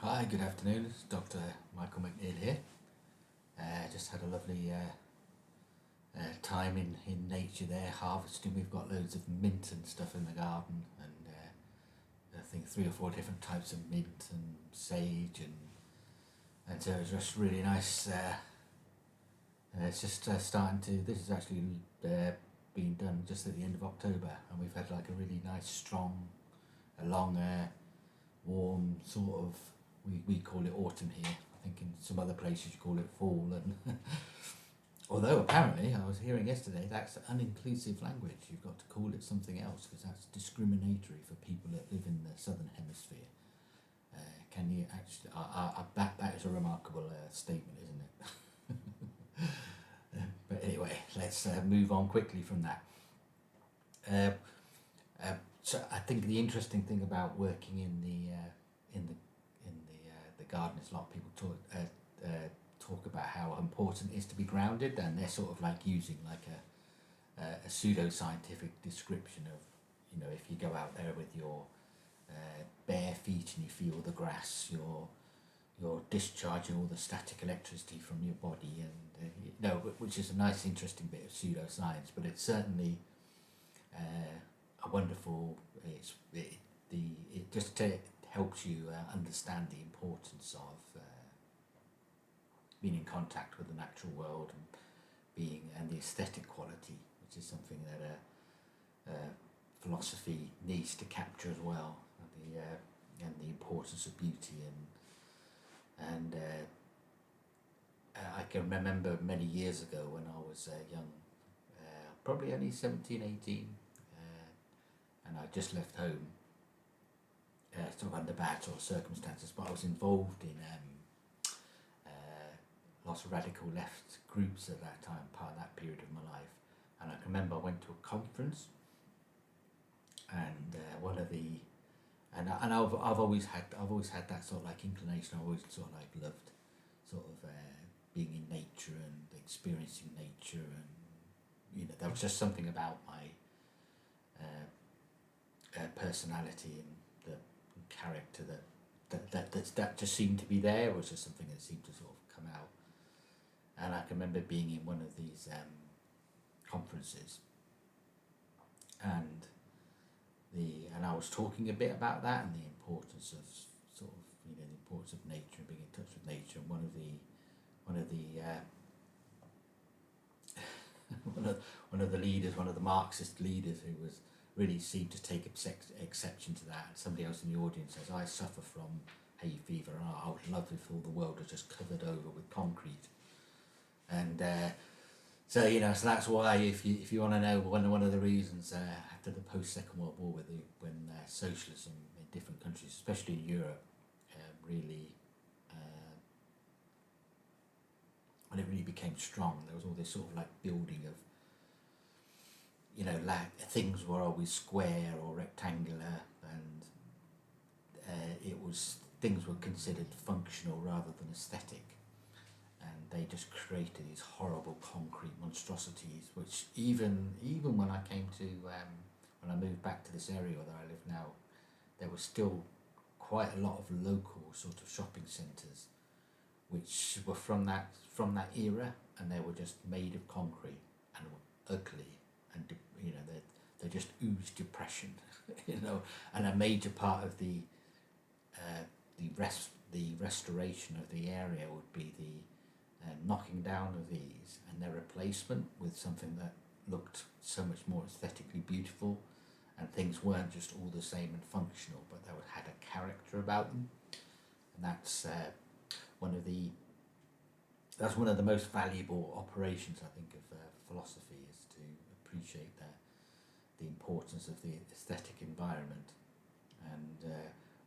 Hi, good afternoon. It's Dr. Michael McNeil here. Just had a lovely time in nature there, harvesting. We've got loads of mint and stuff in the garden, and I think 3 or 4 different types of mint and sage, and so it was just really nice. It's just starting to. This is actually being done just at the end of October, and we've had like a really nice, strong, a long, warm sort of. We call it autumn here. I think in some other places you call it fall. And although apparently I was hearing yesterday that's uninclusive language. You've got to call it something else because that's discriminatory for people that live in the southern hemisphere. Can you actually? That is a remarkable statement, isn't it? But anyway, let's move on quickly from that. So I think the interesting thing about working in the garden is a lot of people talk about how important it is to be grounded, and they're sort of like using like a pseudo-scientific description of, if you go out there with your bare feet and you feel the grass, you're discharging all the static electricity from your body, and which is a nice, interesting bit of pseudoscience, but it's certainly a wonderful. It just helps you understand the importance of being in contact with the natural world and the aesthetic quality, which is something that philosophy needs to capture as well, and the importance of beauty and I can remember many years ago when I was young, probably only 17, 18, and I just left home, sort of under bad sort of circumstances, but I was involved in lots of radical left groups at that time, part of that period of my life. And I can remember I went to a conference, and one of the and I've always had that sort of like inclination. I always sort of like loved sort of being in nature and experiencing nature, and there was just something about my personality and the character that just seemed to be there. It was just something that seemed to sort of come out. And I can remember being in one of these conferences, and I was talking a bit about that and the importance of sort of the importance of nature and being in touch with nature. And one of the one of the leaders, one of the Marxist leaders, who was really seemed to take exception to that. And somebody else in the audience says, "I suffer from hay fever, and I would love if all the world was just covered over with concrete." And so that's why if you want to know one of the reasons after the post-Second World War, when socialism in different countries, especially in Europe, really when it really became strong, there was all this sort of like building of like things were always square or rectangular, and things were considered functional rather than aesthetic. And they just created these horrible concrete monstrosities, which even when I came to when I moved back to this area where I live now, there was still quite a lot of local sort of shopping centres which were from that era, and they were just made of concrete and were ugly, and they just oozed depression, and a major part of the restoration of the area would be the knocking down of these and their replacement with something that looked so much more aesthetically beautiful, and things weren't just all the same and functional, but they had a character about them. And that's one of the most valuable operations, I think, of philosophy, is to appreciate the importance of the aesthetic environment, and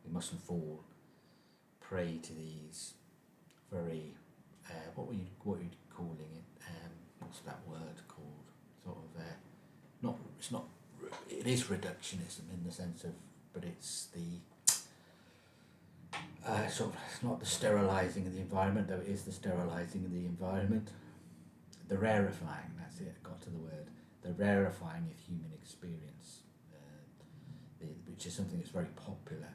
we mustn't fall prey to these very what are you calling it? What's that word called? Sort of it is reductionism in the sense of, but it's the it's not the sterilising of the environment, though it is the sterilising of the environment. The rarefying, that's it, I got to the word. The rarefying of human experience, which is something that's very popular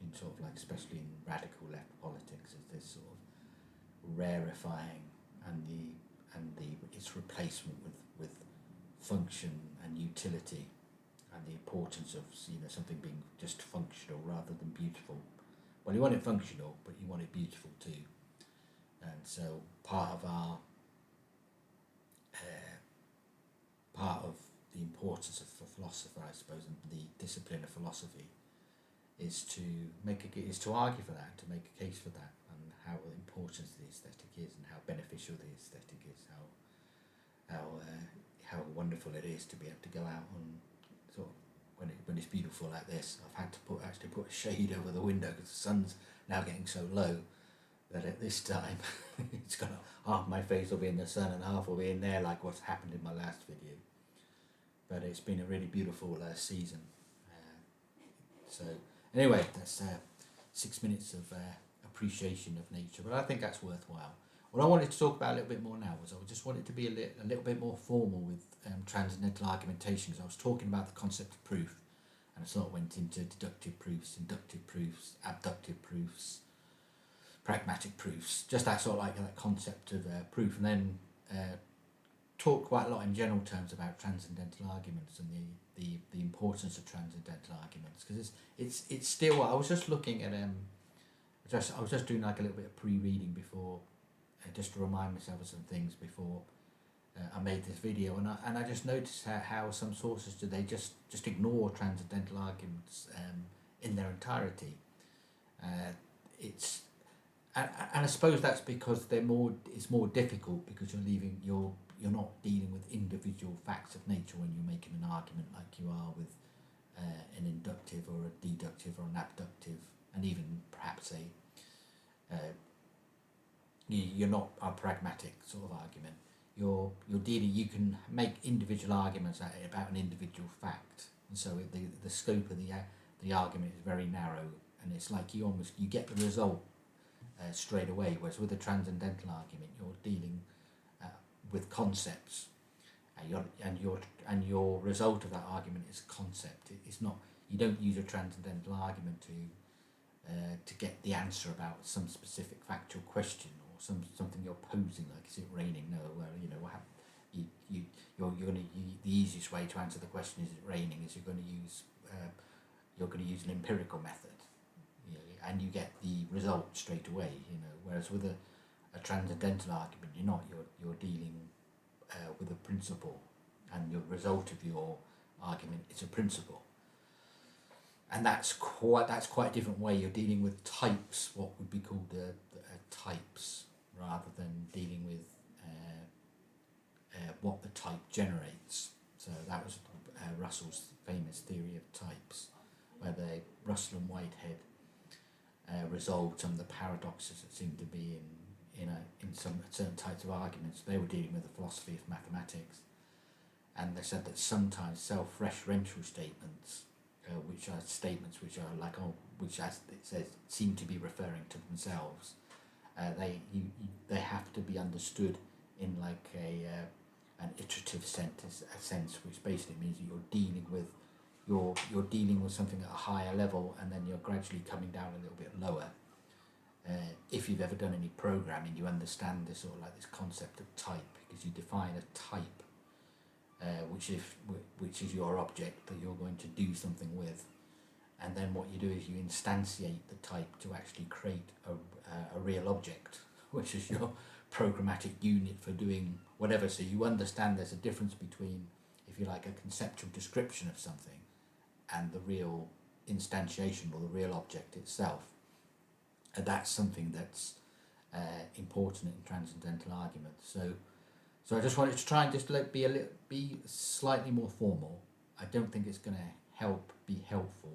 in sort of like especially in radical left politics, is this sort of rarefying and its replacement with function and utility, and the importance of something being just functional rather than beautiful. Well, you want it functional, but you want it beautiful too. And so part of the importance of a philosopher, I suppose, and the discipline of philosophy, is to argue for that, to make a case for that, and how important the aesthetic is, and how beneficial the aesthetic is, how wonderful it is to be able to go out and sort of when it's beautiful like this. I've had to put a shade over the window because the sun's now getting so low that at this time it's got half my face will be in the sun and half will be in there, like what's happened in my last video. But it's been a really beautiful season. So anyway, that's 6 minutes of appreciation of nature, but I think that's worthwhile. What I wanted to talk about a little bit more now was I just wanted to be a little bit more formal with transcendental argumentation, because I was talking about the concept of proof, and I sort of went into deductive proofs, inductive proofs, abductive proofs, pragmatic proofs, just that sort of like that concept of proof, and then talk quite a lot in general terms about transcendental arguments and the importance of transcendental arguments, because it's still. I was just looking at I was just doing like a little bit of pre-reading before, just to remind myself of some things before I made this video, and I just noticed how some sources they just ignore transcendental arguments in their entirety. And I suppose that's because it's more difficult, because you're not dealing with individual facts of nature when you're making an argument like you are with an inductive or a deductive or an abductive, and even perhaps you're not a pragmatic sort of argument. You're dealing. You can make individual arguments about an individual fact, and so the scope of the argument is very narrow, and it's like you get the result straight away. Whereas with a transcendental argument, you're dealing with concepts, and your result of that argument is concept. It's not. You don't use a transcendental argument to get the answer about some specific factual question or something you're posing, like is it raining? No, well, what happened? You're going to the easiest way to answer the question, is it raining, is you're going to use an empirical method, and you get the result straight away. Whereas with a transcendental argument, you're dealing with a principle, and your result of your argument is a principle. And that's quite a different way. You're dealing with types, what would be called the types, rather than dealing with what the type generates. So that was Russell's famous theory of types, where Russell and Whitehead resolved some of the paradoxes that seem to be in some certain types of arguments. They were dealing with the philosophy of mathematics, and they said that sometimes self-referential statements, which are statements which are like which, as it says, seem to be referring to themselves. They have to be understood in like an iterative sense, which basically means that you're dealing with something at a higher level, and then you're gradually coming down a little bit lower. If you've ever done any programming, you understand this sort of like this concept of type, because you define a type, which is your object that you're going to do something with, and then what you do is you instantiate the type to actually create a real object, which is your programmatic unit for doing whatever. So you understand there's a difference between, if you like, a conceptual description of something and the real instantiation or the real object itself. And that's something that's important in transcendental arguments. So I just wanted to try and just be slightly more formal. I don't think it's going to be helpful.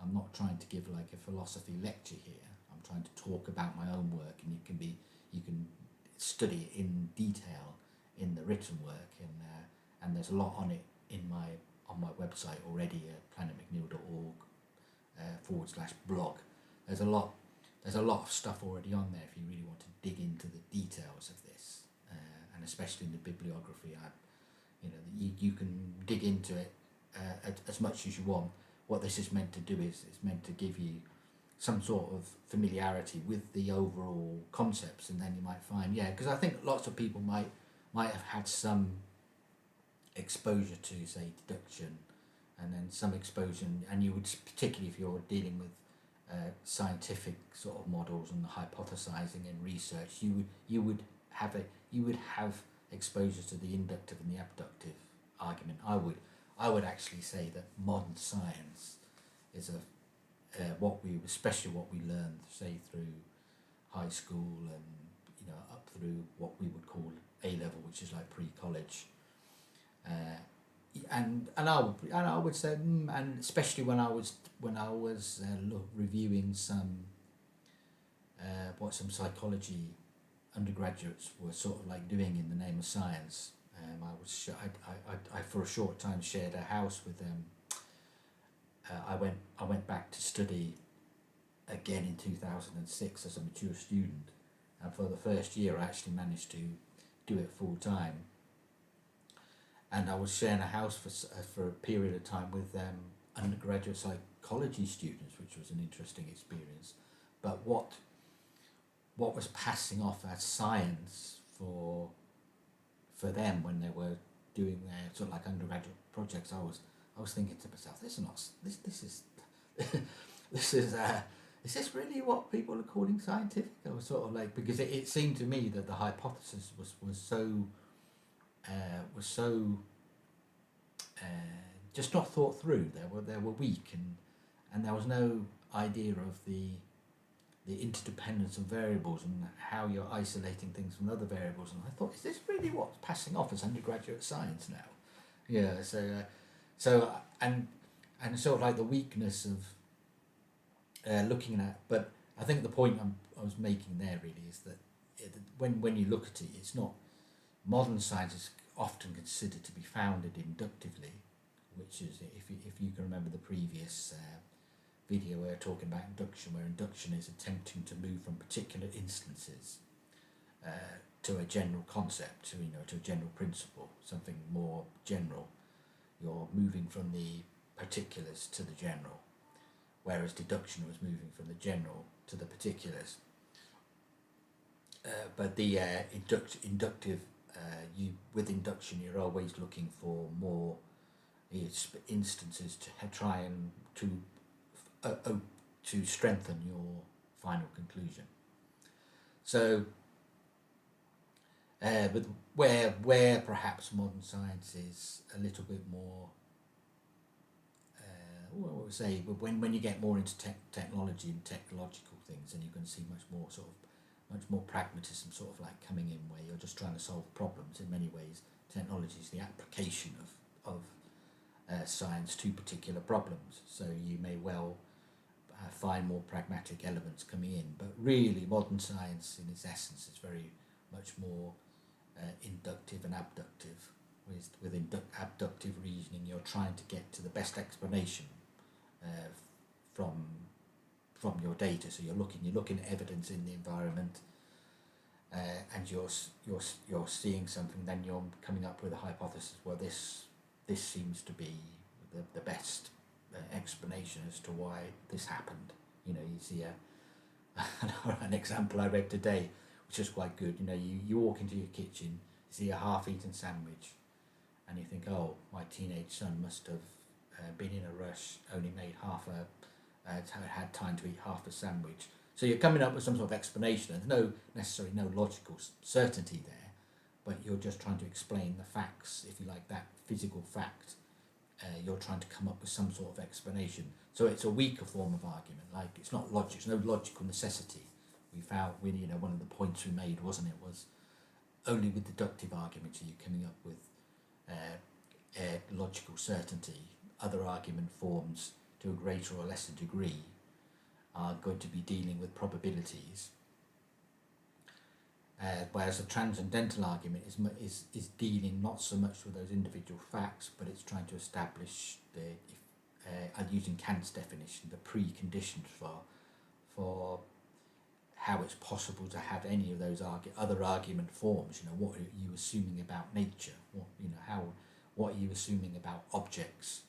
I'm not trying to give like a philosophy lecture here. I'm trying to talk about my own work, and you can study it in detail in the written work, and there's a lot on it on my website already at planetmcneil.org /blog. There's a lot of stuff already on there if you really want to dig into the details of this, and especially in the bibliography. You can dig into it as much as you want. What this is meant to do is it's meant to give you some sort of familiarity with the overall concepts, and then you might find, yeah, because I think lots of people might have had some exposure to, say, deduction, and then some exposure, and you would, particularly if you're dealing with scientific sort of models and hypothesizing and research, you would have exposure to the inductive and the abductive argument. I would actually say that modern science is especially what we learned, say, through high school and up through what we would call A level, which is like pre-college. And I would say, and especially when I was reviewing some what some psychology undergraduates were sort of like doing in the name of science. I for a short time shared a house with them. I went back to study again in 2006 as a mature student, and for the first year I actually managed to do it full time. And I was sharing a house for a period of time with undergraduate psychology students, which was an interesting experience. But what was passing off as science for them when they were doing their sort of like undergraduate projects, I was thinking to myself, this is this really what people are calling scientific? I was sort of like, because it seemed to me that the hypothesis was so just not thought through. They were weak, and there was no idea of the interdependence of variables and how you're isolating things from other variables. And I thought, is this really what's passing off as undergraduate science now? Yeah. So and sort of like the weakness of looking at. But I think the point I was making there really is that when you look at it, it's not. Modern science is often considered to be founded inductively, which is, if you can remember the previous video, we were talking about induction, where induction is attempting to move from particular instances to a general concept, to a general principle, something more general. You're moving from the particulars to the general, whereas deduction was moving from the general to the particulars. But the inductive, with induction, you're always looking for more instances to try and to strengthen your final conclusion. So, but where perhaps modern science is a little bit more, what would I say, when you get more into technology and technological things, then you can see much more pragmatism sort of like coming in, where you're just trying to solve problems. In many ways, technology is the application of science to particular problems. So you may well find more pragmatic elements coming in, but really modern science in its essence is very much more inductive and abductive. With abductive reasoning, you're trying to get to the best explanation from your data. So you're looking at evidence in the environment, and you're seeing something. Then you're coming up with a hypothesis. Well, this seems to be the best explanation as to why this happened. You see an example I read today, which is quite good. You walk into your kitchen, you see a half-eaten sandwich, and you think, oh, my teenage son must have been in a rush, only made had time to eat half a sandwich. So you're coming up with some sort of explanation, and there's necessarily no logical certainty there, but you're just trying to explain the facts, if you like, that physical fact. You're trying to come up with some sort of explanation. So it's a weaker form of argument. Like, it's not logic. There's no logical necessity. We found, one of the points we made, was only with deductive arguments are you coming up with logical certainty. Other argument forms, to a greater or lesser degree, are going to be dealing with probabilities. Whereas the transcendental argument is dealing not so much with those individual facts, but it's trying to establish using Kant's definition, the preconditions for how it's possible to have any of those other argument forms. What are you assuming about nature? What are you assuming about objects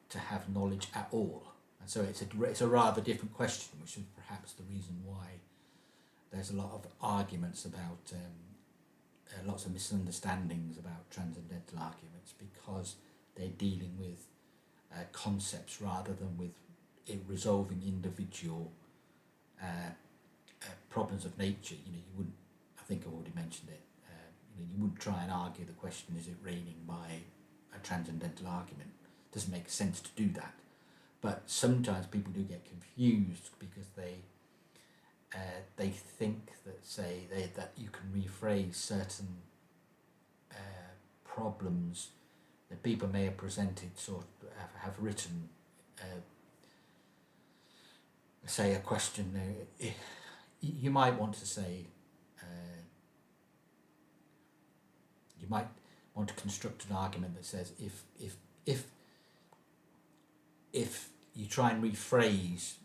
to have knowledge at all? And so it's a rather different question, which is perhaps the reason why there's a lot of arguments about, lots of misunderstandings about transcendental arguments, because they're dealing with concepts rather than with resolving individual problems of nature. You wouldn't, I think I've already mentioned it, you wouldn't try and argue the question, is it raining, by a transcendental argument. It doesn't make sense to do that. But sometimes people do get confused because they think that, that you can rephrase certain problems that people may have presented, have written, say a question. You might want to say, you might want to construct an argument that says, if you try and rephrase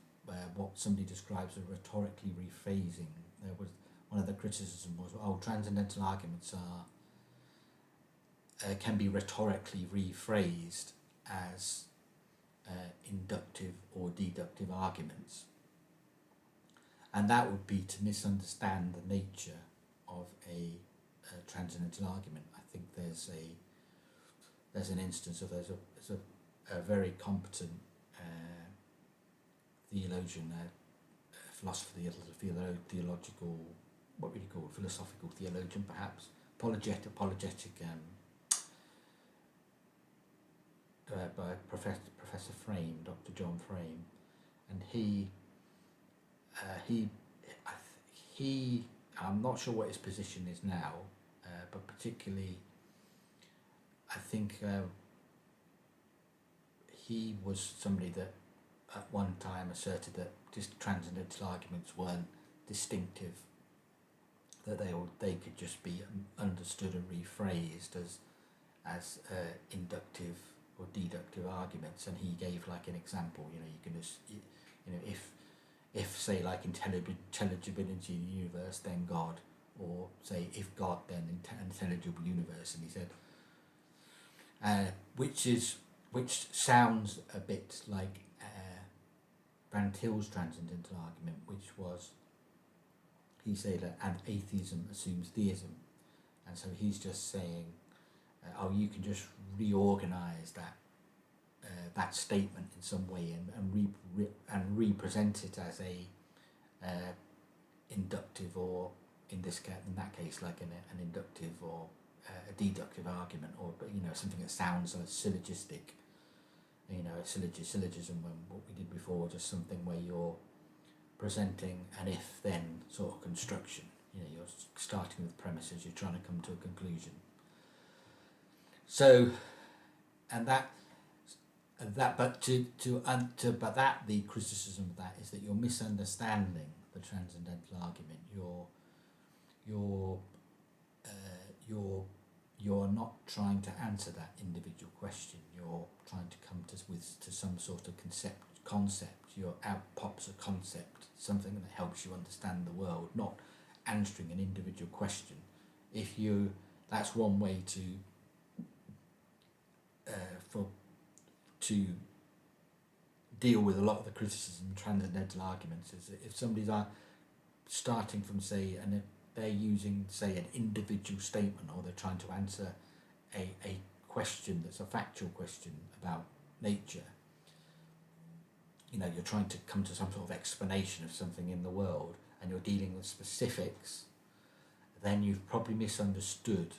what somebody describes as rhetorically rephrasing, there was one of the criticisms was, transcendental arguments can be rhetorically rephrased as inductive or deductive arguments, and that would be to misunderstand the nature of a transcendental argument. I think there's an instance of there's a very competent theologian, philosopher, theological, what would you call it, philosophical theologian perhaps, apologetic by Professor Frame, Dr. John Frame, and I'm not sure what his position is now, but particularly I think he was somebody that at one time asserted that just transcendental arguments weren't distinctive, that they could just be understood and rephrased as inductive or deductive arguments. And he gave like an example. You can just, if say like intelligibility in the universe, then God, or say if God, then intelligible universe. And he said, which sounds a bit like Van Til's transcendental argument, which was, he said that and atheism assumes theism, and so he's just saying, you can just reorganize that statement in some way and represent it as a inductive, or in that case like an inductive or a deductive argument, or something that sounds like syllogistic. A syllogism, when what we did before, just something where you're presenting an if-then sort of construction. You're starting with premises, you're trying to come to a conclusion. So, the criticism of that is that you're misunderstanding the transcendental argument. You're not trying to answer that individual question. You're trying to come to some sort of concept. Out pops a concept, something that helps you understand the world, not answering an individual question. That's one way to deal with a lot of the criticism of transcendental arguments, is that if somebody's starting from, say, and they're using, say, an individual statement, or they're trying to answer a question that's a factual question about nature, you're trying to come to some sort of explanation of something in the world, and you're dealing with specifics, then you've probably misunderstood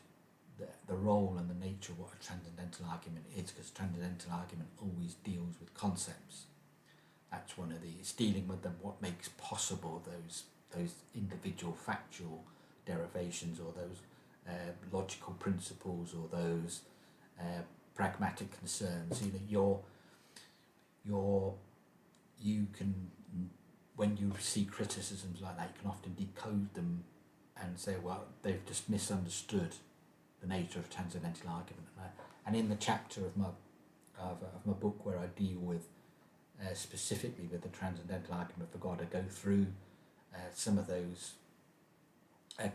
the role and the nature of what a transcendental argument is, because transcendental argument always deals with concepts. That's it's dealing with what makes possible those individual factual derivations, or those logical principles, or those pragmatic concerns. You can, when you see criticisms like that, you can often decode them and say, well, they've just misunderstood the nature of transcendental argument. And in the chapter of my book where I deal with specifically with the transcendental argument for God, I go through some of those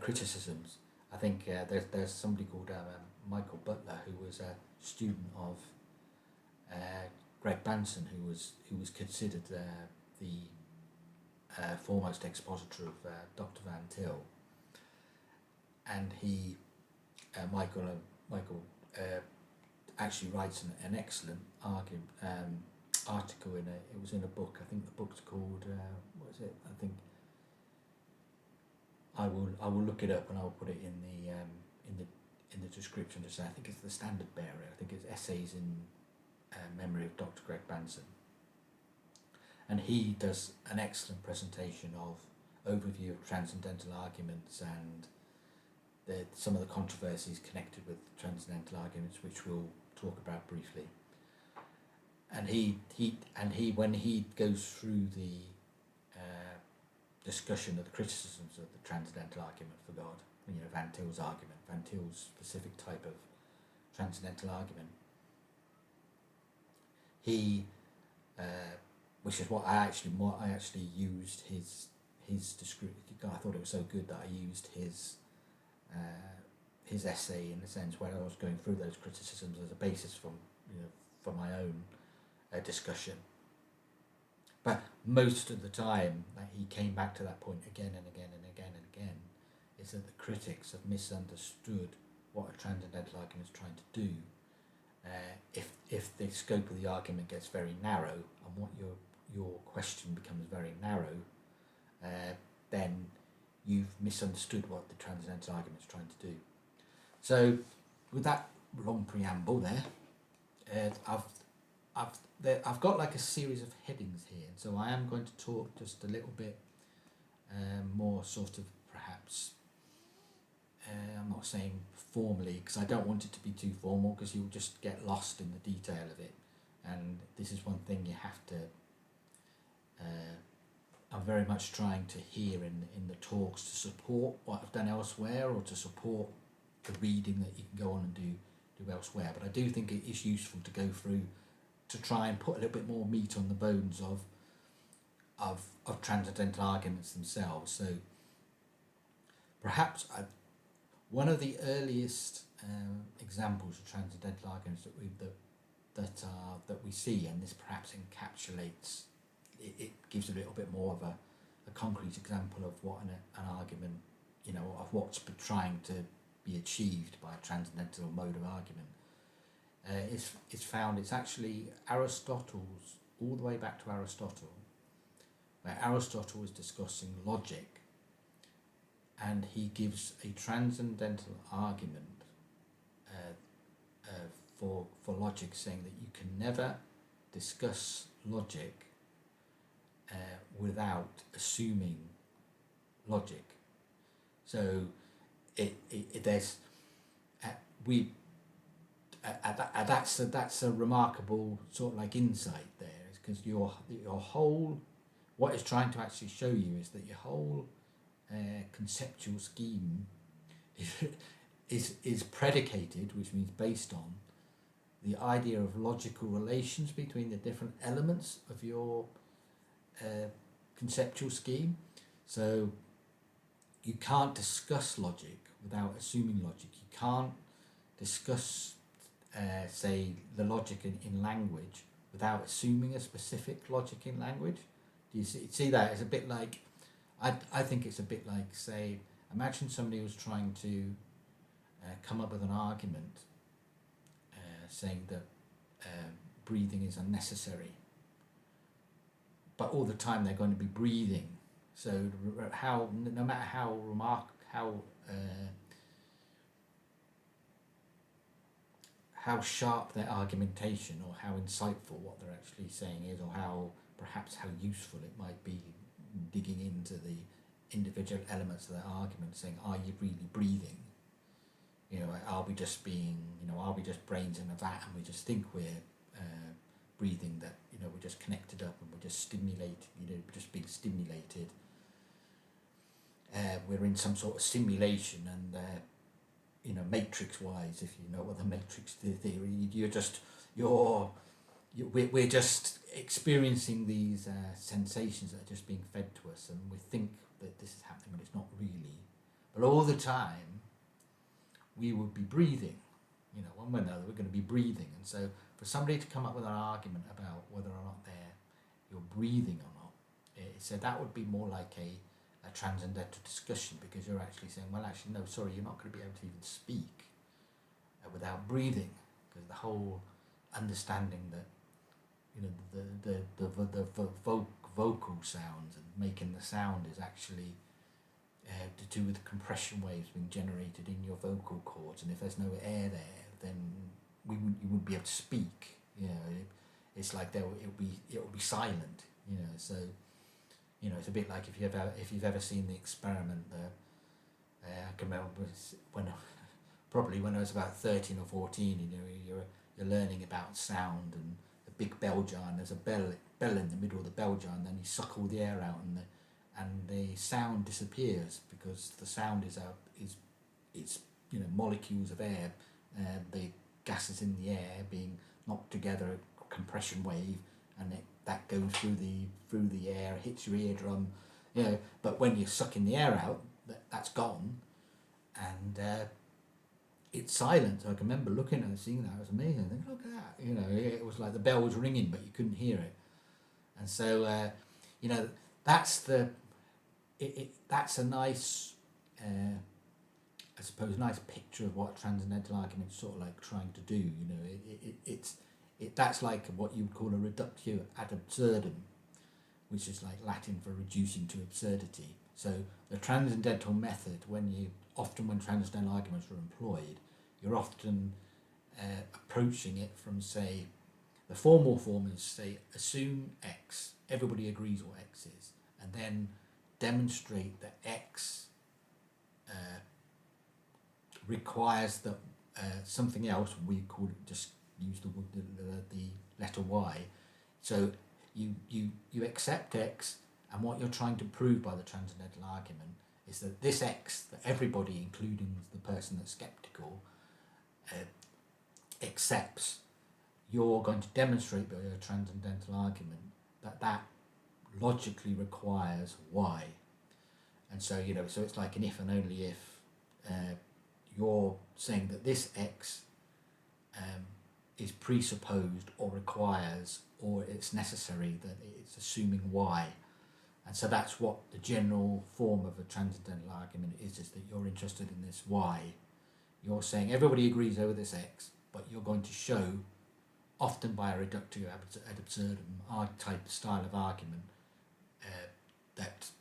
criticisms. I think there's somebody called Michael Butler, who was a student of Greg Banson, who was considered the foremost expositor of Dr. Van Til, and he Michael actually writes an excellent article it was in a book. I think the book's called what is it? I think I will look it up and I will put it in the description. Just I think it's the Standard Bearer. I think it's Essays in Memory of Dr. Greg Banson, and he does an excellent presentation of overview of transcendental arguments and some of the controversies connected with transcendental arguments, which we'll talk about briefly. And he when he goes through the discussion of the criticisms of the transcendental argument for God, Van Til's argument, Van Til's specific type of transcendental argument, he which is what I actually used his description. I thought it was so good that I used his essay, in a sense, where I was going through those criticisms as a basis for my own discussion. But most of the time that he came back to that point again and again and again and again is that the critics have misunderstood what a transcendental argument is trying to do. If the scope of the argument gets very narrow and what your question becomes very narrow, then you've misunderstood what the transcendental argument is trying to do. So, with that long preamble there, I've got like a series of headings here, and so I am going to talk just a little bit more sort of perhaps. I'm not saying formally because I don't want it to be too formal because you'll just get lost in the detail of it, and this is one thing you have to. I'm very much trying to hear in the talks to support what I've done elsewhere or to support the reading that you can go on and do elsewhere. But I do think it is useful to go through to try and put a little bit more meat on the bones of transcendental arguments themselves. So perhaps one of the earliest examples of transcendental arguments that we see, and this perhaps encapsulates. It gives a little bit more of a concrete example of what an argument, of what's trying to be achieved by a transcendental mode of argument. It's actually Aristotle's, all the way back to Aristotle, where Aristotle is discussing logic, and he gives a transcendental argument for logic, saying that you can never discuss logic without assuming logic. So that's a remarkable sort of like insight there, because your whole, what it's trying to actually show you is that your whole conceptual scheme is predicated, which means based on the idea of logical relations between the different elements of your conceptual scheme. So you can't discuss logic without assuming logic. You can't discuss, say, the logic in language without assuming a specific logic in language. Do you see that? It's a bit like, I think it's a bit like, say, imagine somebody was trying to come up with an argument saying that breathing is unnecessary, but all the time they're going to be breathing. So no matter how sharp their argumentation or how insightful what they're actually saying is, or how useful it might be digging into the individual elements of their argument, saying, are you really breathing? Are we just brains in a vat and we just think we're breathing, that we're just connected up and we're just stimulated, just being stimulated. We're in some sort of simulation, and matrix-wise, if you know what the matrix theory, we're just experiencing these sensations that are just being fed to us, and we think that this is happening, but it's not really. But all the time, we would be breathing. one way or another, we're going to be breathing. And so for somebody to come up with an argument about whether or not you're breathing or not, so that would be more like a transcendental discussion, because you're actually saying, well, actually, no, sorry, you're not going to be able to even speak without breathing, because the whole understanding that vocal sounds and making the sound is actually to do with the compression waves being generated in your vocal cords, and if there's no air there, then you wouldn't be able to speak. It's like it will be silent. So it's a bit like if you've ever seen the experiment. I can remember probably when I was about 13 or 14. You're learning about sound, and the big bell jar, and there's a bell in the middle of the bell jar, and then you suck all the air out, and the sound disappears, because the sound is molecules of air, the gases in the air being knocked together, a compression wave, and that goes through the air, hits your eardrum, but when you're sucking the air out, that's gone, and it's silent. So I can remember looking and seeing that. It was amazing. Think, look at that. It was like the bell was ringing, but you couldn't hear it. And so that's that's a nice, I suppose, nice picture of what transcendental argument is sort of like trying to do. That's like what you would call a reductio ad absurdum, which is like Latin for reducing to absurdity. So the transcendental method, when transcendental arguments are employed, you're often approaching it from, say, the formal form is, say, assume X, everybody agrees what X is, and then demonstrate that X requires that something else, we call it, just use the letter Y. So you accept X, and what you're trying to prove by the transcendental argument is that this X, that everybody, including the person that's skeptical, accepts, you're going to demonstrate by your transcendental argument that logically requires Y. And so, so it's like an if and only if. You're saying that this X is presupposed or requires, or it's necessary, that it's assuming Y. And so that's what the general form of a transcendental argument is that you're interested in this Y. You're saying everybody agrees over this X, but you're going to show, often by a reductio ad absurdum type style of argument, that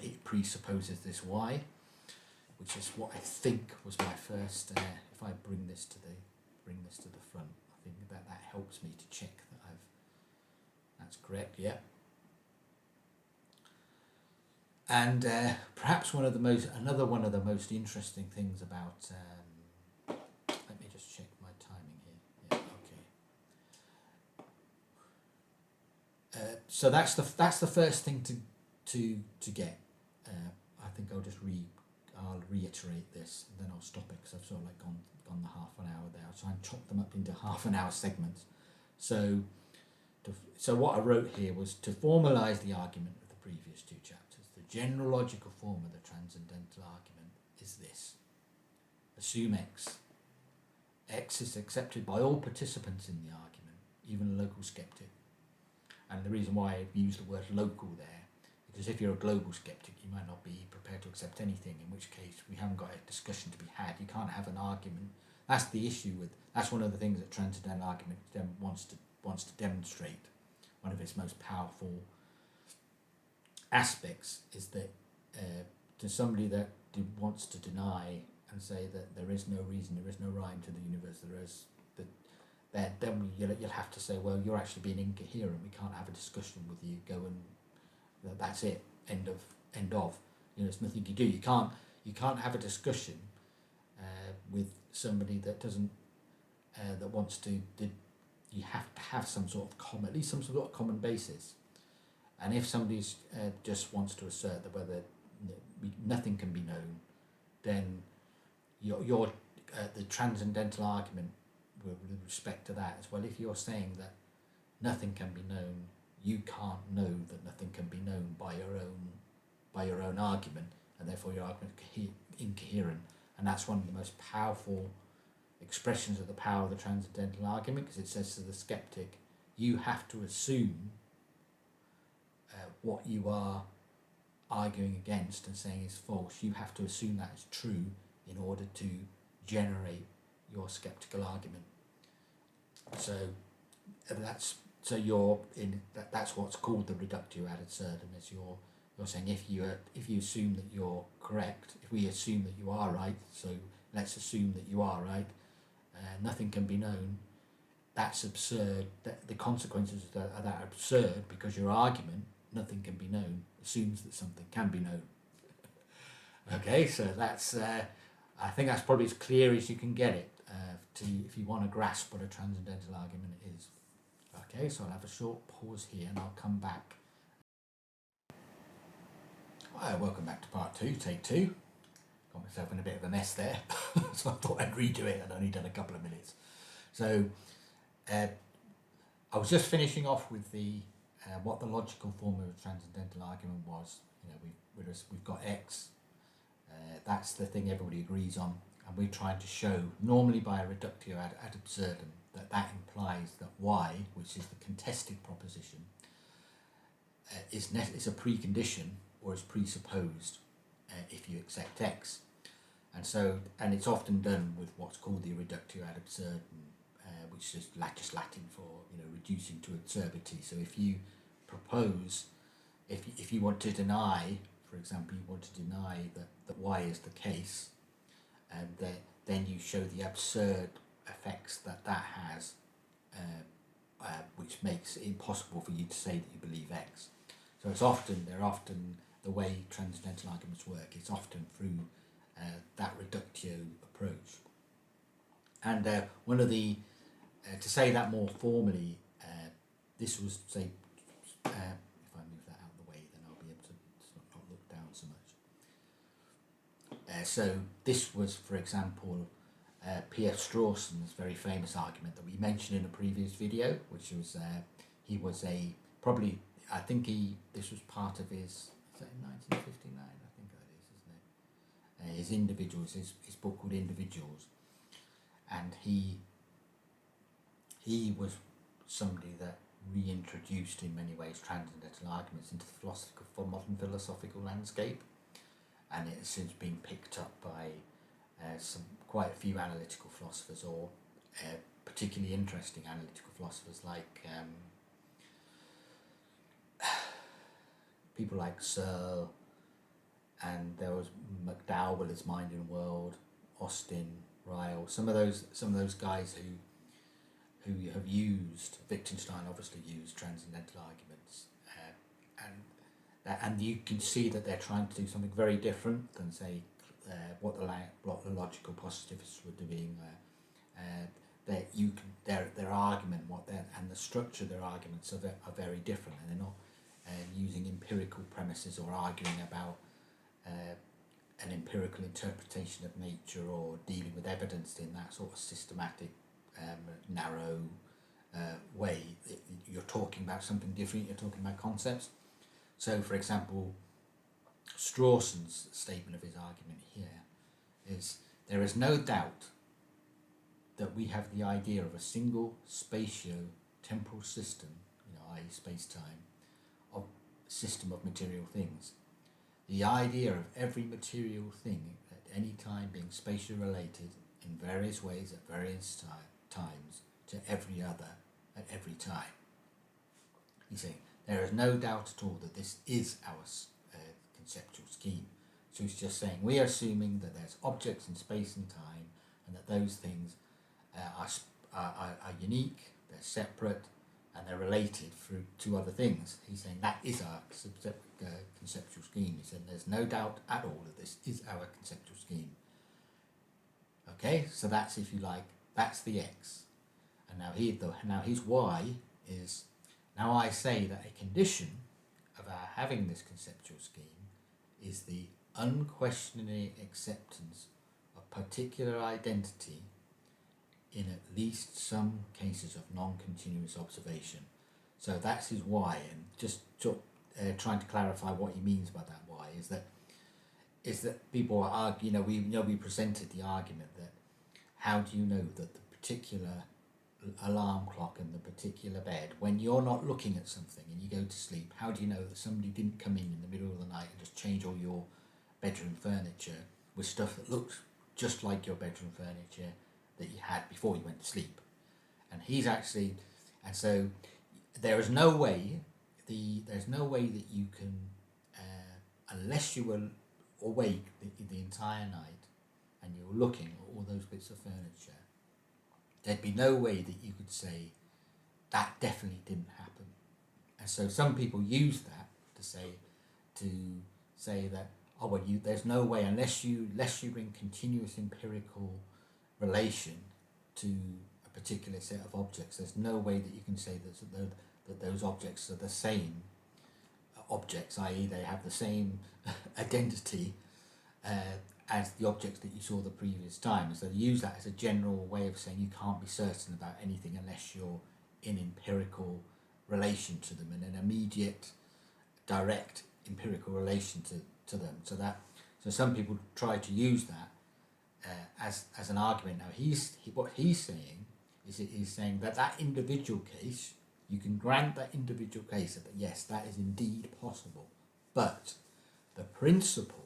it presupposes this Y, which is what I think was my first. If I bring this to the front, I think that helps me to check that that's correct. Yeah. And perhaps another one of the most interesting things about. Let me just check my timing here. Yeah. Okay. So that's the first thing to get. I think I'll reiterate this, and then I'll stop it, because I've sort of like gone the half an hour there. I'll try and chop them up into half an hour segments. So what I wrote here was to formalise the argument of the previous two chapters. The general logical form of the transcendental argument is this: assume X. X is accepted by all participants in the argument, even a local skeptic. And the reason why I've used the word local there, because if you're a global skeptic, you might not be prepared to accept anything, in which case we haven't got a discussion to be had. You can't have an argument. That's the issue that's one of the things that transcendental argument wants to demonstrate. One of its most powerful aspects is that to somebody that wants to deny and say that there is no reason, there is no rhyme to the universe, then you'll have to say, well, you're actually being incoherent. We can't have a discussion with you. Go and that's it. End of. There's nothing you do. You can't have a discussion with somebody that doesn't that wants to. You have to have some sort of at least some sort of common basis. And if somebody just wants to assert that whether nothing can be known, then your the transcendental argument with respect to that is, well, if you're saying that nothing can be known, you can't know that nothing can be known by your own argument, and therefore your argument is incoherent. And that's one of the most powerful expressions of the power of the transcendental argument, because it says to the skeptic, you have to assume what you are arguing against and saying is false. You have to assume that is true in order to generate your skeptical argument. So that's what's called the reductio ad absurdum. Is you're saying if you assume that you're correct, if we assume that you are right, so let's assume that you are right, nothing can be known. That's absurd. The consequences are that absurd, because your argument, nothing can be known, assumes that something can be known. Okay, so that's I think that's probably as clear as you can get it if you want to grasp what a transcendental argument is. Okay, so I'll have a short pause here and I'll come back. Hi, welcome back to part 2, take 2. Got myself in a bit of a mess there, so I thought I'd redo it. I'd only done a couple of minutes. So I was just finishing off with the what the logical form of a transcendental argument was. We've got X. That's the thing everybody agrees on, and we're trying to show, normally by a reductio ad absurdum, that implies that Y, which is the contested proposition, is a precondition or is presupposed if you accept X. And it's often done with what's called the reductio ad absurdum, which is just Latin for reducing to absurdity. So if you propose, if you want to deny, for example, you want to deny that Y is the case, and then you show the absurd effects that has, which makes it impossible for you to say that you believe X. So they're often the way transcendental arguments work. It's often through that reductio approach. And one of the to say that more formally, this was, say, if I move that out of the way, then I'll be able to not look down so much. So this was, for example, P.F. Strawson's very famous argument that we mentioned in a previous video, which was he was this was part of his, is that in 1959? I think that is, isn't it? His Individuals, his book called Individuals, and he was somebody that reintroduced in many ways transcendental arguments into the modern philosophical landscape, and it has since been picked up by quite a few analytical philosophers, or particularly interesting analytical philosophers like people like Searle, and there was McDowell with his Mind and World, Austin, Ryle, some of those guys who have used, Wittgenstein obviously used transcendental arguments, and you can see that they're trying to do something very different than, say, what the logical positivists were doing. Their argument, and the structure of their arguments are very different, and they're not using empirical premises or arguing about an empirical interpretation of nature or dealing with evidence in that sort of systematic, narrow way. You're talking about something different, you're talking about concepts. So, for example, Strawson's statement of his argument here is, there is no doubt that we have the idea of a single spatio-temporal system, i.e. space-time, of system of material things. The idea of every material thing at any time being spatially related in various ways at various times to every other at every time. He's saying there is no doubt at all that this is our conceptual scheme. So he's just saying we are assuming that there's objects in space and time, and that those things are unique, they're separate, and they're related to other things. He's saying that is our conceptual scheme. He said there's no doubt at all that this is our conceptual scheme. Okay, so that's, if you like, that's the X. And now his Y is, now I say that a condition of our having this conceptual scheme is the unquestioning acceptance of particular identity in at least some cases of non-continuous observation. So that's his Y, and just trying to clarify what he means by that Y is that is that people are, we presented the argument that how do you know that the particular alarm clock and the particular bed, when you're not looking at something and you go to sleep, how do you know that somebody didn't come in the middle of the night and just change all your bedroom furniture with stuff that looks just like your bedroom furniture that you had before you went to sleep? And he's actually, and so there is no way, there's no way that you can, unless you were awake the entire night and you were looking at all those bits of furniture, there'd be no way that you could say that definitely didn't happen. And so some people use that to say that, oh well, there's no way, unless you bring continuous empirical relation to a particular set of objects, there's no way that you can say that those objects are the same objects, i.e. they have the same identity as the objects that you saw the previous time. So they use that as a general way of saying you can't be certain about anything unless you're in empirical relation to them, and an immediate, direct empirical relation to them. So some people try to use that as an argument. Now what he's saying is he's saying that individual case, you can grant that individual case that yes, that is indeed possible, but the principle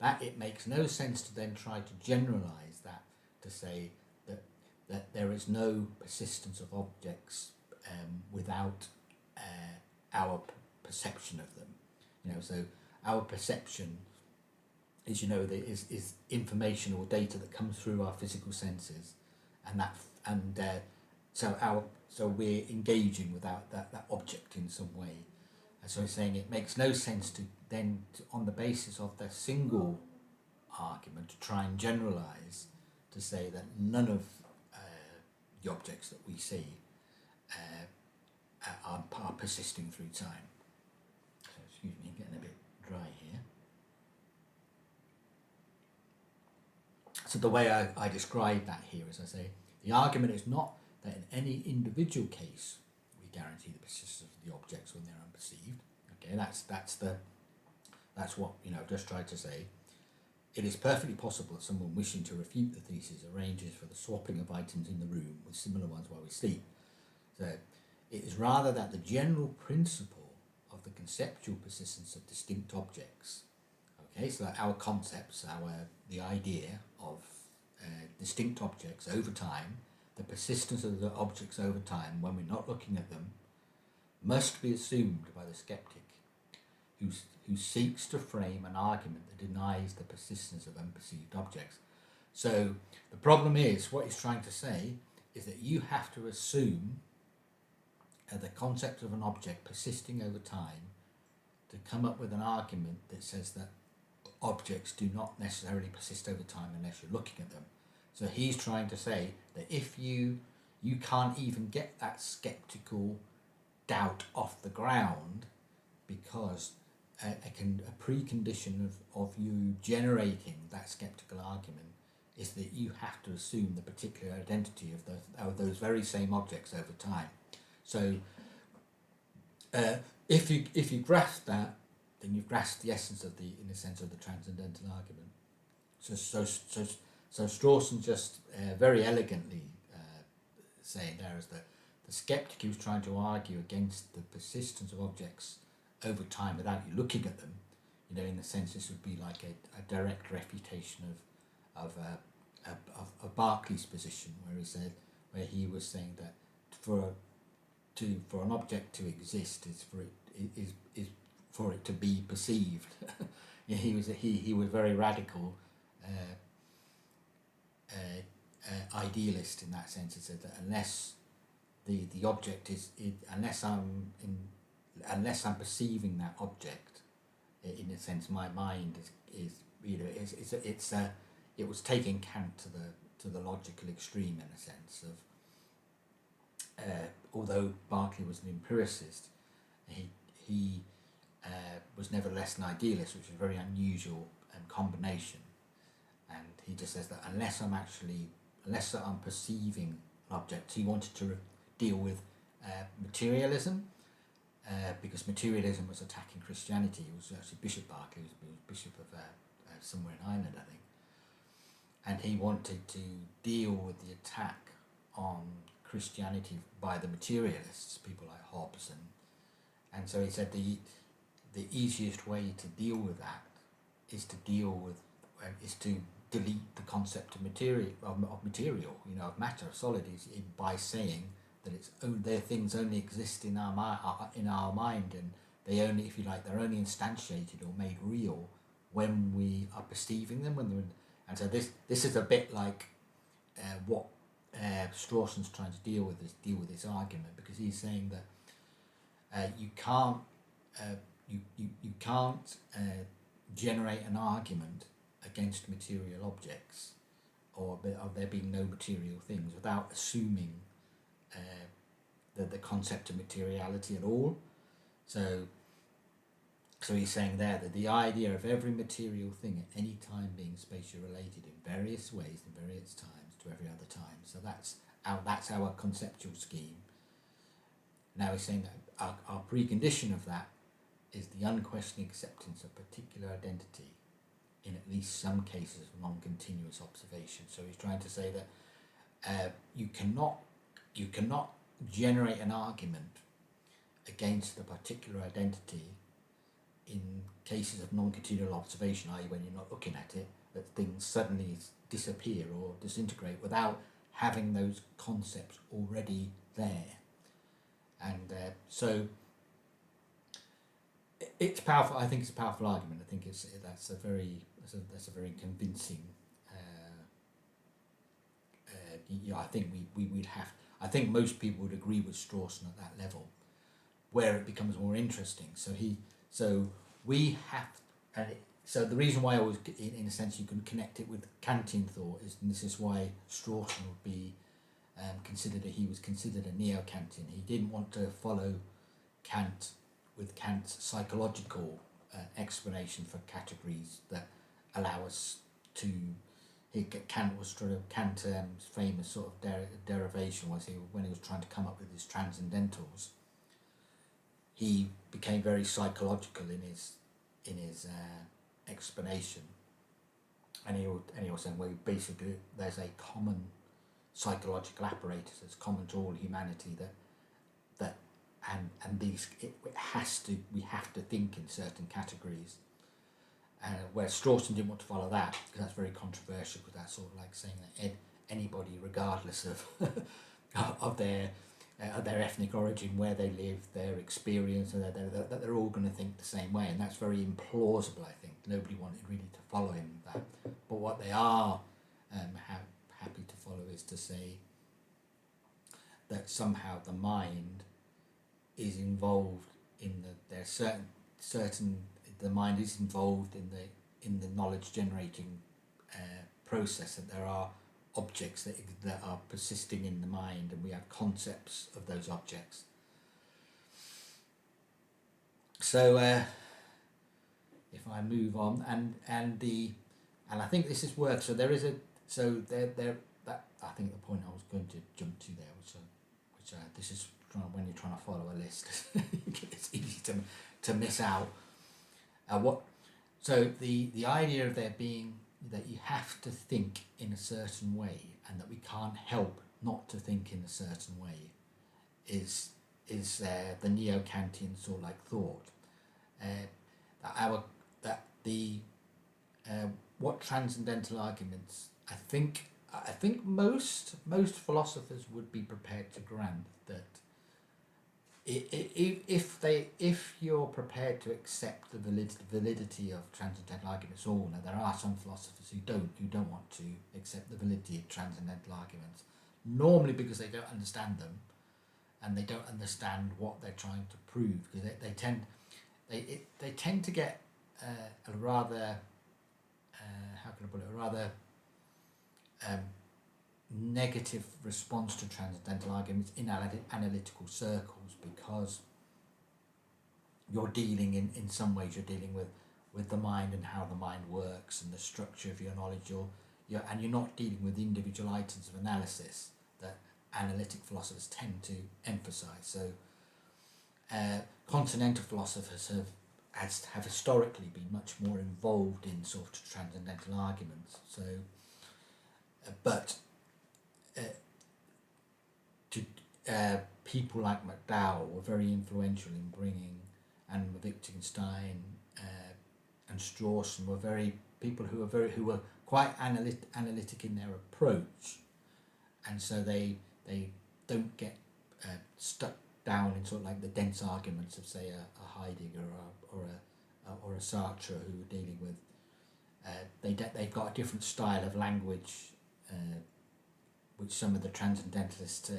that it makes no sense to then try to generalize that to say that there is no persistence of objects without our perception of them. So our perception is, is information or data that comes through our physical senses, so we're engaging with that object in some way. And so he's saying it makes no sense to then, on the basis of the single argument, to try and generalize to say that none of the objects that we see are persisting through time. So, excuse me, getting a bit dry here. So the way I describe that here is I say the argument is not that in any individual case we guarantee the persistence of the objects when they're unperceived. Okay, that's what I've just tried to say. It is perfectly possible that someone wishing to refute the thesis arranges for the swapping of items in the room with similar ones while we sleep. So it is rather that the general principle of the conceptual persistence of distinct objects, okay, so that our concepts, the idea of distinct objects over time, the persistence of the objects over time when we're not looking at them, must be assumed by the skeptic who seeks to frame an argument that denies the persistence of unperceived objects. So the problem is, what he's trying to say is that you have to assume the concept of an object persisting over time to come up with an argument that says that objects do not necessarily persist over time unless you're looking at them. So he's trying to say that if you can't even get that skeptical doubt off the ground, because a precondition of you generating that skeptical argument is that you have to assume the particular identity of those very same objects over time. So if you grasp that, then you've grasped the essence of the transcendental argument. So Strawson just very elegantly saying there is that the skeptic who's trying to argue against the persistence of objects over time without you looking at them, in the sense this would be like a direct refutation of Berkeley's position, where he was saying that for an object to exist is for it to be perceived. He was very radical idealist in that sense. He said that unless the object unless I'm perceiving that object, in a sense, my mind it was taking Kant to the logical extreme, in a sense of although Berkeley was an empiricist, he was nevertheless an idealist, which is a very unusual combination. And he just says that unless I'm perceiving an object, he wanted to deal with materialism, because materialism was attacking Christianity. It was actually Bishop Berkeley, who was Bishop of somewhere in Ireland, I think. And he wanted to deal with the attack on Christianity by the materialists, people like Hobbes, and so he said the easiest way to deal with that is to delete the concept of material, of matter, of solid, by saying that their things only exist in our mind, and they only, if you like, they're only instantiated or made real when we are perceiving them. And so this is a bit like what Strawson's trying to deal with this argument, because he's saying that you can't generate an argument against material objects, or of there being no material things, without assuming the concept of materiality at all. So he's saying there that the idea of every material thing at any time being spatially related in various ways, in various times, to every other time. So that's our conceptual scheme. Now he's saying that our precondition of that is the unquestioning acceptance of particular identity in at least some cases of non-continuous observation. So he's trying to say that you cannot generate an argument against a particular identity in cases of non-continual observation, i.e. when you're not looking at it, that things suddenly disappear or disintegrate without having those concepts already there. And so it's powerful. I think it's a powerful argument. I think that's a very convincing. I think we would have. I think most people would agree with Strawson at that level. Where it becomes more interesting. So the reason why I always, in a sense, you can connect it with Kantian thought is, and this is why Strawson would be he was considered a neo-Kantian. He didn't want to follow Kant with Kant's psychological explanation for categories that allow us to. Kant's famous sort of derivation was when he was trying to come up with his transcendentals. He became very psychological in his explanation, and he was saying, well, basically there's a common psychological apparatus that's common to all humanity we have to think in certain categories. Where Strawson didn't want to follow that, because that's very controversial, because that's sort of like saying that anybody, regardless of of their ethnic origin, where they live, their experience, and that they're all going to think the same way, and that's very implausible. I think nobody wanted really to follow him that, but what they are happy to follow is to say that somehow the mind is involved in the mind is involved in the knowledge generating process, that there are objects that are persisting in the mind, and we have concepts of those objects. So if I move on, and I think this is worth. So there is that I think the point I was going to jump to there was which this is when you're trying to follow a list, it's easy to miss out. So the idea of there being that you have to think in a certain way, and that we can't help not to think in a certain way, is the neo-Kantian sort of like thought. What transcendental arguments, I think most philosophers would be prepared to grant that if you're prepared to accept the validity of transcendental arguments, now there are some philosophers who don't want to accept the validity of transcendental arguments, normally because they don't understand them, and they don't understand what they're trying to prove, because they tend to get a rather how can I put it, a rather negative response to transcendental arguments in analytical circles, because you're dealing in some ways you're dealing with the mind and how the mind works and the structure of your knowledge, and you're not dealing with individual items of analysis that analytic philosophers tend to emphasize. So continental philosophers have historically been much more involved in sort of transcendental arguments. So, but to people like McDowell were very influential in bringing, and Wittgenstein and Strawson were people who were quite analytic in their approach, and so they don't get stuck down in sort of like the dense arguments of, say, a Heidegger or a Sartre, who are dealing with. They've got a different style of language, which some of the transcendentalists,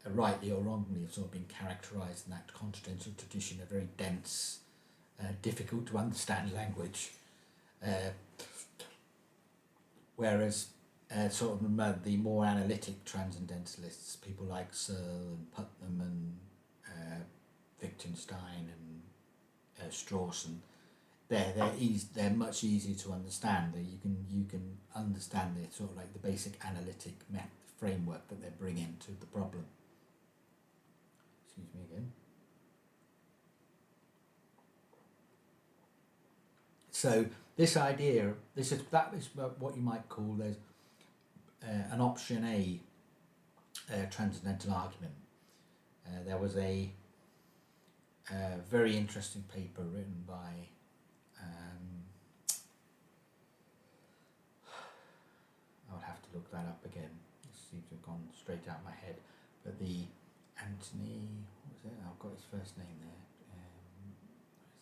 rightly or wrongly, have sort of been characterised in that continental tradition, a very dense, difficult to understand language. Whereas sort of the more analytic transcendentalists, people like Searle and Putnam and Wittgenstein and Strawson, they're much easier to understand. You can understand the sort of like the basic analytic framework that they're bringing to the problem. Excuse me again. So this idea, that is what you might call there's an option A transcendental argument. There was a very interesting paper written by I would have to look that up again. It seems to have gone straight out of my head. But the Anthony, what was it? I've got his first name there.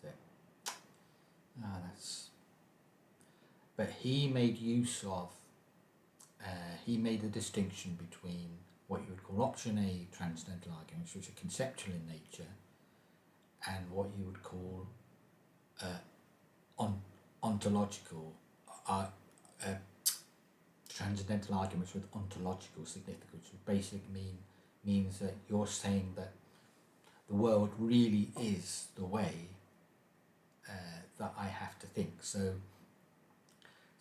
What is it? But he made use of, he made a distinction between what you would call option A transcendental arguments, which are conceptual in nature, and what you would call ontological transcendental arguments with ontological significance, which basically means that you're saying that the world really is the way that I have to think. So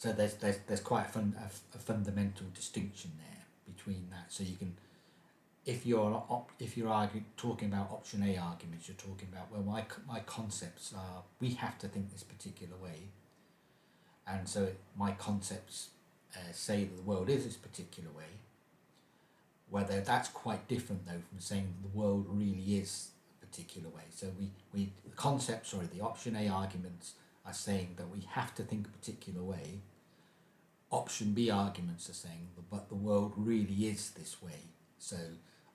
there's quite a fundamental distinction there between that. So you can, if you're talking about option A arguments, you're talking about, well, my concepts are, we have to think this particular way, and so my concepts say that the world is this particular way. Whether that's quite different though from saying the world really is a particular way. So the concepts, or the option A arguments, are saying that we have to think a particular way. Option B arguments are saying, but the world really is this way. So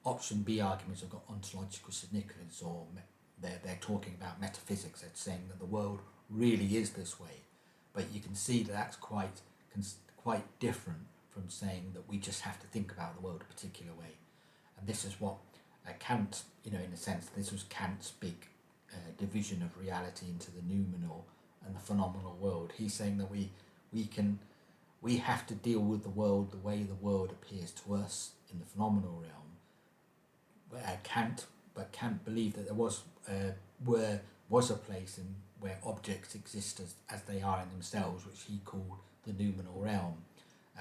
option B arguments have got ontological significance, or they're talking about metaphysics. They're saying that the world really is this way. But you can see that that's quite different from saying that we just have to think about the world a particular way. And this is what Kant, in a sense, this was Kant's big division of reality into the noumenal and the phenomenal world. He's saying that we have to deal with the world the way the world appears to us in the phenomenal realm. Kant believed that there was a place where objects exist as they are in themselves, which he called the noumenal realm.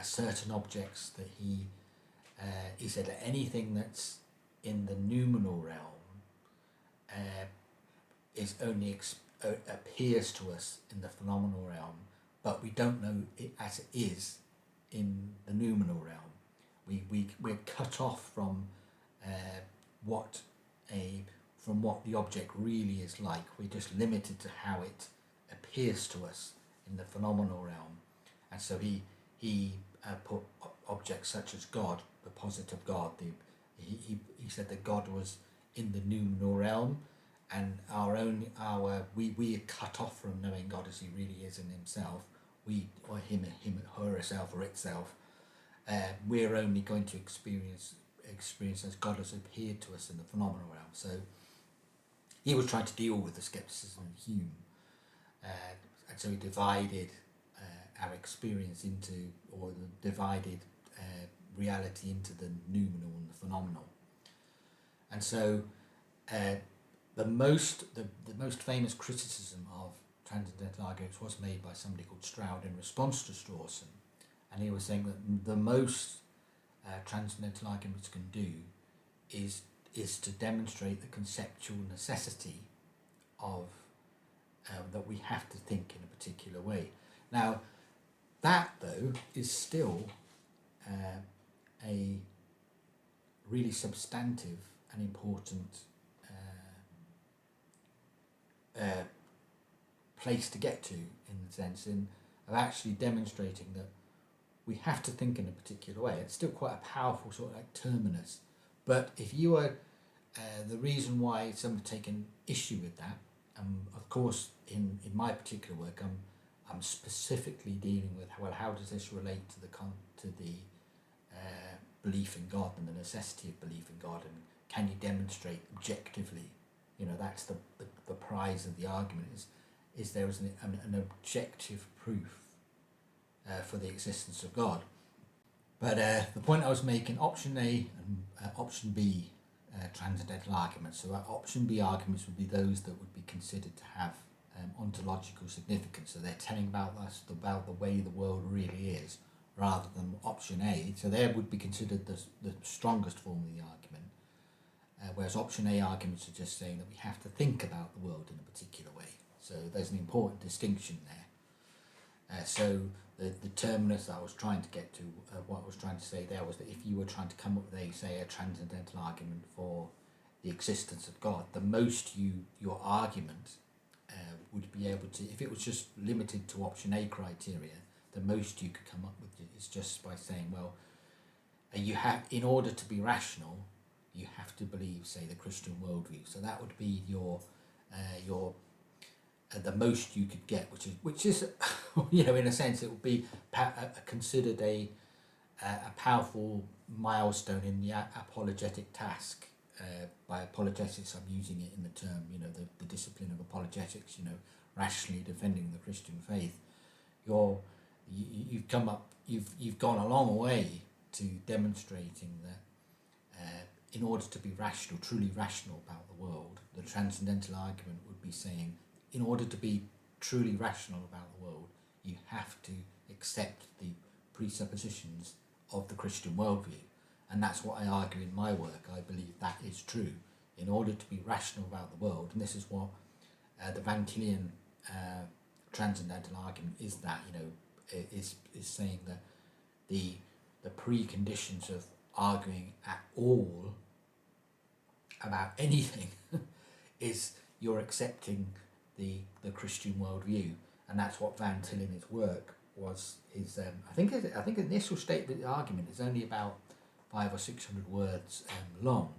Certain objects that he said that anything that's in the noumenal realm is only appears to us in the phenomenal realm, but we don't know it as it is in the noumenal realm. We're cut off from what the object really is like. We're just limited to how it appears to us in the phenomenal realm. And so he put objects such as God, the positive God. He said that God was in the noumenal realm, and we are cut off from knowing God as he really is in himself. We, or him, her, herself, or itself. We're only going to experience as God has appeared to us in the phenomenal realm. So he was trying to deal with the skepticism of Hume, and so he divided our experience into, or divided reality into the noumenal and the phenomenal. And so the most famous criticism of transcendental arguments was made by somebody called Stroud in response to Strawson, and he was saying that the most transcendental arguments can do is to demonstrate the conceptual necessity of that we have to think in a particular way. Now, that though is still a really substantive and important place to get to, in the sense of actually demonstrating that we have to think in a particular way. It's still quite a powerful sort of like terminus. But if you are, the reason why some have taken issue with that, of course, in my particular work, I'm specifically dealing with, well, how does this relate to the belief in God and the necessity of belief in God, and can you demonstrate objectively? You know, that's the prize of the argument, is there is an objective proof for the existence of God. But the point I was making, option A and option B transcendental arguments. So option B arguments would be those that would be considered to have ontological significance. So they're telling about us, about the way the world really is, rather than option A. So they would be considered the strongest form of the argument. Whereas option A arguments are just saying that we have to think about the world in a particular way. So there's an important distinction there. So the terminus that I was trying to get to, what I was trying to say there was that if you were trying to come up with a transcendental argument for the existence of God, the most your argument would be able to, if it was just limited to option A criteria, the most you could come up with is just by saying, well, in order to be rational, you have to believe, say, the Christian worldview. So that would be your the most you could get, which is in a sense it would be considered a powerful milestone in the apologetic task. By apologetics, I'm using it in the term, the discipline of apologetics, rationally defending the Christian faith. You've gone a long way to demonstrating that in order to be rational, truly rational about the world, the transcendental argument would be saying, in order to be truly rational about the world, you have to accept the presuppositions of the Christian worldview. And that's what I argue in my work. I believe that is true. In order to be rational about the world, and this is what the Van Tillian transcendental argument is, that is saying that the preconditions of arguing at all about anything is you're accepting the Christian worldview, and that's what Van Tillian's work was. I think the initial statement of the argument is only about 500 or 600 words long,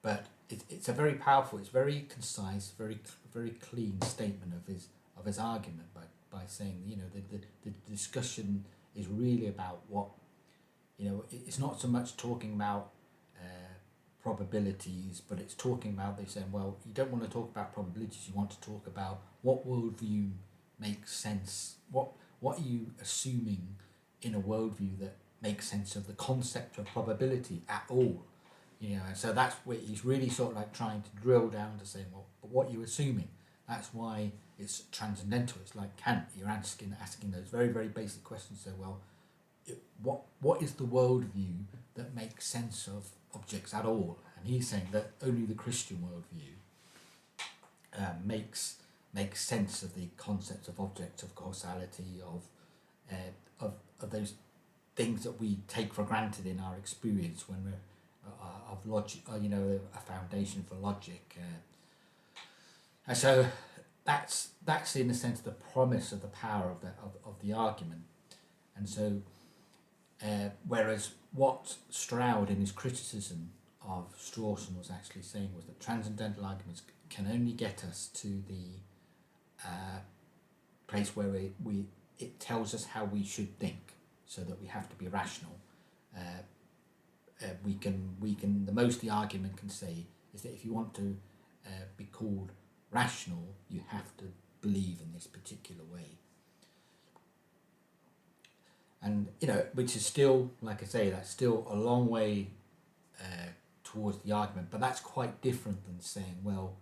but it's a very powerful, it's very concise, very very clean statement of his argument by saying the discussion is really about what it's not so much talking about probabilities, but it's talking about, they're saying, well, you don't want to talk about probabilities, you want to talk about what worldview makes sense, what are you assuming in a worldview that makes sense of the concept of probability at all, and so that's where he's really sort of like trying to drill down to say, well, but what you're assuming, that's why it's transcendental. It's like Kant, you're asking those very very basic questions. So, well, what is the worldview that makes sense of objects at all? And he's saying that only the Christian worldview makes sense of the concepts of objects, of causality, of those things that we take for granted in our experience when we're of logic, a foundation for logic. And so that's in a sense the promise of the power of the argument. And so whereas what Stroud in his criticism of Strawson was actually saying was that transcendental arguments can only get us to the place where it tells us how we should think, so that we have to be rational. We can the most the argument can say is that if you want to be called rational, you have to believe in this particular way. And which is still, like I say, that's still a long way towards the argument, but that's quite different than saying, well,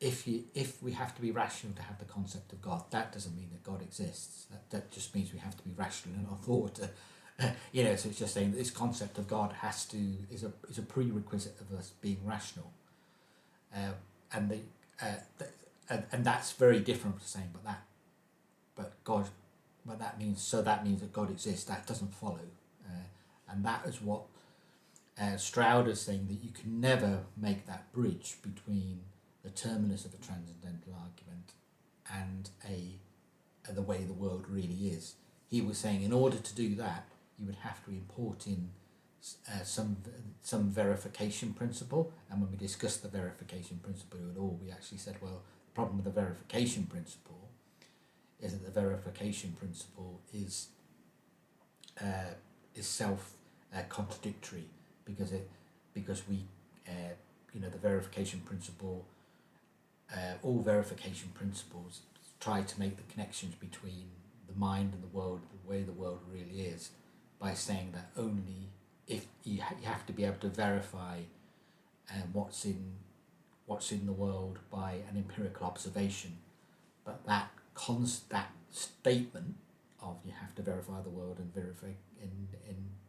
if we have to be rational to have the concept of God, that doesn't mean that God exists. That just means we have to be rational in our thought. So it's just saying that this concept of God is a prerequisite of us being rational. And and that's very different from saying, that means that God exists. That doesn't follow, and that is what Stroud is saying, that you can never make that bridge between the terminus of a transcendental argument and the way the world really is. He was saying in order to do that, you would have to import in some verification principle. And when we discussed the verification principle at all, we actually said, well, the problem with the verification principle is that the verification principle is self contradictory, because we the verification principle, all verification principles try to make the connections between the mind and the world, the way the world really is, by saying that only if you have to be able to verify what's in the world by an empirical observation, but that statement of you have to verify the world and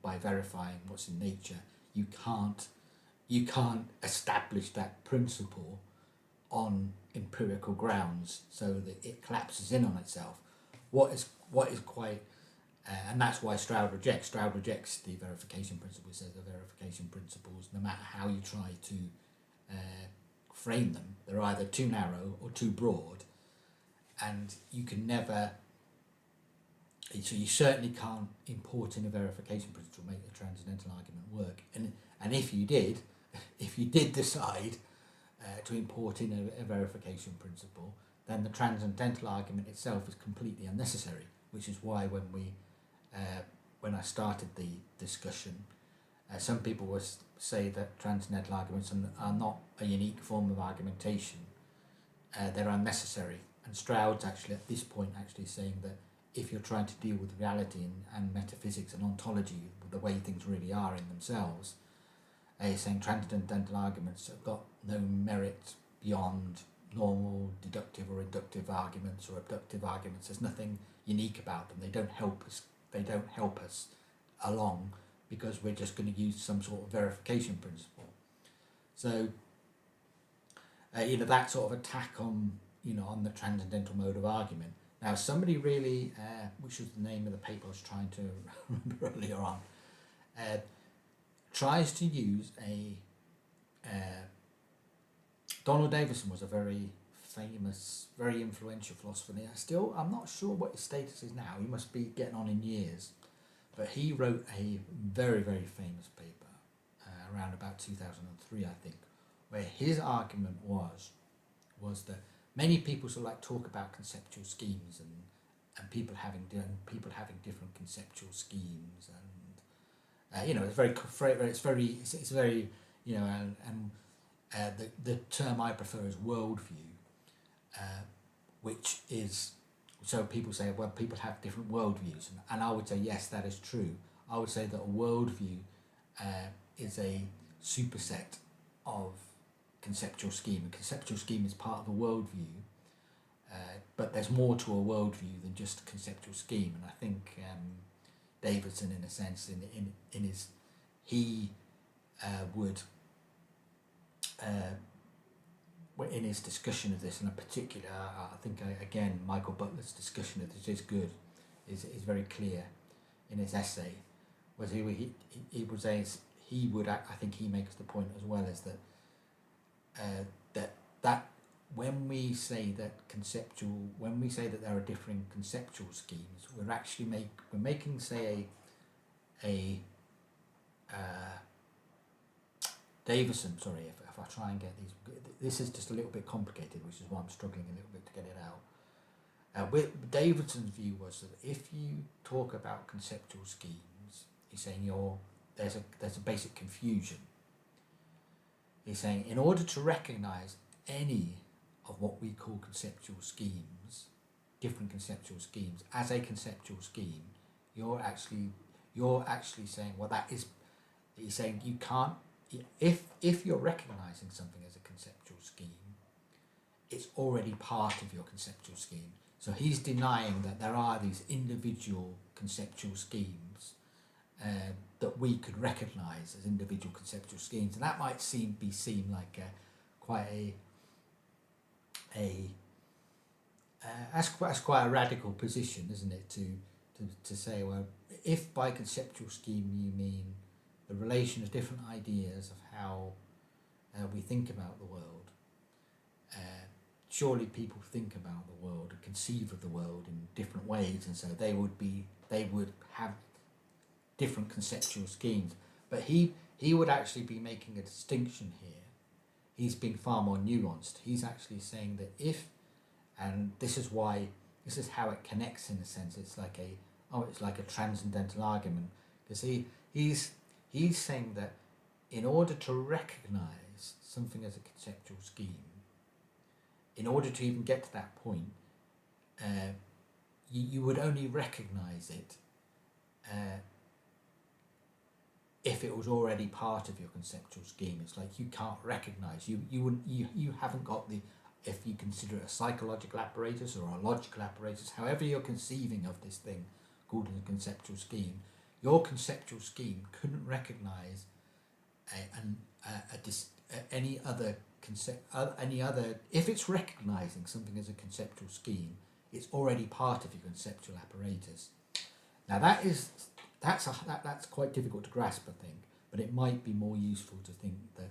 by verifying what's in nature, you can't establish that principle on empirical grounds, so that it collapses in on itself. What is quite and that's why Stroud rejects the verification principle. He says the verification principles, no matter how you try to frame them, they're either too narrow or too broad, and you can never. So you certainly can't import in a verification principle to make the transcendental argument work. And if you did decide to import in a verification principle, then the transcendental argument itself is completely unnecessary. Which is why when I started the discussion, some people would say that transcendental arguments are not a unique form of argumentation. They're unnecessary. And Stroud's actually at this point actually saying that if you're trying to deal with reality and metaphysics and ontology, the way things really are in themselves, he's saying transcendental arguments have got no merit beyond normal deductive or inductive arguments or abductive arguments. There's nothing unique about them. They don't help us along, because we're just going to use some sort of verification principle. So that sort of attack on the transcendental mode of argument. Now, somebody really, which was the name of the paper I was trying to remember earlier on, tries to use Donald Davidson was a very famous, very influential philosopher. I'm not sure what his status is now. He must be getting on in years. But he wrote a very, very famous paper around about 2003, I think, where his argument was that many people sort of talk about conceptual schemes and people having different conceptual schemes, and it's very the term I prefer is worldview, which is, so people say, well, people have different worldviews, and I would say yes, that is true. I would say that a worldview is a superset of conceptual scheme. A conceptual scheme is part of a worldview, but there's more to a worldview than just a conceptual scheme. And I think Davidson, in a sense, in his discussion of this, in a particular, I think again Michael Butler's discussion of this is good, is very clear in his essay, was he would say I think he makes the point as well, is that when we say that there are differing conceptual schemes, we're making say a Davison, sorry, if I try and get these, this is just a little bit complicated, which is why I'm struggling a little bit to get it out. Davidson's view was that if you talk about conceptual schemes, he's saying there's a basic confusion. He's saying in order to recognise any of what we call conceptual schemes, different conceptual schemes, as a conceptual scheme, you're actually saying, well, that is, he's saying you can't, if you're recognising something as a conceptual scheme, it's already part of your conceptual scheme. So he's denying that there are these individual conceptual schemes that we could recognise as individual conceptual schemes, and that might seem like quite a that's quite a radical position, isn't it? To say, well, if by conceptual scheme you mean the relation of different ideas of how we think about the world, surely people think about the world and conceive of the world in different ways, and so they would have different conceptual schemes. But he would actually be making a distinction here. He's being far more nuanced. He's actually saying that if, and this is how it connects in a sense. It's like a transcendental argument, because he's saying that in order to recognize something as a conceptual scheme, in order to even get to that point, you would only recognize it if it was already part of your conceptual scheme. It's like you can't recognize, you haven't got the, if you consider it a psychological apparatus or a logical apparatus, however you're conceiving of this thing called a conceptual scheme, your conceptual scheme couldn't recognize any other if it's recognizing something as a conceptual scheme, it's already part of your conceptual apparatus. Now that's quite difficult to grasp, I think, but it might be more useful to think that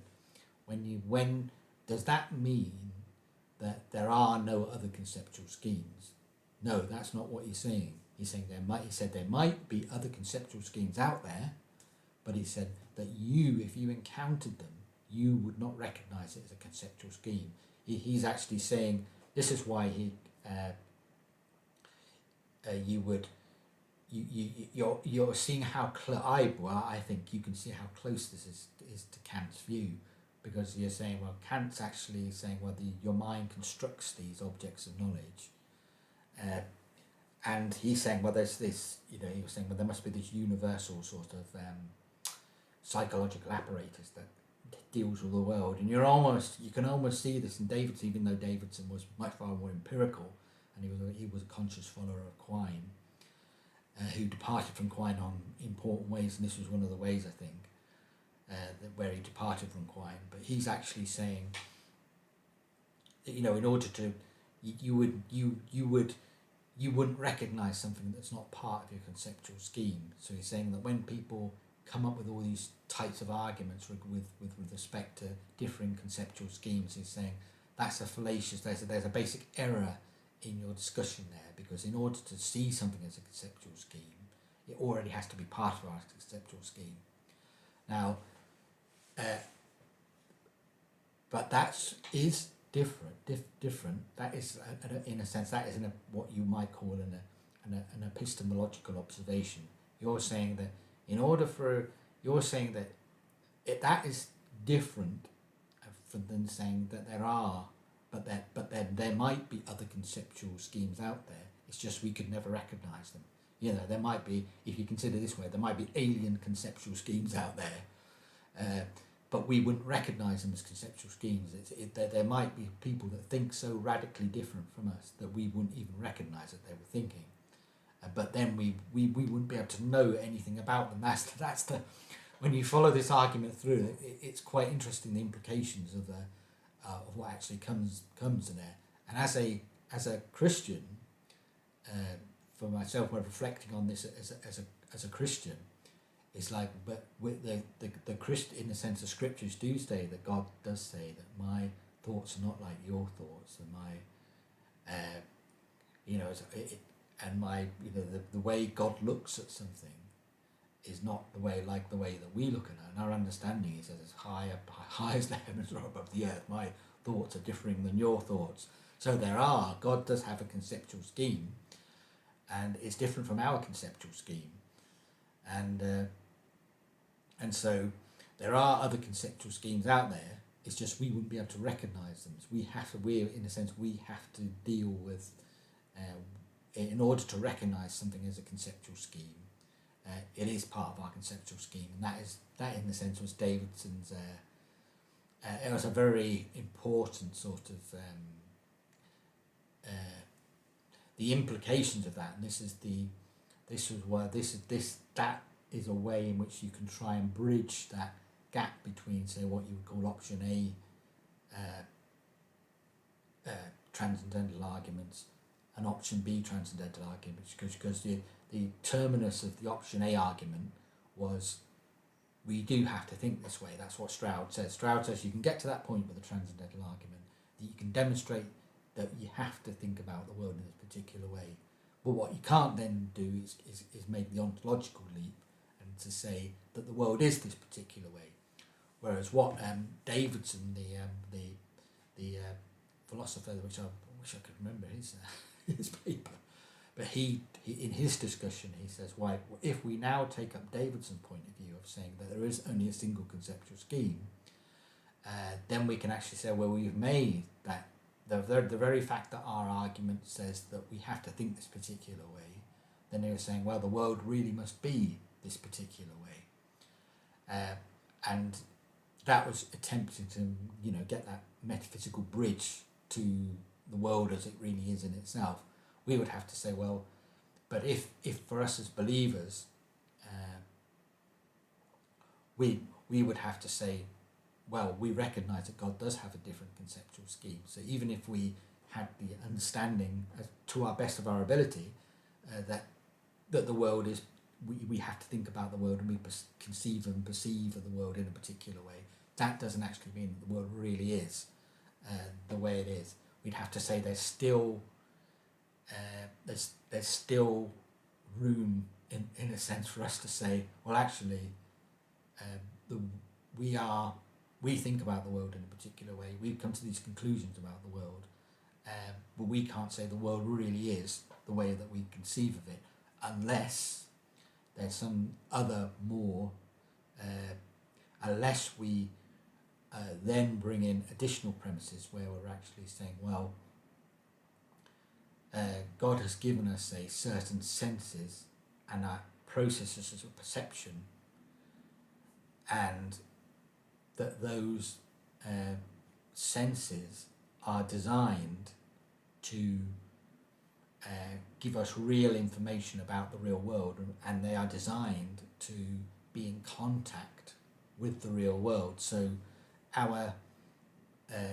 when does that mean that there are no other conceptual schemes? No, that's not what he's saying. He's saying there might be other conceptual schemes out there, but he said that if you encountered them, you would not recognize it as a conceptual scheme. He's actually saying this is why you're seeing how I think you can see how close this is to Kant's view, because you're saying, well, Kant's actually saying, well, your mind constructs these objects of knowledge, and he's saying, well, there's this, he was saying, well, there must be this universal sort of psychological apparatus that deals with the world, and you can almost see this in Davidson, even though Davidson was much far more empirical, and he was a conscious follower of Quine, who departed from Quine on important ways, and this was one of the ways, I think, where he departed from Quine. But he's actually saying that, in order to, you wouldn't recognize something that's not part of your conceptual scheme. So he's saying that when people come up with all these types of arguments with respect to differing conceptual schemes, he's saying that's a fallacious, there's a basic error in your discussion there, because in order to see something as a conceptual scheme, it already has to be part of our conceptual scheme. Now, but that is different. That is, in a sense, that is what you might call an epistemological observation. You're saying that that is different than saying that there are, but there might be other conceptual schemes out there. It's just we could never recognize them. There might be, if you consider this way, there might be alien conceptual schemes out there, but we wouldn't recognize them as conceptual schemes. There might be people that think so radically different from us that we wouldn't even recognize that they were thinking. But then we wouldn't be able to know anything about them. That's the when you follow this argument through, it's quite interesting, the implications of what actually comes to there. And as a Christian, for myself, when reflecting on this as a Christian, it's like, but with the Christ, in the sense the scriptures do say that God does say that my thoughts are not like your thoughts, and my and my the way God looks at something is not the way that we look at it. And our understanding is that as high as the heavens are above the earth, my thoughts are differing than your thoughts. So God does have a conceptual scheme, and it's different from our conceptual scheme, and so there are other conceptual schemes out there. It's just we wouldn't be able to recognize them. So we have to deal with, in order to recognize something as a conceptual scheme, it is part of our conceptual scheme, and that in the sense was Davidson's. It was a very important sort of the implications of that, and that is a way in which you can try and bridge that gap between, say, what you would call option A, transcendental arguments, an option B transcendental argument, because the terminus of the option A argument was, we do have to think this way. That's what Stroud says. Stroud says you can get to that point with a transcendental argument, that you can demonstrate that you have to think about the world in this particular way. But what you can't then do is make the ontological leap and to say that the world is this particular way. Whereas what Davidson, the philosopher, which I wish I could remember his paper, but he in his discussion he says, why, if we now take up Davidson's point of view of saying that there is only a single conceptual scheme, then we can actually say, well, we've made that the very fact that our argument says that we have to think this particular way, then they were saying, well, the world really must be this particular way, and that was attempting to get that metaphysical bridge to the world as it really is in itself. We would have to say, well, but if for us as believers, we would have to say, well, we recognise that God does have a different conceptual scheme. So even if we had the understanding, to our best of our ability, that the world is, we have to think about the world and we conceive and perceive of the world in a particular way, that doesn't actually mean that the world really is the way it is. We'd have to say there's still room in a sense for us to say, well, actually, we think about the world in a particular way. We come to these conclusions about the world, but we can't say the world really is the way that we conceive of it, unless there's some other more, unless we then bring in additional premises where we're actually saying, well, God has given us, say, certain senses and processes of perception, and that those senses are designed to give us real information about the real world, and they are designed to be in contact with the real world. So our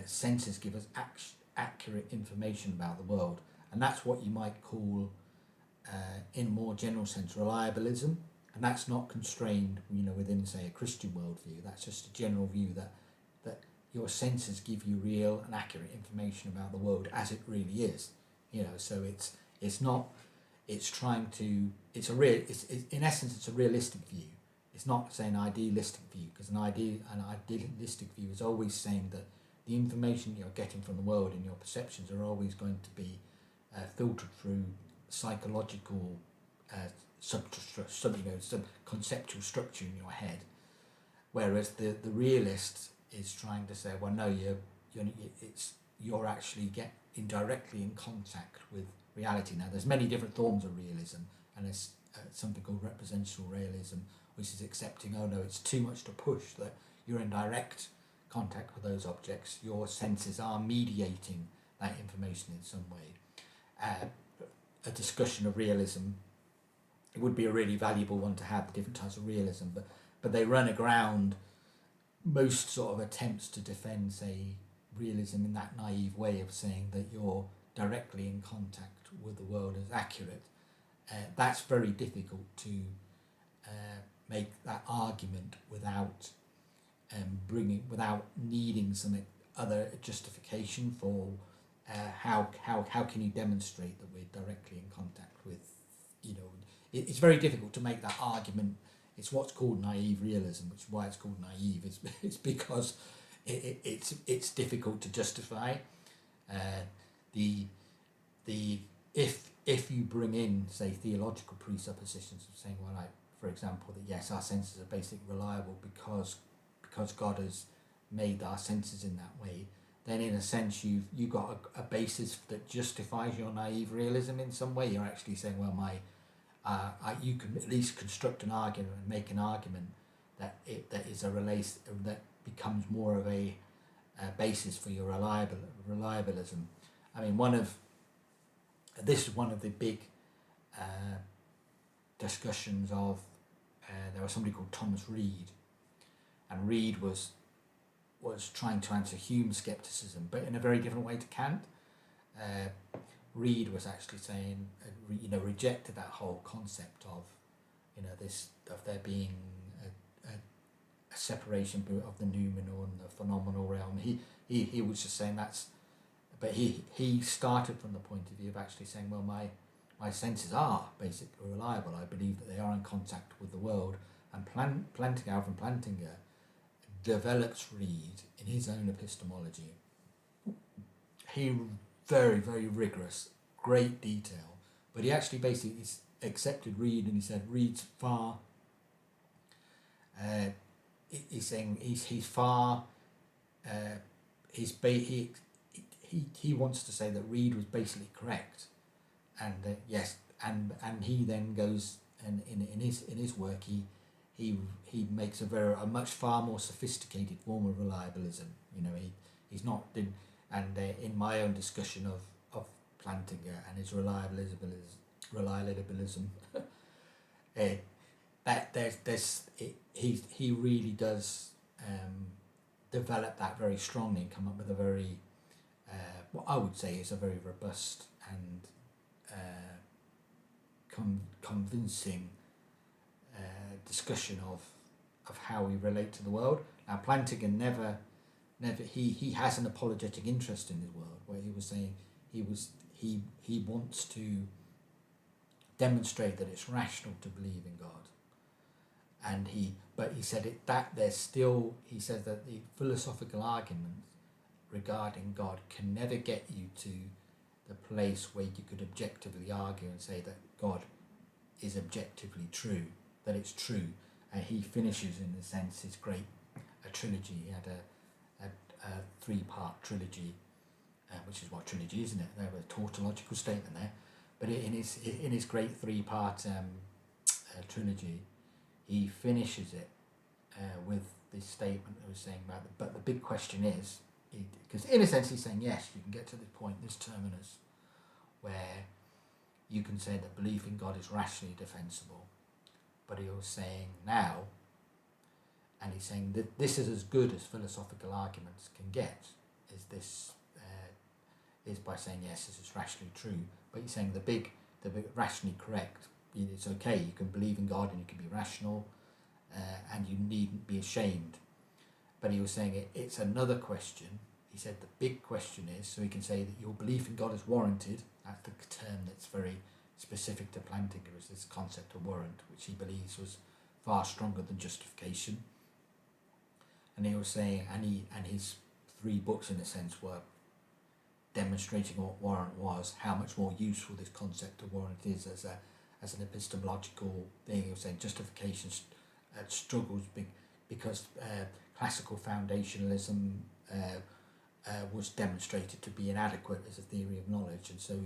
senses give us accurate information about the world, and that's what you might call, in a more general sense, reliabilism. And that's not constrained, within, say, a Christian worldview. That's just a general view that your senses give you real and accurate information about the world as it really is. So it's not. It's trying to. It's in essence, it's a realistic view. It's not, say, an idealistic view, because an idealistic view is always saying that the information you're getting from the world and your perceptions are always going to be filtered through psychological. Some conceptual structure in your head, whereas the realist is trying to say, well, no, you're actually indirectly in contact with reality. Now, there's many different forms of realism, and there's something called representational realism, which is accepting, oh no, it's too much to push, that you're in direct contact with those objects. Your senses are mediating that information in some way. A discussion of realism, it would be a really valuable one to have, the different types of realism, but they run aground most sort of attempts to defend, say, realism in that naive way of saying that you're directly in contact with the world as accurate. That's very difficult to make that argument without without needing some other justification for how can you demonstrate that we're directly in contact with, it's very difficult to make that argument. It's what's called naive realism, which is why it's called naive. It's because it's difficult to justify. If you bring in, say, theological presuppositions of saying, well, like, for example, that yes, our senses are basically reliable because God has made our senses in that way, then in a sense you've got a basis that justifies your naive realism in some way. You're actually saying, well, you can at least construct an argument and make an argument that that becomes more of a basis for your reliabilism. I mean, this is one of the big discussions of. There was somebody called Thomas Reid, and Reid was trying to answer Hume's skepticism, but in a very different way to Kant. Reed was actually saying, rejected that whole concept of, this, of there being a separation of the noumenal and the phenomenal realm. He was just saying but he started from the point of view of actually saying, well, my senses are basically reliable. I believe that they are in contact with the world. And Alvin Plantinga develops Reed in his own epistemology. He very, very rigorous, great detail, but he actually basically accepted Reed, and he said Reed's far. He's saying he's far. He wants to say that Reed was basically correct, and yes, and he then goes and in his work he makes a much far more sophisticated form of reliabilism. He's not in, and in my own discussion of Plantinga and his reliabilism, he really does develop that very strongly and come up with a very what I would say is a very robust and convincing discussion of how we relate to the world. Now Plantinga never he has an apologetic interest in the world, where he was saying he wants to demonstrate that it's rational to believe in God, and he said he said that the philosophical arguments regarding God can never get you to the place where you could objectively argue and say that God is objectively true, that it's true. And he finishes, in a sense, his great trilogy. He had a 3-part trilogy, which is what trilogy is, isn't it? There was a tautological statement there, but in his great 3-part trilogy, he finishes it with this statement that was saying about but the big question is, because in a sense he's saying yes, you can get to this point, this terminus, where you can say that belief in God is rationally defensible, but he was saying now, and he's saying that this is as good as philosophical arguments can get, is by saying yes, this is rationally true, but he's saying the big rationally correct, it's okay, you can believe in God and you can be rational, and you needn't be ashamed. But he was saying it's another question. He said the big question is, so he can say that your belief in God is warranted. That's the term that's very specific to Plantinga, is this concept of warrant, which he believes was far stronger than justification. And he was saying, and his 3 books in a sense were demonstrating what warrant was, how much more useful this concept of warrant is as an epistemological thing. He was saying justification struggles because classical foundationalism was demonstrated to be inadequate as a theory of knowledge, and so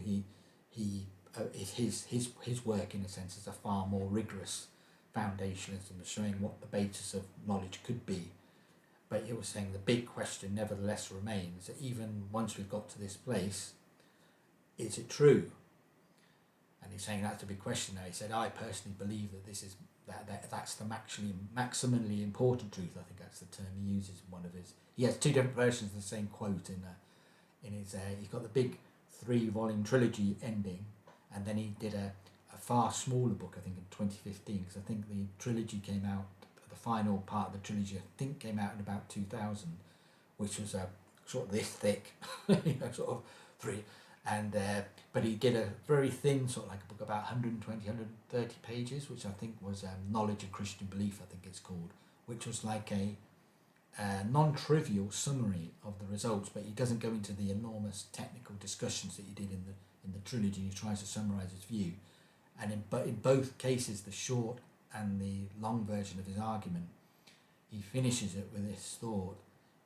his work in a sense is a far more rigorous foundationalism, showing what the basis of knowledge could be. But he was saying the big question nevertheless remains that even once we've got to this place, is it true? And he's saying that's a big question now. He said, I personally believe that this is that's the maximally important truth. I think that's the term he uses in one of his. He has 2 different versions of the same quote in his. He's got the big 3-volume trilogy ending, and then he did a far smaller book, I think, in 2015, because I think the trilogy came out. The final part of the trilogy, I think, came out in about 2000, which was sort of this thick, sort of 3. And but he did a very thin, sort of like a book, about 120, 130 pages, which I think was Knowledge of Christian Belief, I think it's called, which was like a non-trivial summary of the results, but he doesn't go into the enormous technical discussions that he did in the trilogy. He tries to summarise his view, and in both cases, the short and the long version of his argument, he finishes it with this thought.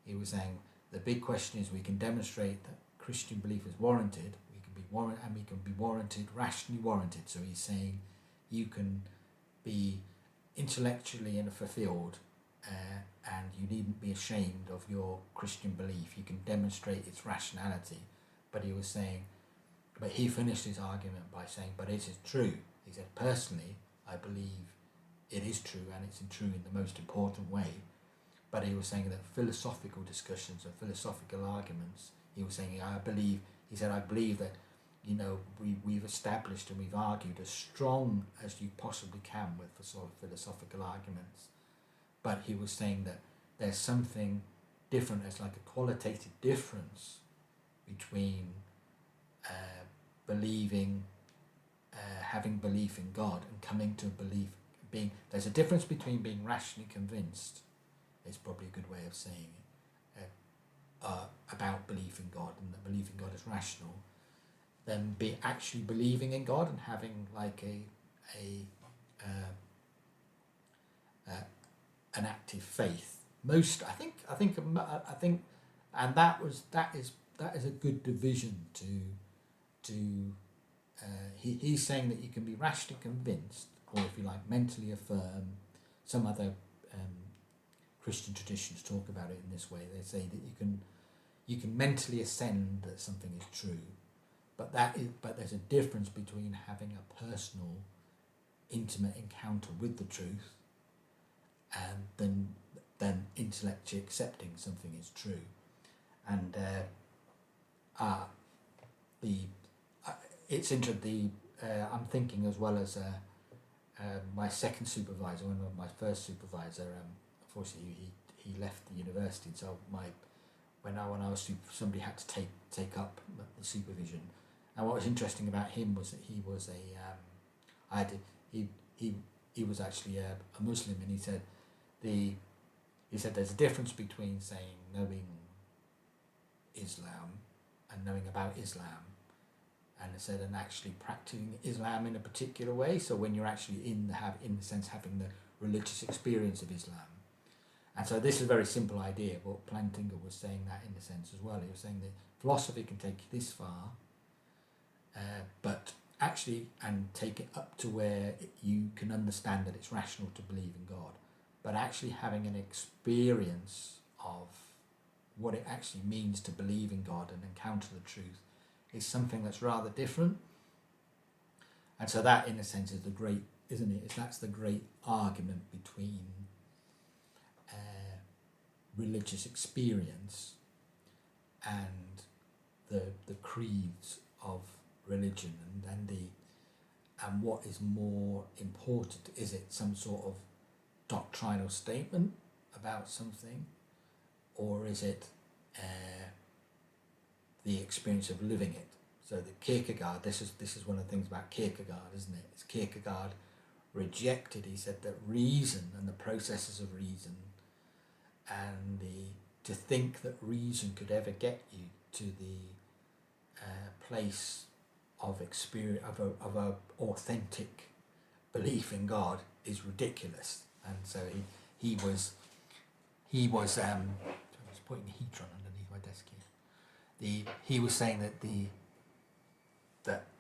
He was saying the big question is, we can demonstrate that Christian belief is warranted. We can be warranted, rationally warranted. So he's saying you can be intellectually fulfilled, and you needn't be ashamed of your Christian belief. You can demonstrate its rationality. But he was saying, but he finished his argument by saying, but is it true? He said, personally, I believe it is true, and it's true in the most important way. But he was saying that philosophical discussions and philosophical arguments, he was saying, I believe that, we've established and we've argued as strong as you possibly can with the sort of philosophical arguments. But he was saying that there's something different, there's like a qualitative difference between believing, having belief in God and coming to belief, there's a difference between being rationally convinced, is probably a good way of saying it, about belief in God, and that belief in God is rational, than actually believing in God and having like an active faith. I think, and that is a good division to. He's saying that you can be rationally convinced, or if you like, mentally affirm. Some other Christian traditions talk about it in this way. They say that you can mentally assent that something is true, but there's a difference between having a personal, intimate encounter with the truth, and then intellectually accepting something is true. And it's interesting. I'm thinking as well as my second supervisor, my first supervisor. Unfortunately, he left the university, so when I was somebody had to take up the supervision. And what was interesting about him was that he was he was actually a Muslim, and he said there's a difference between saying knowing Islam and knowing about Islam, and it said and actually practicing Islam in a particular way. So when you're actually in the sense having the religious experience of Islam. And so this is a very simple idea, but Plantinga was saying that in a sense as well. He was saying that philosophy can take you this far, but actually, and take it up to where you can understand that it's rational to believe in God, but actually having an experience of what it actually means to believe in God and encounter the truth is something that's rather different. And so that, in a sense, is the great, isn't it? That's the great argument between religious experience and the creeds of religion, and what is more important? Is it some sort of doctrinal statement about something, or is it the experience of living it? So the Kierkegaard, this is one of the things about Kierkegaard, isn't it? It's Kierkegaard rejected. He said that reason and the processes of reason, and to think that reason could ever get you to the place of experience of a authentic belief in God is ridiculous. And so he was I was putting a heater on underneath my desk here. He was saying that the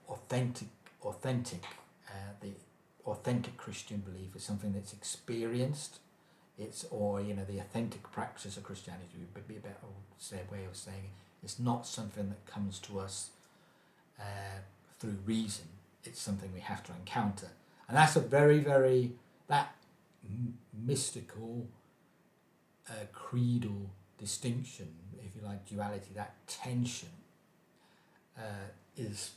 authentic Christian belief is something that's experienced. The authentic practice of Christianity would be a better way of saying it. It's not something that comes to us through reason. It's something we have to encounter, and that's a very, very mystical, creedal distinction, if you like, duality. That tension is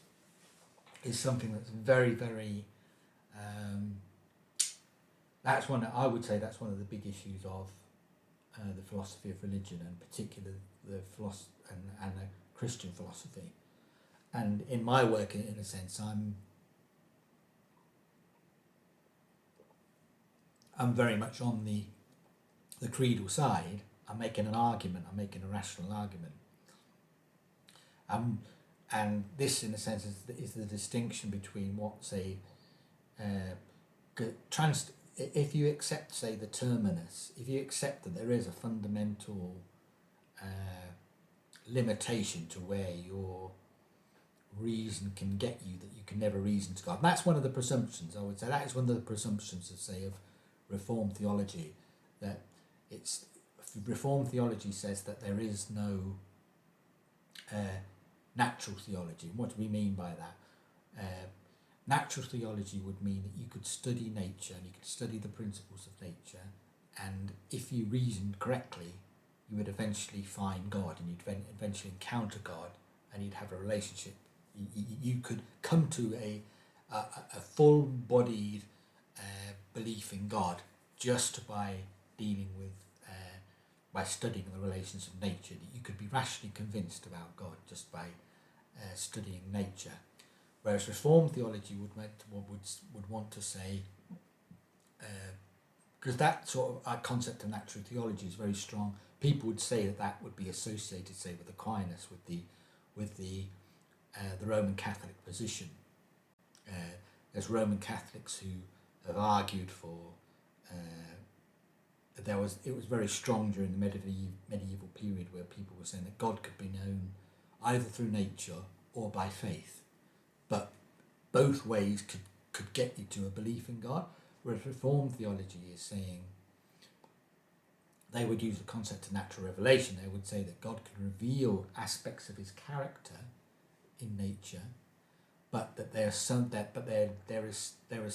something that's very, very. That's one. I would say that's one of the big issues of the philosophy of religion, and particularly the philosophy and the Christian philosophy. And in my work, in a sense, I'm very much on the creedal side. I'm making an argument. I'm making a rational argument. And this, in a sense, is the distinction between what's if you accept, say, the terminus, if you accept that there is a fundamental limitation to where your reason can get you, that you can never reason to God. And that's one of the presumptions, I would say. That is one of the presumptions of Reformed theology, that Reformed theology says that there is no natural theology. What do we mean by that? Natural theology would mean that you could study nature and you could study the principles of nature, and if you reasoned correctly, you would eventually find God, and you'd eventually encounter God, and you'd have a relationship. you could come to a full-bodied belief in God just by dealing with, by studying the relations of nature. That you could be rationally convinced about God just by studying nature. Whereas Reformed theology would want to say, because that sort of concept of natural theology is very strong. People would say that would be associated, say, with Aquinas, with the Roman Catholic position. There's Roman Catholics who have argued for that it was very strong during the medieval period, where people were saying that God could be known either through nature or by faith, but both ways could get you to a belief in God. Whereas Reformed theology is saying, they would use the concept of natural revelation. They would say that God can reveal aspects of his character in nature, but that there is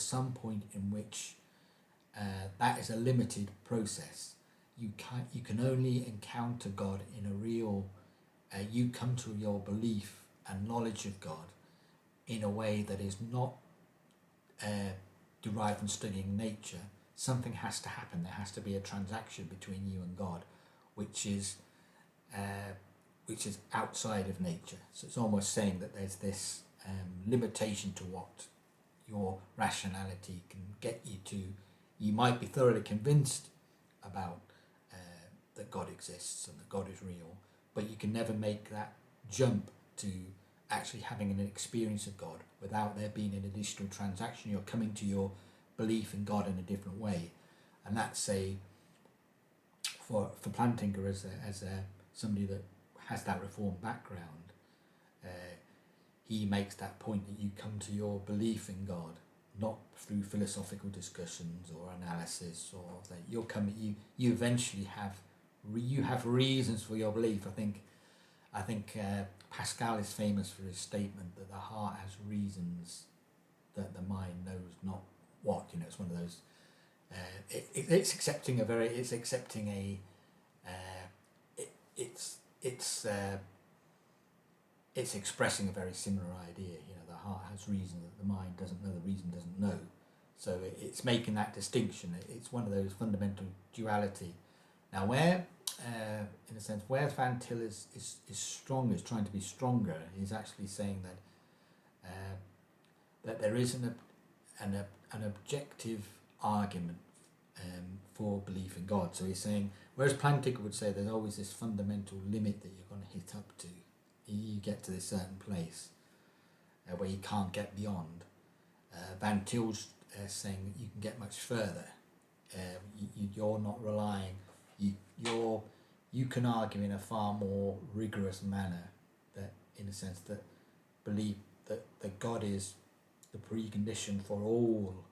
some point in which that is a limited process. You can only encounter God in a real. You come to your belief and knowledge of God in a way that is not derived from studying nature. Something has to happen. There has to be a transaction between you and God, which is outside of nature. So it's almost saying that there's this limitation to what your rationality can get you to. You might be thoroughly convinced about that God exists and that God is real, but you can never make that jump to actually having an experience of God without there being an additional transaction. You're coming to your belief in God in a different way, and that's for Plantinga as somebody that has that Reformed background. He makes that point that you come to your belief in God not through philosophical discussions or analysis, or that you eventually have reasons for your belief. I think Pascal is famous for his statement that the heart has reasons that the mind knows not what. It's one of those. It's expressing a very similar idea. The heart has reason that the mind doesn't know, the reason doesn't know. So it's making that distinction. It's one of those fundamental duality. Now, where, in a sense, where Van Til is strong, is trying to be stronger, he's actually saying that there is an objective argument for belief in God. So he's saying, whereas Plantinga would say there's always this fundamental limit that you're going to hit up to. You get to this certain place where you can't get beyond. Van Til's saying that you can get much further. You're not relying. You can argue in a far more rigorous manner that, in a sense, that believe that God is the precondition for all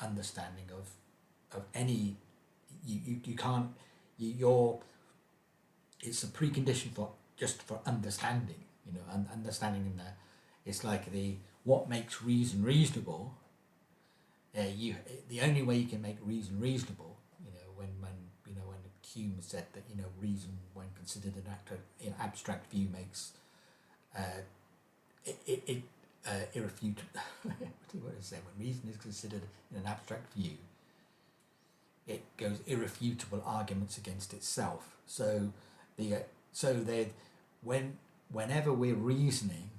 understanding of any. You can't. It's a precondition for understanding. Understanding in there. It's like what makes reason reasonable. The only way you can make reason reasonable, when Hume said that reason, when considered an abstract view, makes irrefutable. What is that? When reason is considered in an abstract view, it goes irrefutable arguments against itself. So whenever we're reasoning,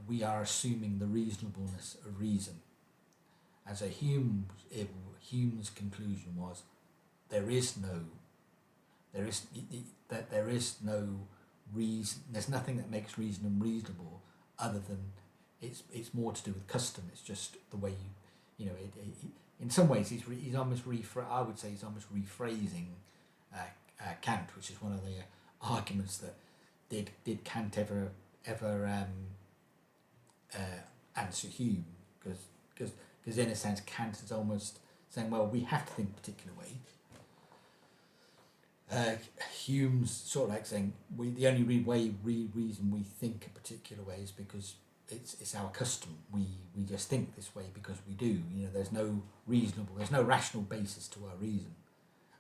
we are assuming the reasonableness of reason. As Hume's conclusion was, there is no reason. There's nothing that makes reason unreasonable, other than it's more to do with custom. It's just the way in some ways he's almost I would say he's almost rephrasing Kant, which is one of the arguments that did Kant ever answer Hume, because in a sense Kant is almost saying, well, we have to think a particular way. Hume's sort of like saying the only reason we think a particular way is because it's our custom. We just think this way because we do. There's no rational basis to our reason.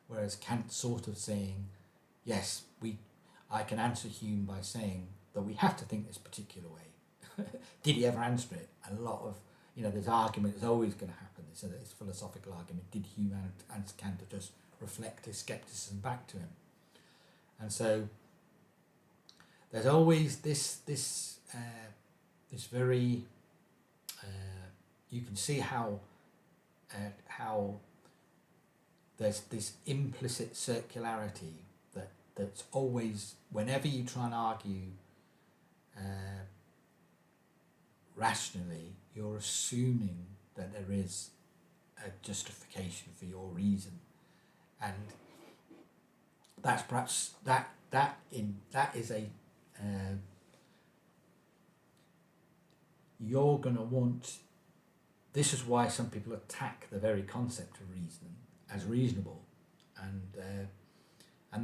Whereas Kant's sort of saying, yes, I can answer Hume by saying that we have to think this particular way. Did he ever answer it? A lot of, this argument is always going to happen. It's a philosophical argument. Did Hume and Kant just reflect his skepticism back to him? And so there's always this very, you can see how there's this implicit circularity that's always, whenever you try and argue rationally, you're assuming that there is a justification for your reason, and that's perhaps that is a you're going to want. This is why some people attack the very concept of reason as reasonable, and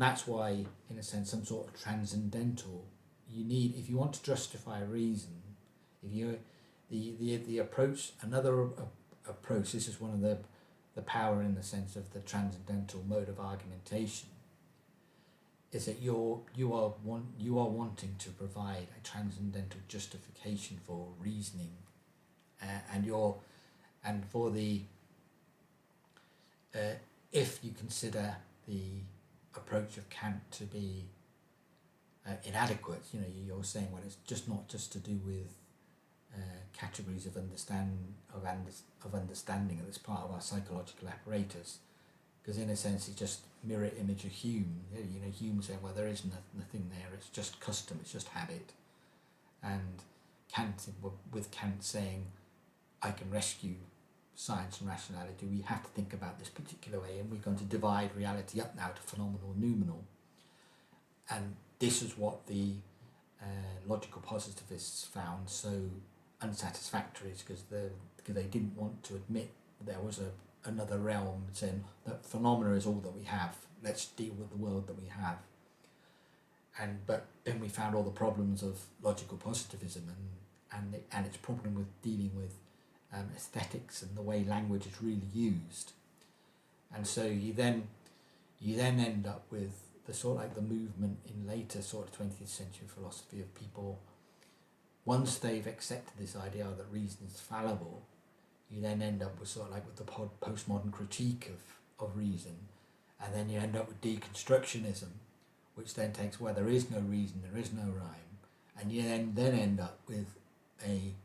that's why, in a sense, some sort of transcendental. You need, if you want to justify reason, if you the approach, another approach. This is one of the power, in the sense of the transcendental mode of argumentation, is that you are wanting to provide a transcendental justification for reasoning, and for the if you consider the approach of Kant to be inadequate, you're saying, well, it's just not just to do with categories of understanding, and it's part of our psychological apparatus, because in a sense it's just mirror image of Hume. Hume saying, well, there is nothing there, it's just custom, it's just habit, and Kant, with Kant saying, I can rescue science and rationality, we have to think about this particular way, and we're going to divide reality up now to phenomenal and noumenal. And this is what the logical positivists found so unsatisfactory, because they didn't want to admit there was another realm, saying that phenomena is all that we have, let's deal with the world that we have. But then we found all the problems of logical positivism and its problem with dealing with aesthetics and the way language is really used. And so you then end up with the sort of like the movement in later sort of 20th century philosophy of people, once they've accepted this idea that reason is fallible, you then end up with sort of like with the postmodern critique of reason, and then you end up with deconstructionism, which then takes where there is no reason, there is no rhyme, and you then end up with a,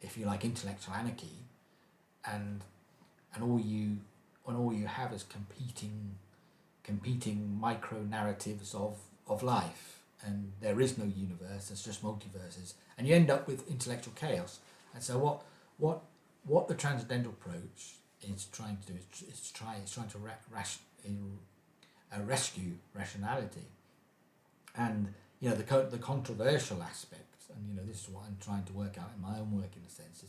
if you like, intellectual anarchy, and all you have is competing micro narratives of life, and there is no universe, there's just multiverses, and you end up with intellectual chaos. And so what the transcendental approach is trying to do is trying to rescue rationality, and the controversial aspect, and this is what I'm trying to work out in my own work, in a sense,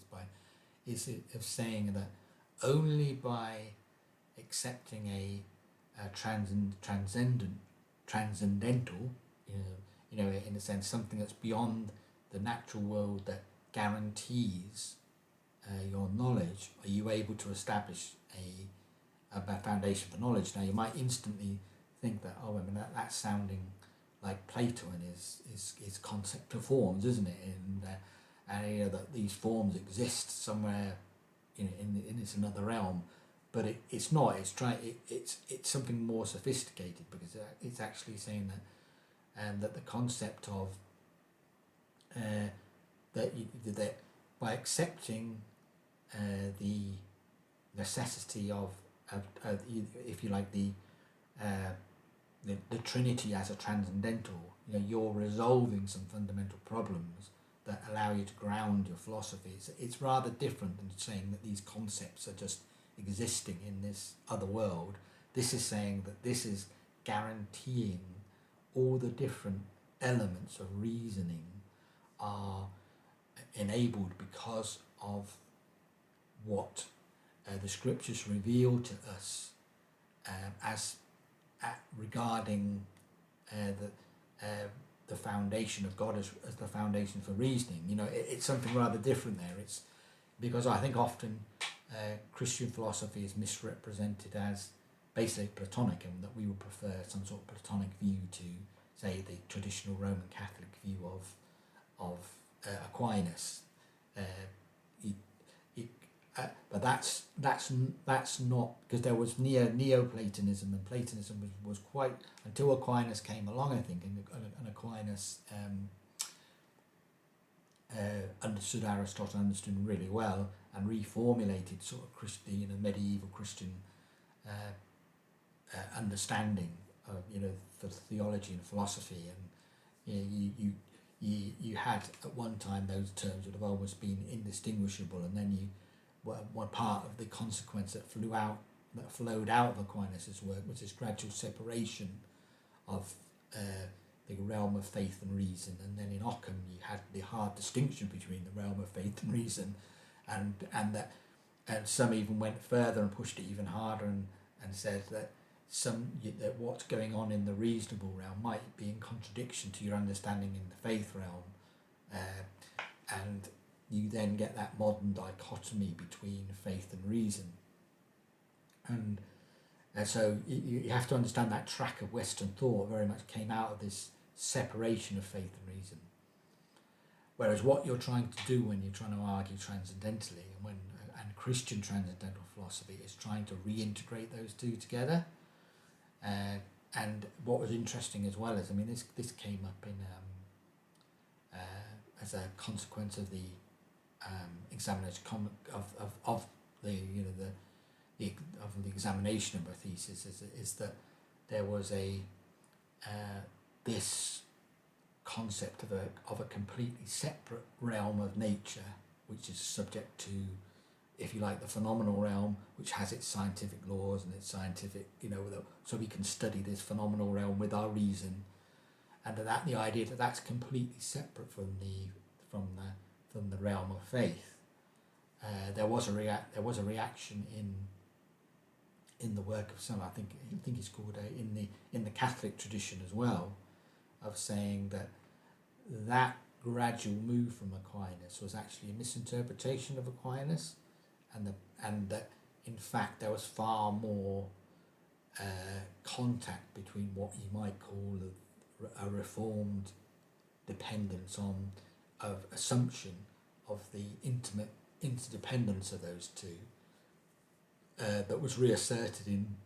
is of saying that only by accepting a transcendental, in a sense, something that's beyond the natural world, that guarantees your knowledge, are you able to establish a foundation for knowledge. Now, you might instantly think that, oh, I mean, that's sounding like Plato and his concept of forms, isn't it? And that these forms exist somewhere, in this another realm. But it's not. It's something more sophisticated, because it's actually saying that the concept of that by accepting the necessity of if you like, the Trinity as a transcendental, you're resolving some fundamental problems that allow you to ground your philosophy. It's rather different than saying that these concepts are just existing in this other world. This is saying that this is guaranteeing all the different elements of reasoning are enabled because of what the scriptures reveal to us regarding the foundation of God as the foundation for reasoning. It's something rather different there. It's because I think often Christian philosophy is misrepresented as basically Platonic, and that we would prefer some sort of Platonic view to, say, the traditional Roman Catholic view of Aquinas. He, he, but that's not, because there was Neoplatonism, and Platonism was quite, until Aquinas came along, I think, and Aquinas understood Aristotle, understood him really well, and reformulated sort of Christian, medieval Christian understanding of the theology and philosophy, and you had at one time those terms would have almost been indistinguishable, and then one part of the consequence that flowed out of Aquinas' work was this gradual separation of the realm of faith and reason, and then in Occam you had the hard distinction between the realm of faith and reason, and some even went further and pushed it even harder and said that that what's going on in the reasonable realm might be in contradiction to your understanding in the faith realm, and you then get that modern dichotomy between faith and reason, and so you have to understand that track of Western thought very much came out of this separation of faith and reason. Whereas what you're trying to do when you're trying to argue transcendentally, and Christian transcendental philosophy is trying to reintegrate those two together. And what was interesting as well is, this came up in as a consequence of the examination of the examination of my thesis is that there was this concept of a completely separate realm of nature, which is subject to, if you like, the phenomenal realm, which has its scientific laws and its scientific, so we can study this phenomenal realm with our reason, and that the idea that that's completely separate from the realm of faith. There was a reaction in the work of some, I think it's called in the Catholic tradition as well, of saying that gradual move from Aquinas was actually a misinterpretation of Aquinas, and that in fact there was far more contact between what you might call a reformed dependence of assumption of the intimate interdependence of those two, that was reasserted in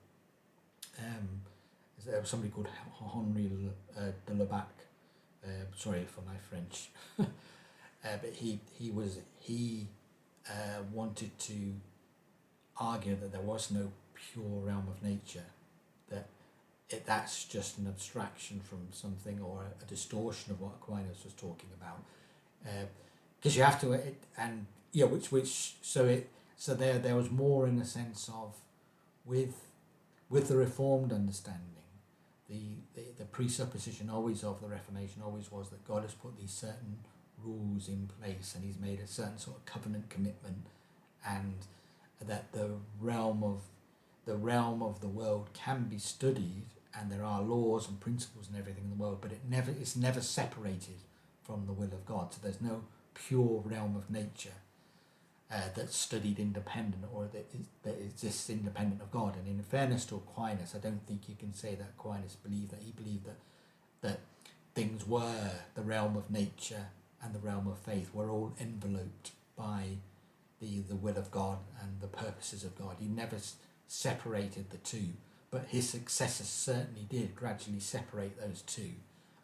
there was somebody called Henri de Labac, sorry for my French, but he wanted to argue that there was no pure realm of nature, that's just an abstraction from something, or a distortion of what Aquinas was talking about, because you have to, so there was more in the sense of with the Reformed understanding, the presupposition always of the Reformation always was that God has put these certain rules in place, and he's made a certain sort of covenant commitment, and that the realm of the world can be studied, and there are laws and principles and everything in the world, but it's never separated from the will of God. So there's no pure realm of nature that's studied independent, or that exists independent of God. And in fairness to Aquinas, I don't think you can say that Aquinas believed that. He believed that things were, the realm of nature and the realm of faith were all enveloped by the will of God and the purposes of God. He never separated the two, but his successors certainly did gradually separate those two,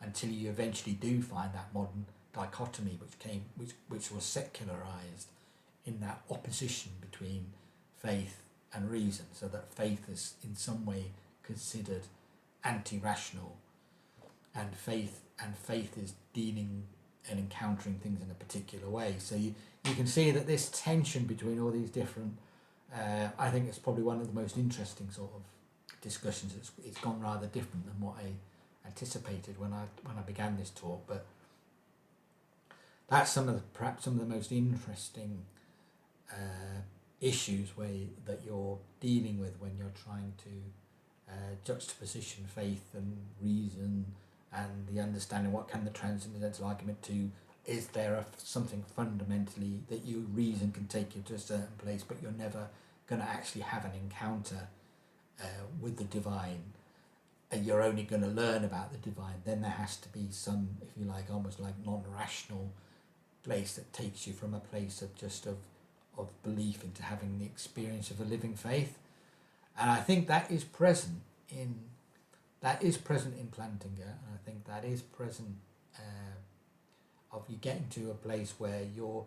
until you eventually do find that modern dichotomy which was secularized in that opposition between faith and reason, so that faith is in some way considered anti-rational, and faith is dealing and encountering things in a particular way. So you can see that this tension between all these different, I think it's probably one of the most interesting sort of discussions. It's gone rather different than what I anticipated when I began this talk, but that's perhaps some of the most interesting issues that you're dealing with when you're trying to juxtaposition faith and reason, and the understanding what can the transcendental argument do. Is there something fundamentally that your reason can take you to a certain place, but you're never going to actually have an encounter with the divine, you're only going to learn about the divine, then there has to be some, if you like, almost like non-rational place that takes you from a place of just of belief into having the experience of a living faith. And I think that is present in Plantinga, and I think that is present of you getting to a place where you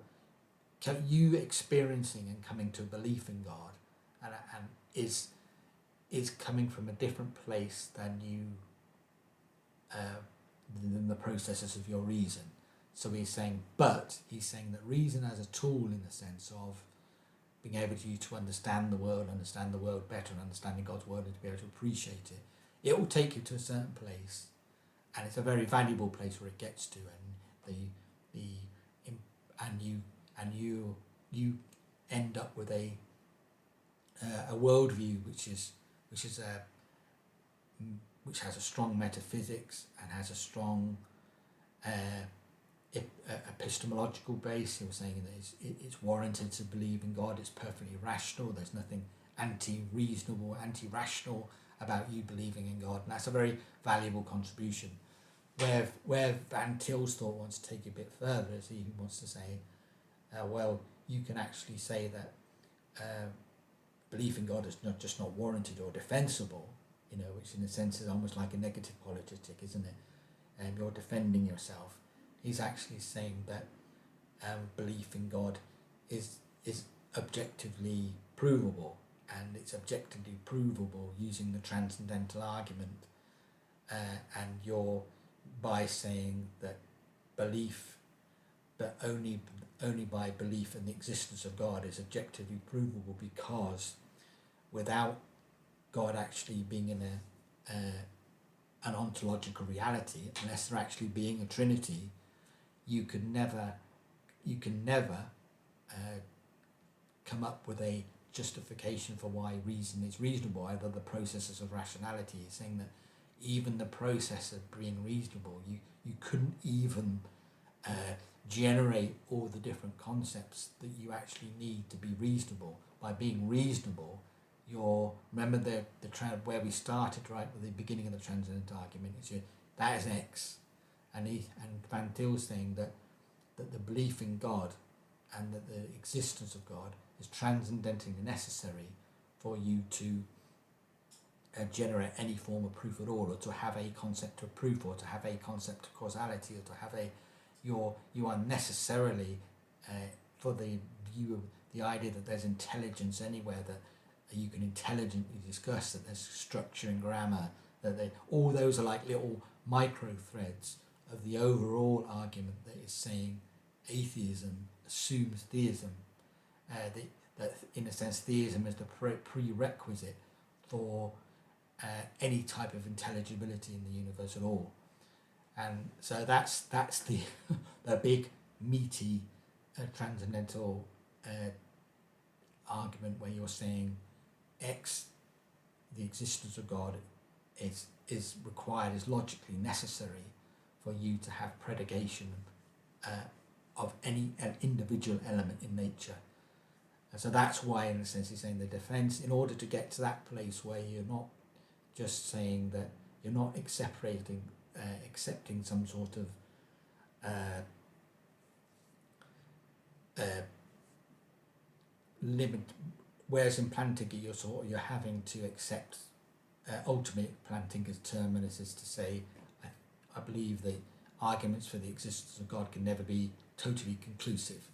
experiencing and coming to a belief in God, and is coming from a different place than than the processes of your reason. So he's saying that reason as a tool, in the sense of being able to understand the world better, and understanding God's word, and to be able to appreciate it. It will take you to a certain place, and it's a very valuable place where it gets to, and you end up with a worldview which has a strong metaphysics and has a strong epistemological base. He was saying that it's warranted to believe in God. It's perfectly rational. There's nothing anti-reasonable, anti-rational about you believing in God, and that's a very valuable contribution. Where Van Til's thought wants to take it a bit further is he wants to say, well, you can actually say that belief in God is not warranted or defensible, which in a sense is almost like a negative qualitative, isn't it? And you're defending yourself. He's actually saying that belief in God is objectively provable, and it's objectively provable using the transcendental argument, and you're by saying that belief, but only by belief in the existence of God, is objectively provable, because without God actually being in an ontological reality, unless there actually being a Trinity, you can never come up with a justification for why reason is reasonable, either the processes of rationality. Is saying that even the process of being reasonable, you couldn't even generate all the different concepts that you actually need to be reasonable. By being reasonable, remember where we started right at the beginning of the transcendental argument, that is X, and Van Til's saying that the belief in God and that the existence of God is transcendentally necessary for you to generate any form of proof at all, or to have a concept of proof, or to have a concept of causality, or to have you are necessarily for the view of the idea that there's intelligence anywhere, that you can intelligently discuss, that there's structure and grammar, that all those are like little micro threads of the overall argument that is saying atheism assumes theism, that in a sense theism is the prerequisite for any type of intelligibility in the universe at all. And so that's the the big meaty transcendental argument, where you're saying X, the existence of God, is required, is logically necessary for you to have predication of any individual element in nature. And so that's why, in a sense, he's saying the defense, in order to get to that place where you're not just saying that you're not accepting some sort of limit, whereas in Plantinga you're having to accept ultimate Plantinga's terminus is to say, I believe the arguments for the existence of God can never be totally conclusive.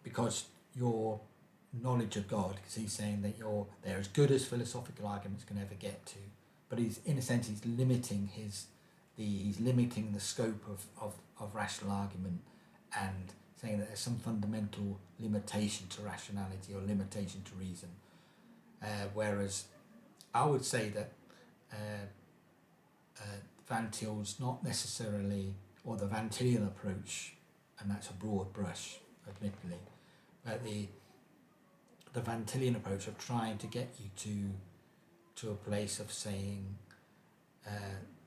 Because your knowledge of God, because he's saying that they're as good as philosophical arguments can ever get to, but he's limiting he's limiting the scope of rational argument, and saying that there's some fundamental limitation to rationality or limitation to reason. Whereas I would say that Van Til's not necessarily, or the Van Tilian approach, and that's a broad brush, admittedly, but the Van Tilian approach of trying to get you to a place of saying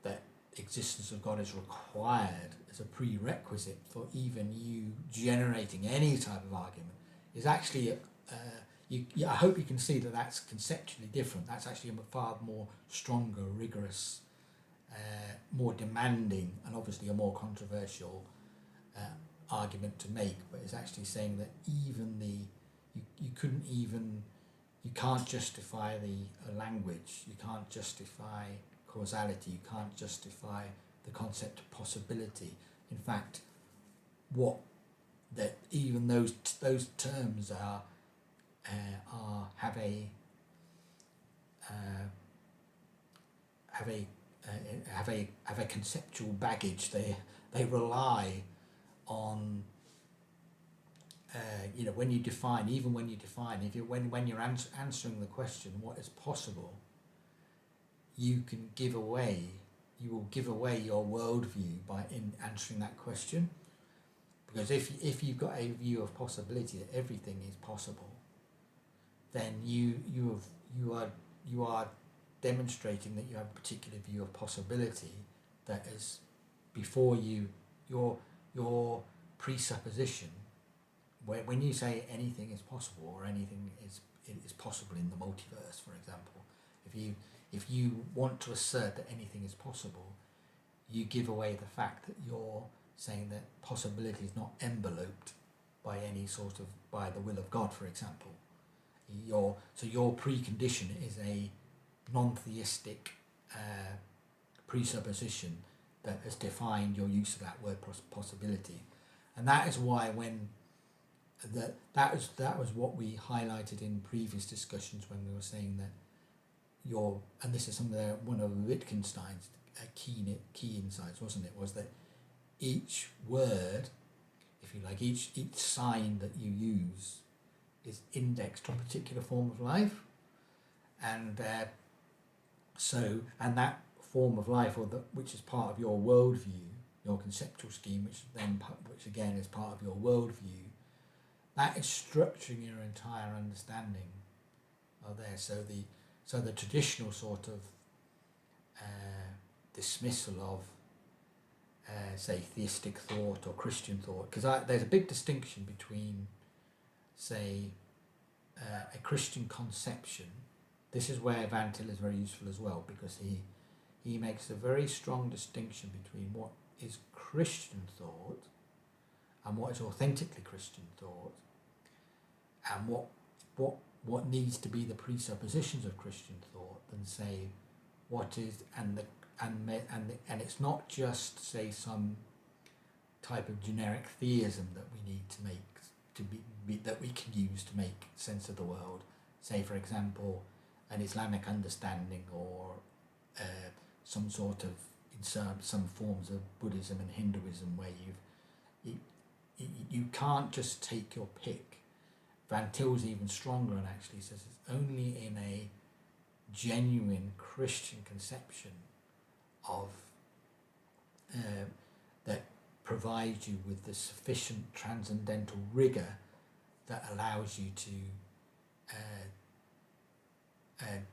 that existence of God is required as a prerequisite for even you generating any type of argument is actually I hope you can see that that's conceptually different. That's actually a far more stronger, rigorous, more demanding, and obviously a more controversial argument to make. But it's actually saying that even you can't justify the language. You can't justify causality. You can't justify the concept of possibility. In fact, that even those terms have a conceptual baggage. They rely on when you define, when you're answering the question what is possible, you will give away your worldview in answering that question. Because if you've got a view of possibility, that everything is possible, then you are demonstrating that you have a particular view of possibility that is before you. Your presupposition, when you say anything is possible or anything is possible in the multiverse, for example, if you want to assert that anything is possible, you give away the fact that you're saying that possibility is not enveloped by by the will of God, for example. Your precondition is a non-theistic presupposition that has defined your use of that word possibility, and that is why that was what we highlighted in previous discussions when we were saying that and this is one of Wittgenstein's key insights, wasn't it? Was that each word, if you like, each sign that you use is indexed to a particular form of life, and that form of life, which is part of your worldview, your conceptual scheme, which again is part of your worldview, that is structuring your entire understanding of there. So the traditional sort of dismissal of say theistic thought or Christian thought, because there's a big distinction between, say, a Christian conception. This is where Van Til is very useful as well, because he makes a very strong distinction between what is Christian thought and what is authentically Christian thought, and what needs to be the presuppositions of Christian thought, than say what is and it's not just, say, some type of generic theism that we need to make that we can use to make sense of the world. Say, for example, an Islamic understanding, or some sort of some forms of Buddhism and Hinduism, where you can't just take your pick. Van Til's even stronger and actually says it's only in a genuine Christian conception of that provides you with the sufficient transcendental rigor that allows you to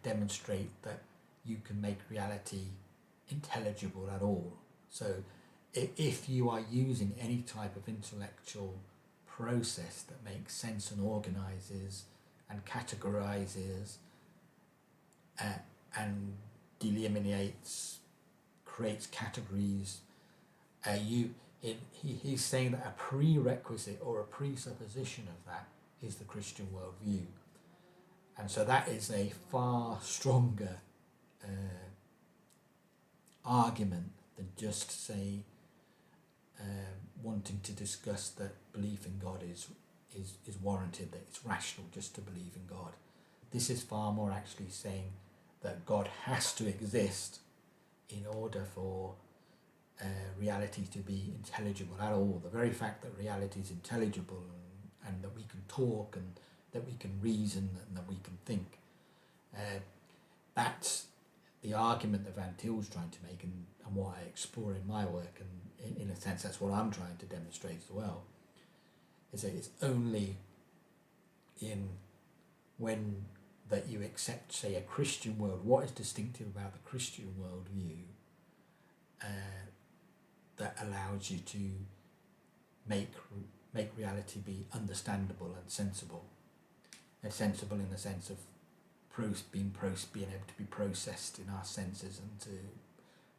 demonstrate that you can make reality intelligible at all. So if you are using any type of intellectual process that makes sense and organizes and categorizes and delineates, creates categories, he's saying that a prerequisite or a presupposition of that is the Christian worldview. And so that is a far stronger argument than just, say, wanting to discuss that belief in God is warranted, that it's rational just to believe in God. This is far more actually saying that God has to exist in order for reality to be intelligible at all. The very fact that reality is intelligible and that we can talk and that we can reason and that we can think, that's the argument that Van Til's trying to make, and what I explore in my work, and in a sense that's what I'm trying to demonstrate as well, is that it's only when that you accept, say, a Christian world, what is distinctive about the Christian worldview that allows you to make reality be understandable and sensible. sensible in the sense of being able to be processed in our senses, and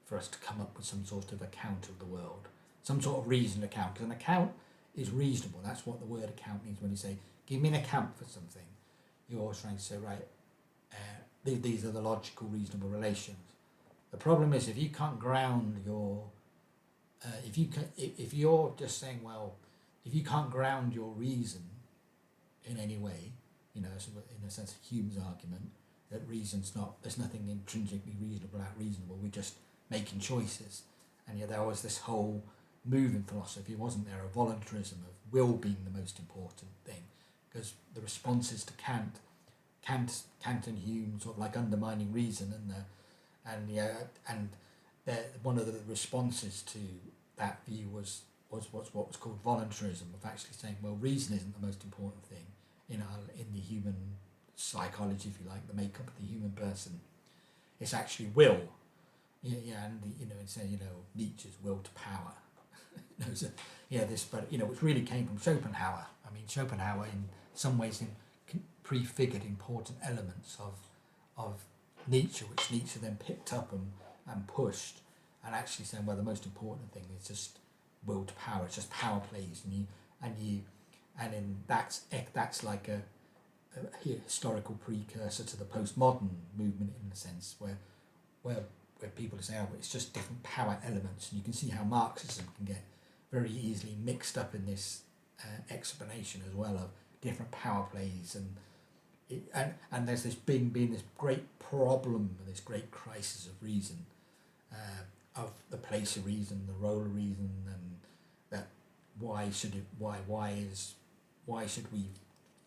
for us to come up with some sort of account of the world, some sort of reasoned account. Because an account is reasonable. That's what the word account means when you say, give me an account for something. You're always trying to say, right, these are the logical, reasonable relations. The problem is if you can't ground your, if you're just saying, well, if you can't ground your reason in any way, you know, in a sense of Hume's argument, that reason's not, there's nothing intrinsically reasonable out reasonable, we're just making choices. And yet there was this whole move in philosophy, wasn't there, a voluntarism of will being the most important thing, because the responses to Kant and Hume sort of like undermining reason, and one of the responses to that view was what was called voluntarism, of actually saying, well, reason isn't the most important thing in the human psychology, if you like, the makeup of the human person. It's actually will. And it's Nietzsche's will to power. Which really came from Schopenhauer. I mean, Schopenhauer in some ways prefigured important elements of Nietzsche, which Nietzsche then picked up and pushed, and actually saying, well, the most important thing is just will to power. It's just power plays, that's like a historical precursor to the postmodern movement, in a sense, where people say, oh, it's just different power elements, and you can see how Marxism can get very easily mixed up in this explanation as well of different power plays, and there's been this great problem, this great crisis of reason, of the place of reason, the role of reason, and that why should we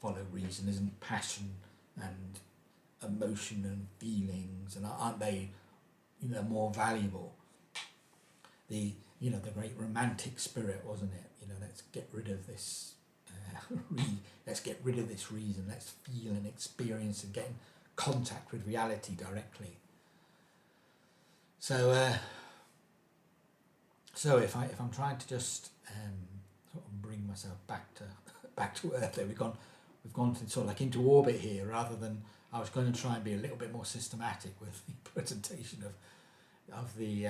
follow reason? Isn't passion and emotion and feelings, and aren't they more valuable? The great romantic spirit, wasn't it? Let's get rid of this let's get rid of this reason, let's feel and experience and get in contact with reality directly. So if I'm trying to just sort of bring myself back to earth, there we've gone to sort of like into orbit here, rather than, I was going to try and be a little bit more systematic with the presentation of the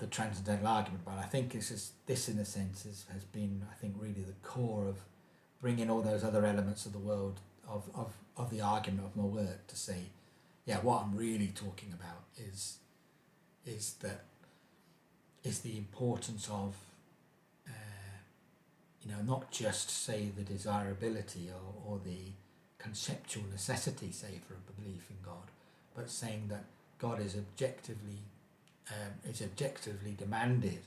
transcendental argument, but I think this in a sense has been, I think, really the core of bringing all those other elements of the world of the argument of my work to say, what I'm really talking about is the importance of not just say the desirability or the conceptual necessity, say, for a belief in God, but saying that God is objectively demanded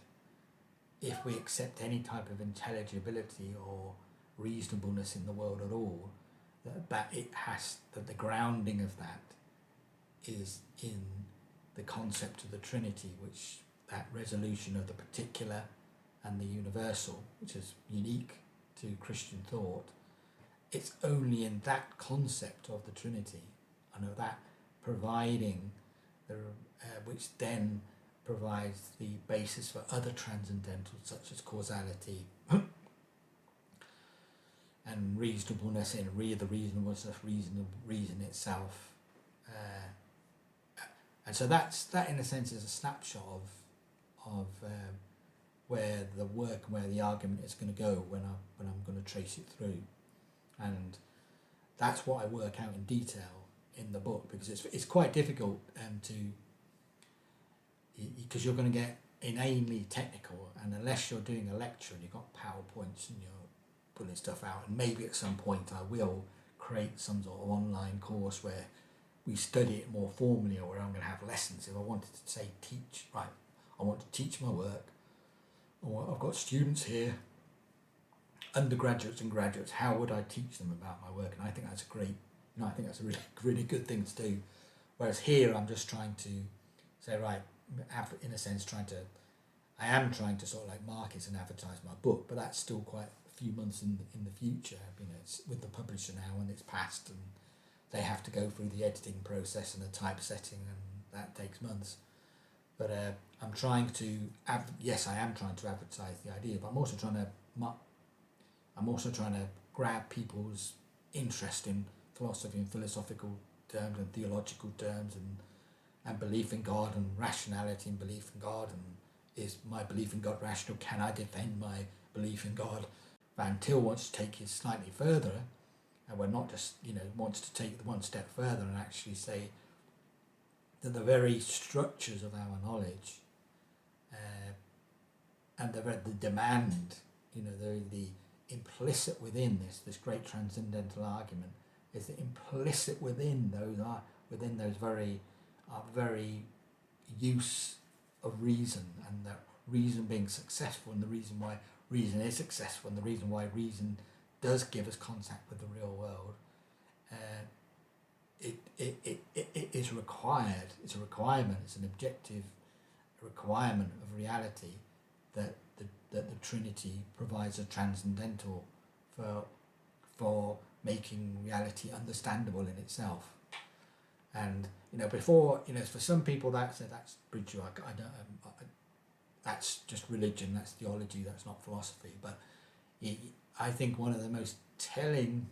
if we accept any type of intelligibility or reasonableness in the world at all, that the grounding of that is in the concept of the Trinity, which that resolution of the particular and the universal, which is unique to Christian thought. It's only in that concept of the Trinity and of that providing which then provides the basis for other transcendentals such as causality and reasonableness in the reasonableness of reason itself, and so that in a sense is a snapshot of where the work and where the argument is going to go when I'm going to trace it through, and that's what I work out in detail in the book, because it's quite difficult because you're going to get inanely technical, and unless you're doing a lecture and you've got PowerPoints and you're pulling stuff out, and maybe at some point I will create some sort of online course where we study it more formally, or where I'm going to have lessons. If I wanted to say I want to teach my work, or I've got students here, undergraduates and graduates, how would I teach them about my work? And I think that's a really, really good thing to do. Whereas here I'm just trying to say, in a sense, I am trying to sort of like market and advertise my book, but that's still quite a few months in the future. It's with the publisher now, and it's passed, and they have to go through the editing process and the typesetting, and that takes months. But I am trying to advertise the idea, but I'm also trying to grab people's interest in philosophy and philosophical terms and theological terms and belief in God and rationality and belief in God, and is my belief in God rational? Can I defend my belief in God? Van Til wants to take it slightly further, and we're not just, wants to take it one step further and actually say that the very structures of our knowledge and the demand, the implicit within this great transcendental argument is that implicit within those very use of reason, and that reason being successful, and the reason why reason is successful, and the reason why reason does give us contact with the real world, it is required. It's a requirement. It's an objective requirement of reality that the Trinity provides a transcendental for making reality understandable in itself. And before, for some people that's bridge. That's just religion. That's theology. That's not philosophy. But I think one of the most telling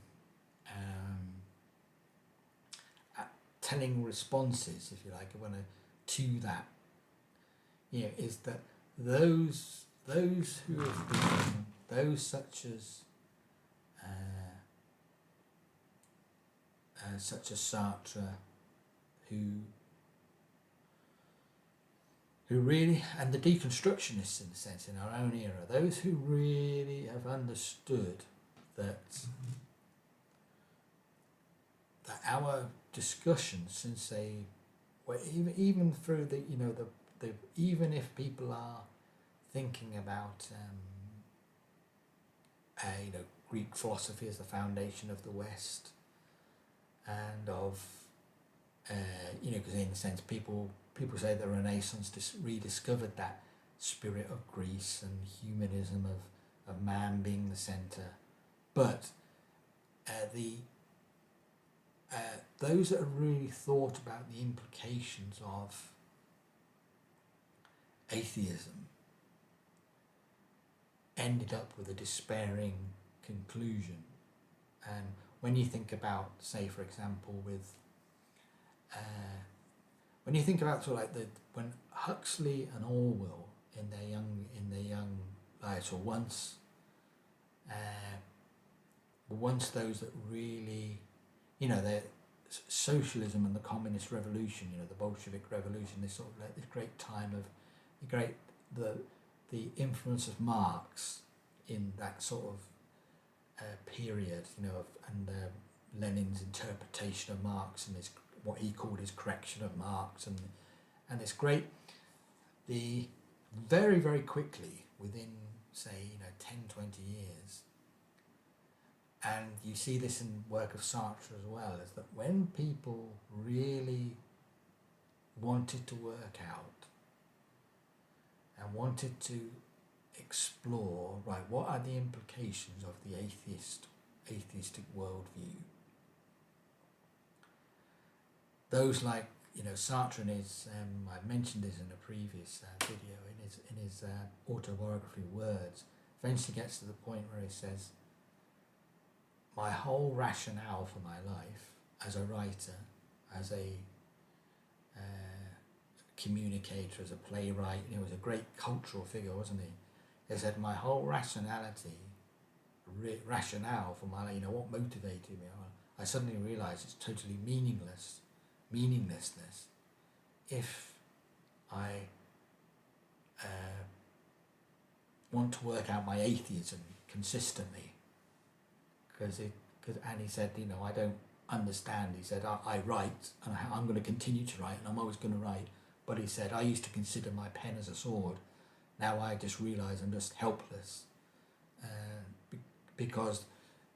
responses, if you like, to that, is that those who have been, those such as Sartre, who really, and the deconstructionists in a sense in our own era, those who really have understood that our discussions, since they were even through the even if people are thinking about Greek philosophy as the foundation of the West, and of because in a sense people say the Renaissance rediscovered that spirit of Greece and humanism of man being the centre, but those that have really thought about the implications of atheism ended up with a despairing conclusion. And when you think about, say, for example, when you think about sort of like when Huxley and Orwell in their young lives, or once those that really, the socialism and the communist revolution, the Bolshevik revolution, this sort of like this great time of the influence of Marx in that sort of period, and Lenin's interpretation of Marx and what he called his correction of Marx, and it's great. The very, very quickly, within say 10-20 years, and you see this in work of Sartre as well, is that when people really wanted to work out and wanted to explore, right, what are the implications of the atheistic worldview, those like Sartre in his I mentioned this in a previous video, in his autobiography Words, eventually gets to the point where he says, my whole rationale for my life as a writer, as a communicator, as a playwright, he was a great cultural figure, wasn't he? He said, my whole rationale for my life, what motivated me, I suddenly realised it's totally meaninglessness if I want to work out my atheism consistently, and he said, I don't understand. He said, I write, and I'm going to continue to write, and I'm always going to write, but he said, I used to consider my pen as a sword. Now I just realise I'm just helpless, because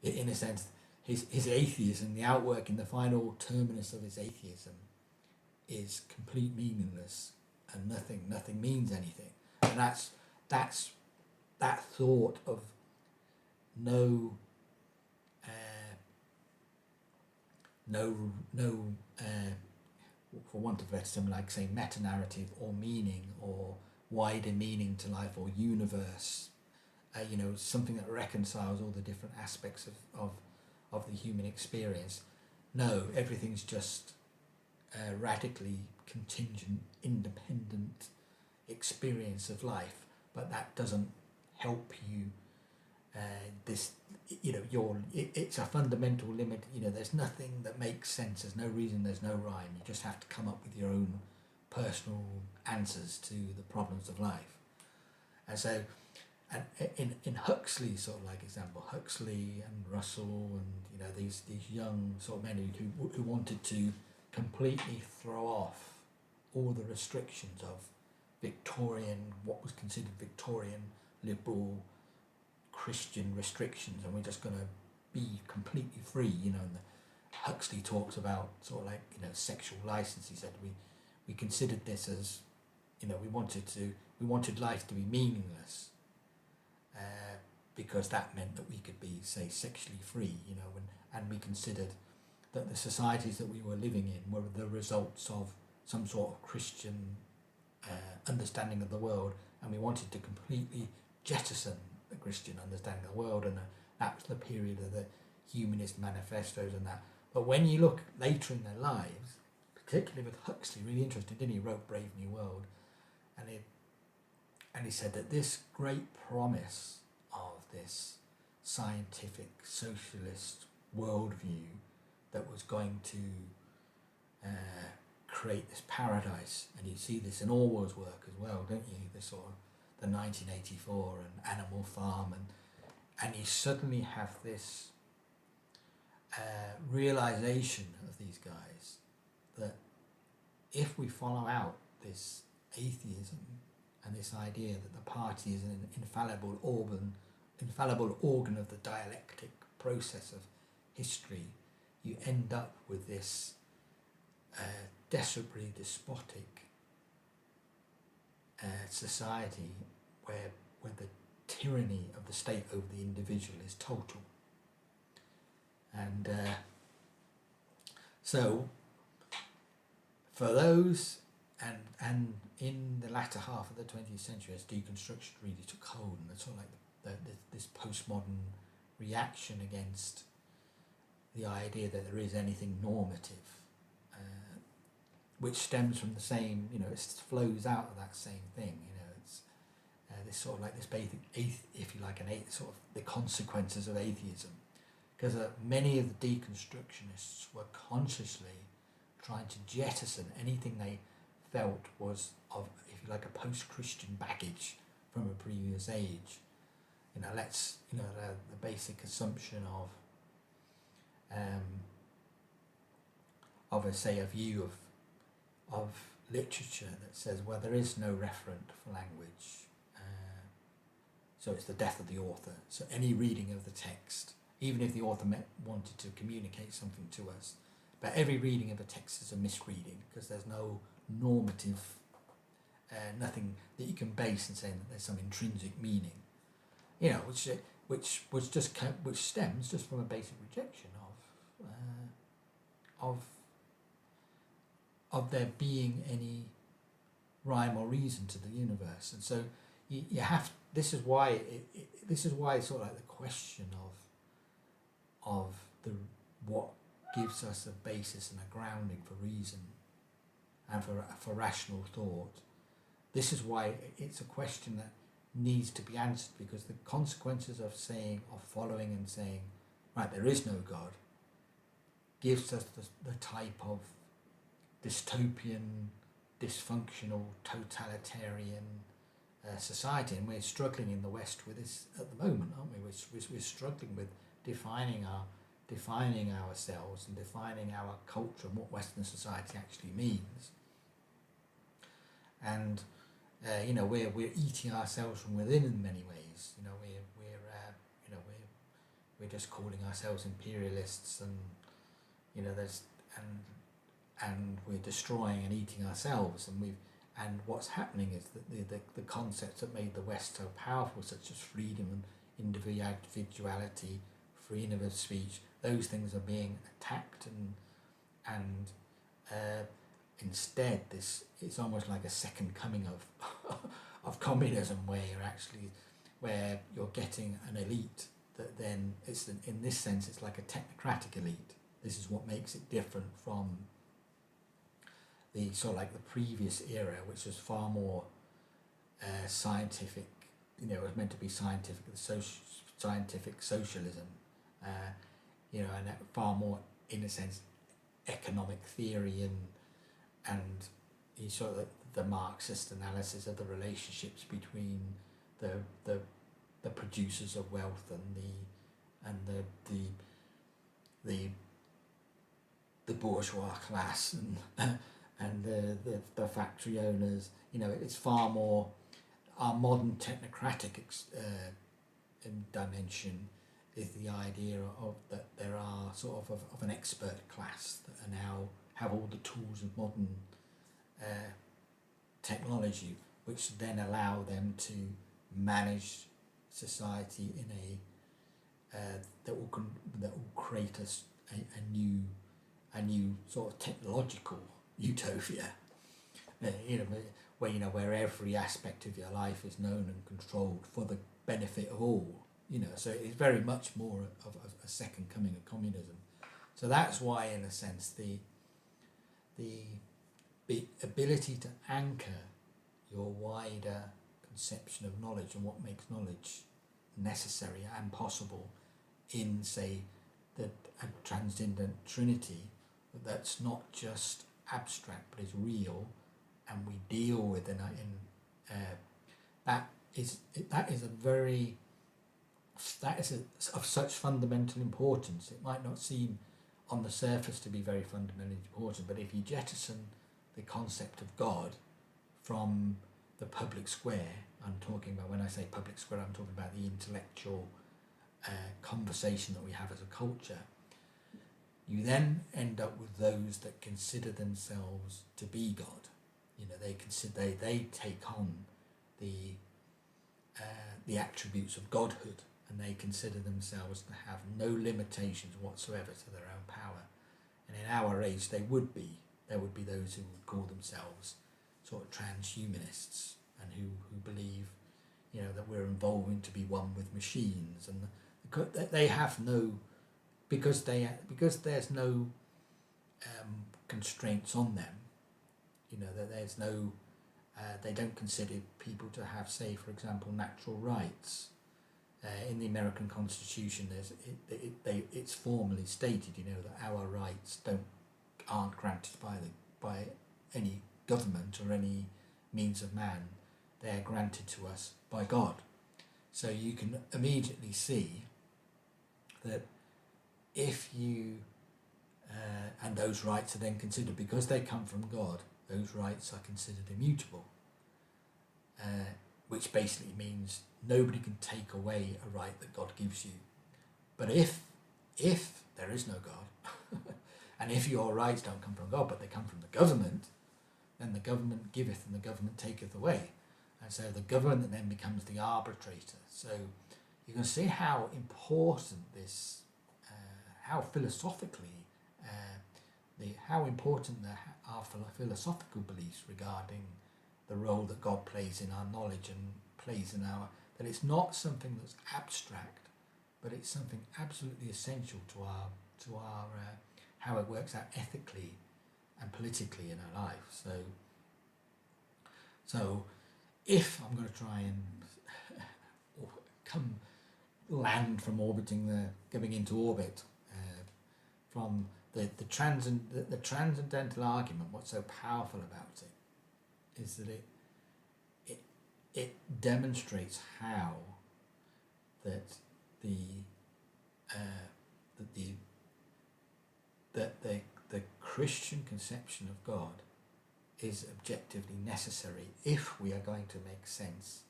in a sense his atheism, the outworking, the final terminus of his atheism is complete meaningless, and nothing means anything. And that's that thought of no for want of a better term, like say meta-narrative or meaning or wider meaning to life or universe, something that reconciles all the different aspects of of the human experience. No, everything's just a radically contingent, independent experience of life, but that doesn't help you. It's a fundamental limit. There's nothing that makes sense. There's no reason. There's no rhyme. You just have to come up with your own personal answers to the problems of life. And so, and in Huxley's sort of like example, Huxley and Russell and these young sort of men who wanted to completely throw off all the restrictions of what was considered Victorian liberal Christian restrictions, and we're just going to be completely free. And Huxley talks about sort of like sexual license. He said we considered this as we wanted life to be meaningless, because that meant that we could be, say, sexually free. And we considered that the societies that we were living in were the results of some sort of Christian understanding of the world, and we wanted to completely jettison the Christian understanding of the world, and that was the period of the humanist manifestos and that. But when you look later in their lives, particularly with Huxley, really interesting, didn't he? He wrote Brave New World, and he said that this great promise of this scientific socialist worldview that was going to create this paradise, and you see this in Orwell's work as well, don't you? The sort of the 1984 and Animal Farm, and you suddenly have this realization of these guys that if we follow out this atheism and this idea that the party is an infallible organ of the dialectic process of history, you end up with this desperately despotic society where the tyranny of the state over the individual is total. And so for those, and in the latter half of the 20th century, as deconstruction really took hold, and it's sort of like this postmodern reaction against the idea that there is anything normative, which stems from the same, it flows out of that same thing. It's this sort of like this basic, if you like, sort of the consequences of atheism, because many of the deconstructionists were consciously trying to jettison anything they felt was of, if you like, a post-Christian baggage from a previous age. The basic assumption of a view of literature that says, well, there is no referent for language, so it's the death of the author. So any reading of the text, even if the author wanted to communicate something to us, but every reading of a text is a misreading, because there's no normative, nothing that you can base and say that there's some intrinsic meaning, which stems just from a basic rejection of there being any rhyme or reason to the universe. And so you have. This is why sort of like the question of what gives us a basis and a grounding for reason and for rational thought. This is why it's a question that needs to be answered, because the consequences of following and saying, right, there is no God, gives us the type of dystopian, dysfunctional, totalitarian society, and we're struggling in the West with this at the moment, aren't we? We're struggling with defining ourselves and defining our culture and what Western society actually means. And we're eating ourselves from within in many ways. We're just calling ourselves imperialists, and and we're destroying and eating ourselves, and what's happening is that the concepts that made the West so powerful, such as freedom and individuality, freedom of speech, those things are being attacked, and instead it's almost like a second coming of communism, where you're getting an elite that then it's in this sense it's like a technocratic elite. This is what makes it different from the sort of like the previous era, which was far more scientific. You know, it was meant to be scientific socialism. You know, and far more, in a sense, economic theory and you sort of the Marxist analysis of the relationships between the producers of wealth and the bourgeois class and the factory owners. You know, it's far more our modern technocratic dimension is the idea of that there are sort of an expert class that are now have all the tools of modern technology, which then allow them to manage society in that will create a new sort of technological utopia. Where every aspect of your life is known and controlled for the benefit of all. So it's very much more of a second coming of communism. So that's why, in a sense, the ability to anchor your wider conception of knowledge and what makes knowledge necessary and possible in, say, a transcendent Trinity that's not just abstract but is real, and we deal with that is of such fundamental importance. It might not seem on the surface to be very fundamentally important, but if you jettison the concept of God from the public square, I'm talking about, when I say public square, I'm talking about the intellectual conversation that we have as a culture, you then end up with those that consider themselves to be God. They take on the attributes of godhood, and they consider themselves to have no limitations whatsoever to their own power. And in our age, there would be those who would call themselves sort of transhumanists, and who believe, that we're evolving to be one with machines, and they have no, because there's no constraints on them. That there's no, they don't consider people to have, say, for example, natural rights. In the American Constitution, it's formally stated, that our rights aren't granted by any government or any means of man. They're granted to us by God. So you can immediately see that if you and those rights are then considered, because they come from God, those rights are considered immutable, which basically means nobody can take away a right that God gives you. But if there is no God, and if your rights don't come from God but they come from the government, then the government giveth and the government taketh away. And so the government then becomes the arbitrator. So you can see how important this, how philosophically, how important our philosophical beliefs regarding the role that God plays in our knowledge and plays in that it's not something that's abstract, but it's something absolutely essential to our how it works out ethically and politically in our life. So if I'm going to try and land from going into orbit from the transcendental argument, what's so powerful about it is that it demonstrates how that the Christian conception of God is objectively necessary if we are going to make sense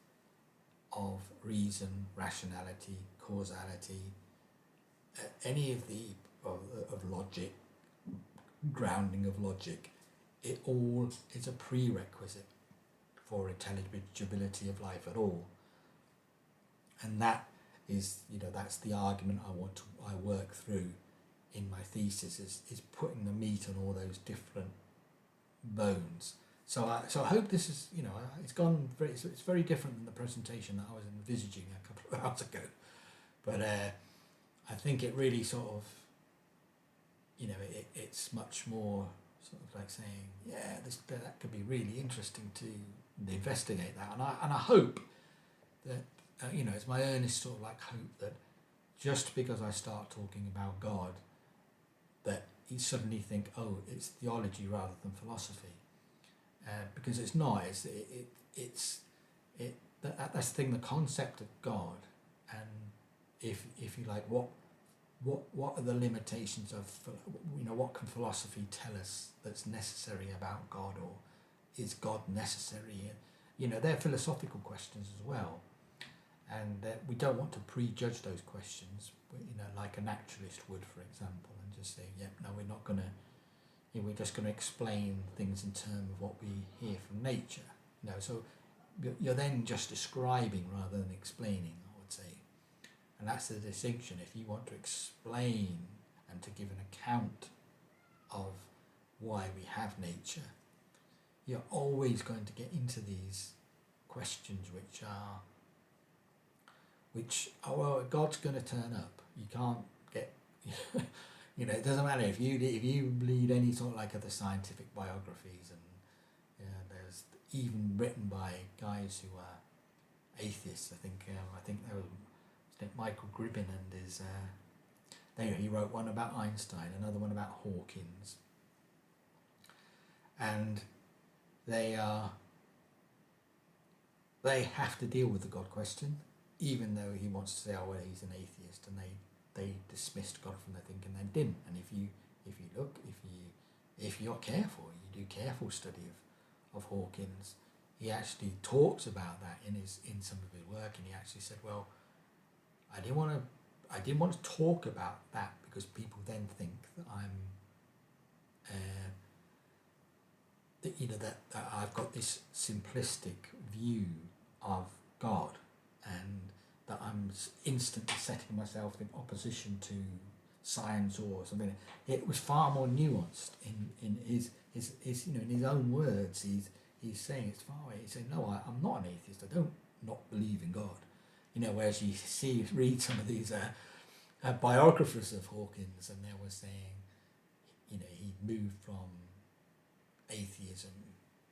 of reason, rationality, causality, any of of logic, grounding of logic. It all is a prerequisite for intelligibility of life at all, and that is, that's the argument I work through in my thesis, is putting the meat on all those different bones. So I hope this is, it's very different than the presentation that I was envisaging a couple of hours ago. But I think it really sort of, it's much more sort of like saying, yeah, that could be really interesting to investigate that, and I hope that it's my earnest sort of like hope that just because I start talking about God, that you suddenly think, oh, it's theology rather than philosophy, because it's not. That's the thing. The concept of God, and if you like, what are the limitations of what can philosophy tell us that's necessary about God, or is God necessary? They're philosophical questions as well, and we don't want to prejudge those questions, like a naturalist would, for example, and just say, yep, no, we're not going to, we're just going to explain things in terms of what we hear from nature. So you're then just describing rather than explaining, I would say. And that's the distinction. If you want to explain and to give an account of why we have nature, you're always going to get into these questions which well, God's going to turn up. You can't get, it doesn't matter if you read any sort of like other scientific biographies, and there's even written by guys who are atheists. I think there was Michael Gribbin and his. He wrote one about Einstein, another one about Hawkins, and they have to deal with the God question, even though he wants to say, oh well, he's an atheist, and they dismissed God from their thinking and didn't. And if you're careful, you do careful study of Hawkins, he actually talks about that in some of his work, and he actually said, well, I didn't want to talk about that because people then think that I'm that I've got this simplistic view of God, and that I'm instantly setting myself in opposition to science or something. It was far more nuanced in his in his own words. He's saying it's far away. He's saying, no, I'm not an atheist. I don't not believe in God. Whereas you read some of these biographers of Hawkins, and they were saying, he moved from atheism,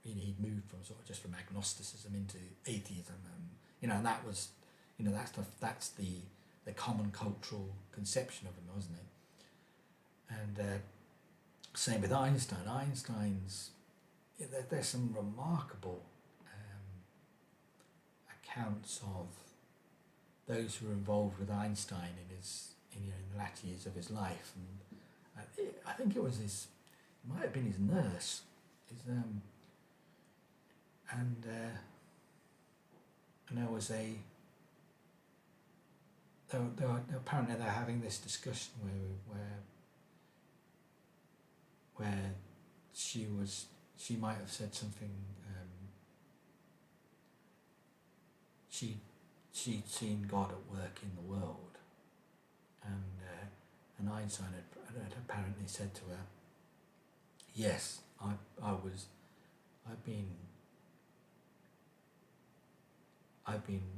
he'd moved from sort of just from agnosticism into atheism, and that was, that's the common cultural conception of him, wasn't it? And same with Einstein. There's some remarkable accounts of those who were involved with Einstein in the latter years of his life, and I think it might have been his nurse, and there was apparently they're having this discussion where she might have said something. She'd seen God at work in the world, and Einstein had apparently said to her, yes, I've been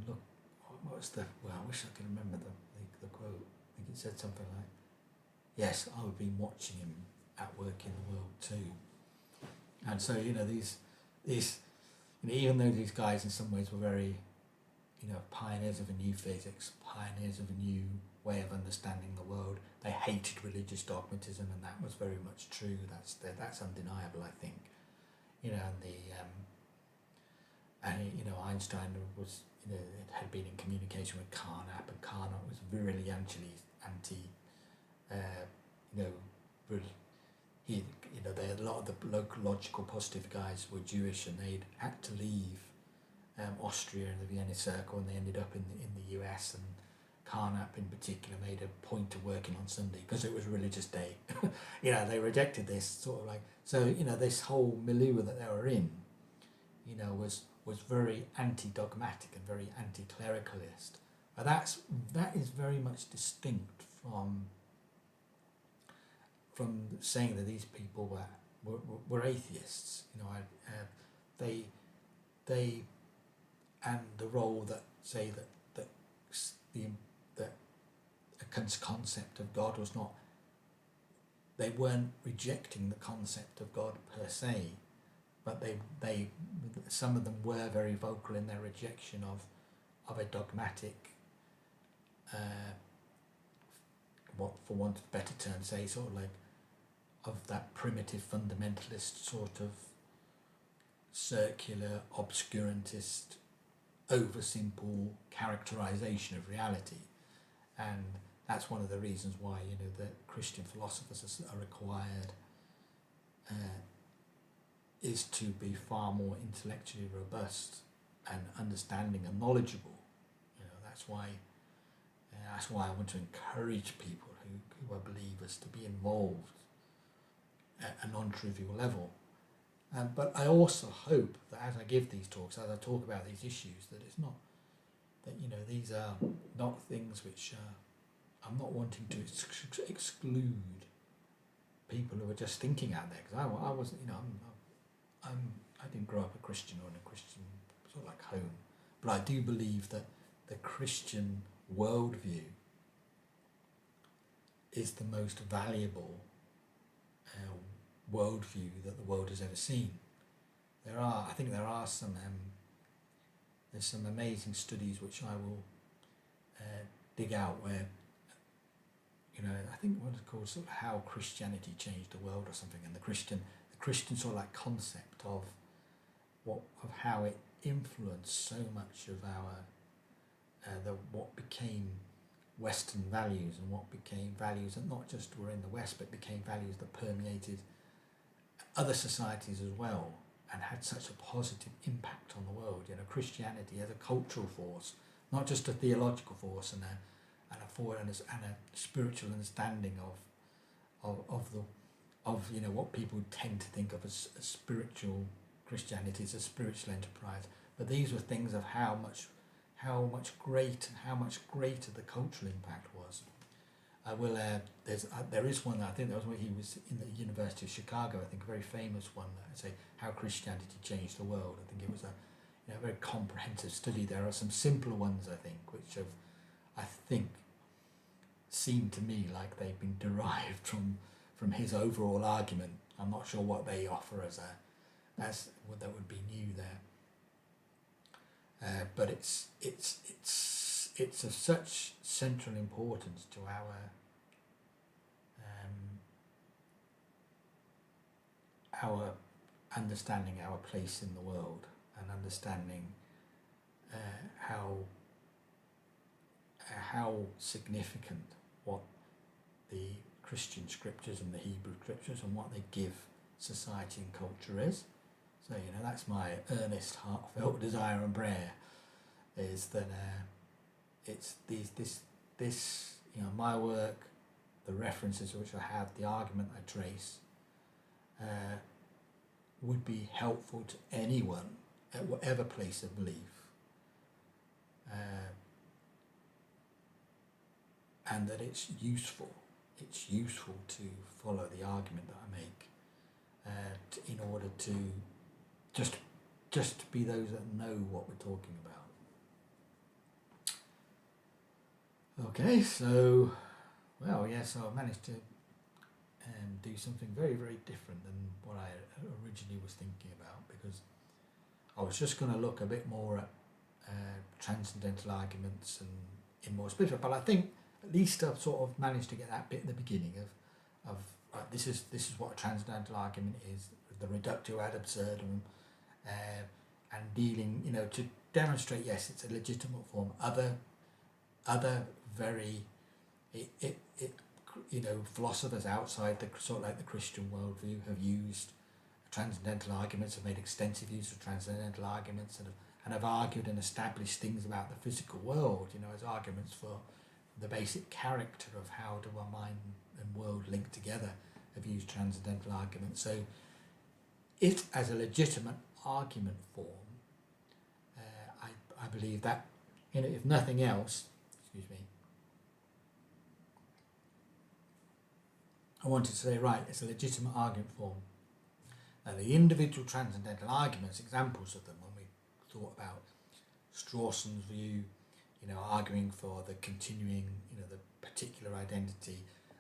look, I wish I could remember the quote. I think it said something like, yes, I've been watching him at work in the world too. And so these even though these guys in some ways were very pioneers of a new physics, pioneers of a new way of understanding the world, they hated religious dogmatism, and that was very much true. That's undeniable, I think. Einstein was had been in communication with Carnap, and Carnap was really anti a lot of the logical positive guys were Jewish, and they'd had to leave Austria and the Vienna Circle, and they ended up in the US, and Carnap in particular made a point of working on Sunday because it was a religious day. They rejected this sort of like, so this whole milieu that they were in was very anti-dogmatic and very anti-clericalist. But that is very much distinct from saying that these people were atheists. They and the role that say that concept of God was not, they weren't rejecting the concept of God per se, but they some of them were very vocal in their rejection of a dogmatic, what for want of a better term, say sort of like of that primitive fundamentalist sort of circular obscurantist oversimple characterization of reality. And that's one of the reasons why, you know, that Christian philosophers are required is to be far more intellectually robust and understanding and knowledgeable. You know, that's why I want to encourage people who are believers to be involved at a non-trivial level. But I also hope that as I give these talks, as I talk about these issues, that it's not, that, you know, these are not things which I'm not wanting to exclude people who are just thinking out there, because I wasn't, you know, I didn't grow up a Christian or in a Christian sort of like home, but I do believe that the Christian worldview is the most valuable worldview that the world has ever seen. I think there are some there's some amazing studies which I will dig out, where, you know, I think what it's called sort of How Christianity Changed the World or something, and the Christian sort of like concept of how it influenced so much of our what became Western values, and what became values that not just were in the West, but became values that permeated other societies as well, and had such a positive impact on the world. You know, Christianity as a cultural force, not just a theological force, and a spiritual understanding of you know, what people tend to think of as spiritual Christianity, as a spiritual enterprise. But these were things of how much greater the cultural impact was. There is one, I think that was when he was in the University of Chicago, I think a very famous one, say How Christianity Changed the World. I think it was a very comprehensive study. There are some simpler ones, I think, which I think seem to me like they've been derived from his overall argument. I'm not sure what they offer as what that would be new there. But it's of such central importance to our understanding our place in the world, and understanding how significant what the Christian scriptures and the Hebrew scriptures and what they give society and culture is. So, you know, that's my earnest, heartfelt desire and prayer, is that it's this you know, my work, the references which I have, the argument I trace, would be helpful to anyone at whatever place of belief, and that it's useful to follow the argument that I make, in order to just to be those that know what we're talking about. Okay, so so I managed to do something very, very different than what I originally was thinking about, because I was just going to look a bit more at transcendental arguments and in more spiritual, but I think at least I've sort of managed to get that bit at the beginning of this is what a transcendental argument is, the reductio ad absurdum, and dealing, you know, to demonstrate, yes, it's a legitimate form. Other very you know, philosophers outside the sort of like the Christian worldview have used transcendental arguments, have made extensive use of transcendental arguments, and have argued and established things about the physical world, you know, as arguments for the basic character of how do our mind and world link together, have used transcendental arguments. So it, as a legitimate argument form, I believe that, you know, if nothing else, I wanted to say, right, it's a legitimate argument form. Now, the individual transcendental arguments, examples of them, when we thought about Strawson's view, arguing for the continuing, the particular identity,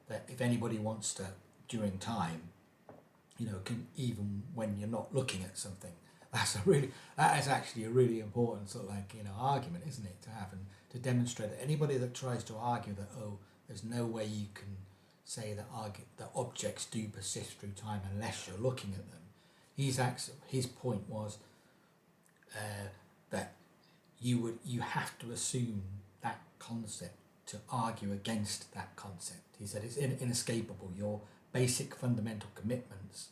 that if anybody wants to, during time, can, even when you're not looking at something, that is actually a really important sort of argument, isn't it, to have, and to demonstrate that anybody that tries to argue that, oh, there's no way you can say that objects do persist through time unless you're looking at them. His point was that you have to assume that concept to argue against that concept. He said it's inescapable. Your basic fundamental commitments,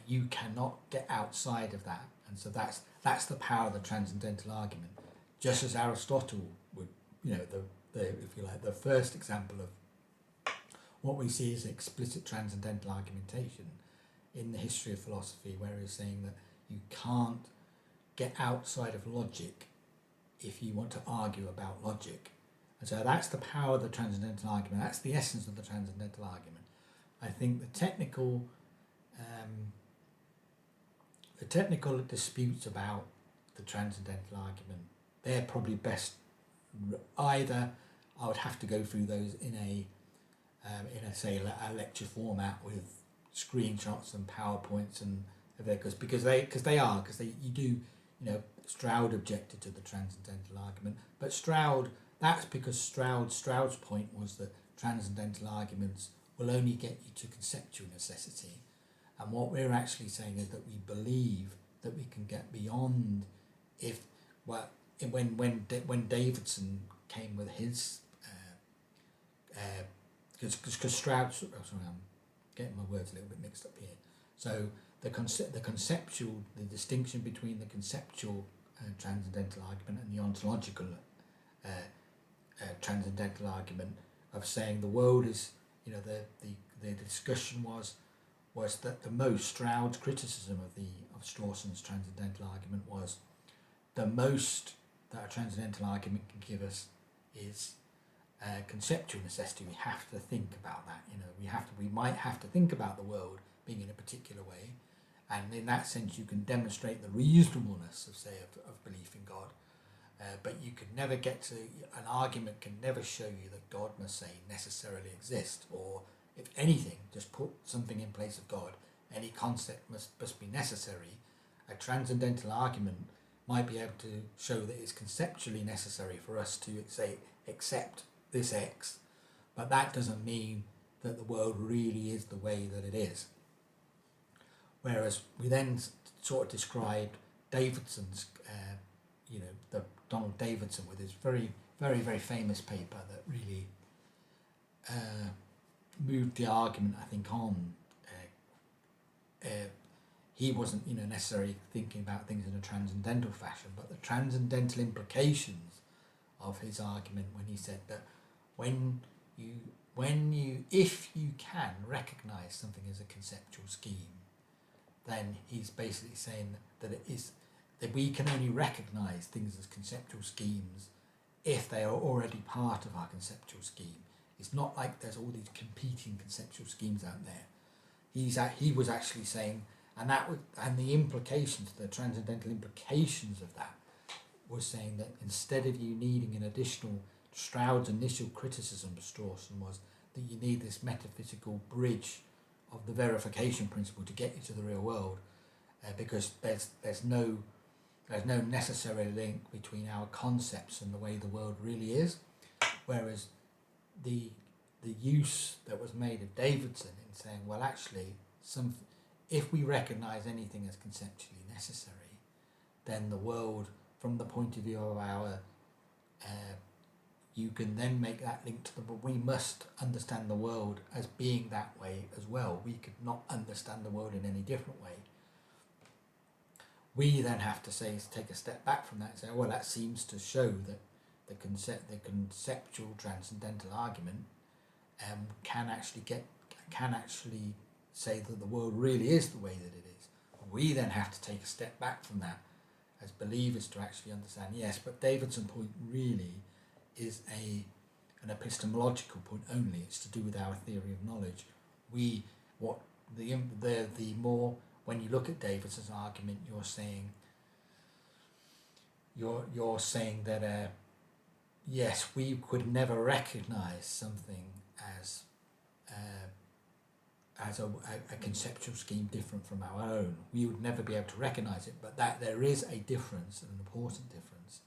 you cannot get outside of that, and so that's the power of the transcendental argument. Just as Aristotle would, if you like, the first example of what we see as explicit transcendental argumentation in the history of philosophy, where he's saying that you can't get outside of logic if you want to argue about logic. And so that's the power of the transcendental argument. That's the essence of the transcendental argument. I think the technical disputes about the transcendental argument, they're probably best either I would have to go through those in a lecture format with screenshots and PowerPoints and because Stroud objected to the transcendental argument, but that's because Stroud's point was that transcendental arguments will only get you to conceptual necessity, and what we're actually saying is that we believe that we can get beyond when Davidson came with his because Stroud, I'm getting my words a little bit mixed up here. So the distinction between the conceptual transcendental argument and the ontological transcendental argument of saying the world is, the discussion was that Stroud's criticism of Strawson's transcendental argument was the most that a transcendental argument can give us is conceptual necessity. We have to think about that. We might have to think about the world being in a particular way, and in that sense you can demonstrate the reasonableness of belief in God, but you could never get to, an argument can never show you that God must say necessarily exist, or if anything, just put something in place of God. Any concept must be necessary. A transcendental argument might be able to show that it's conceptually necessary for us to say accept this X, but that doesn't mean that the world really is the way that it is. Whereas we then sort of described Davidson's, the Donald Davidson with his very, very, very famous paper that really moved the argument, I think, on. He wasn't, necessarily thinking about things in a transcendental fashion, but the transcendental implications of his argument when he said that if you can recognize something as a conceptual scheme, then he's basically saying that we can only recognize things as conceptual schemes if they are already part of our conceptual scheme. It's not like there's all these competing conceptual schemes out there. He was actually saying, and the implications, the transcendental implications of that, was saying that instead of you needing an additional, Stroud's initial criticism of Strawson was that you need this metaphysical bridge of the verification principle to get you to the real world, because there's no necessary link between our concepts and the way the world really is. Whereas the use that was made of Davidson in saying, well, actually, if we recognize anything as conceptually necessary, then the world, from the point of view of our, you can then make that link to but we must understand the world as being that way as well. We could not understand the world in any different way. We then have to take a step back from that and say, well, that seems to show that the conceptual transcendental argument can actually say that the world really is the way that it is. We then have to take a step back from that as believers to actually understand, yes, but Davidson's point really is an epistemological point only. It's to do with our theory of knowledge. When you look at Davidson's argument, you're saying that yes, we could never recognize something as a conceptual scheme different from our own. We would never be able to recognize it, but that there is a difference, an important difference,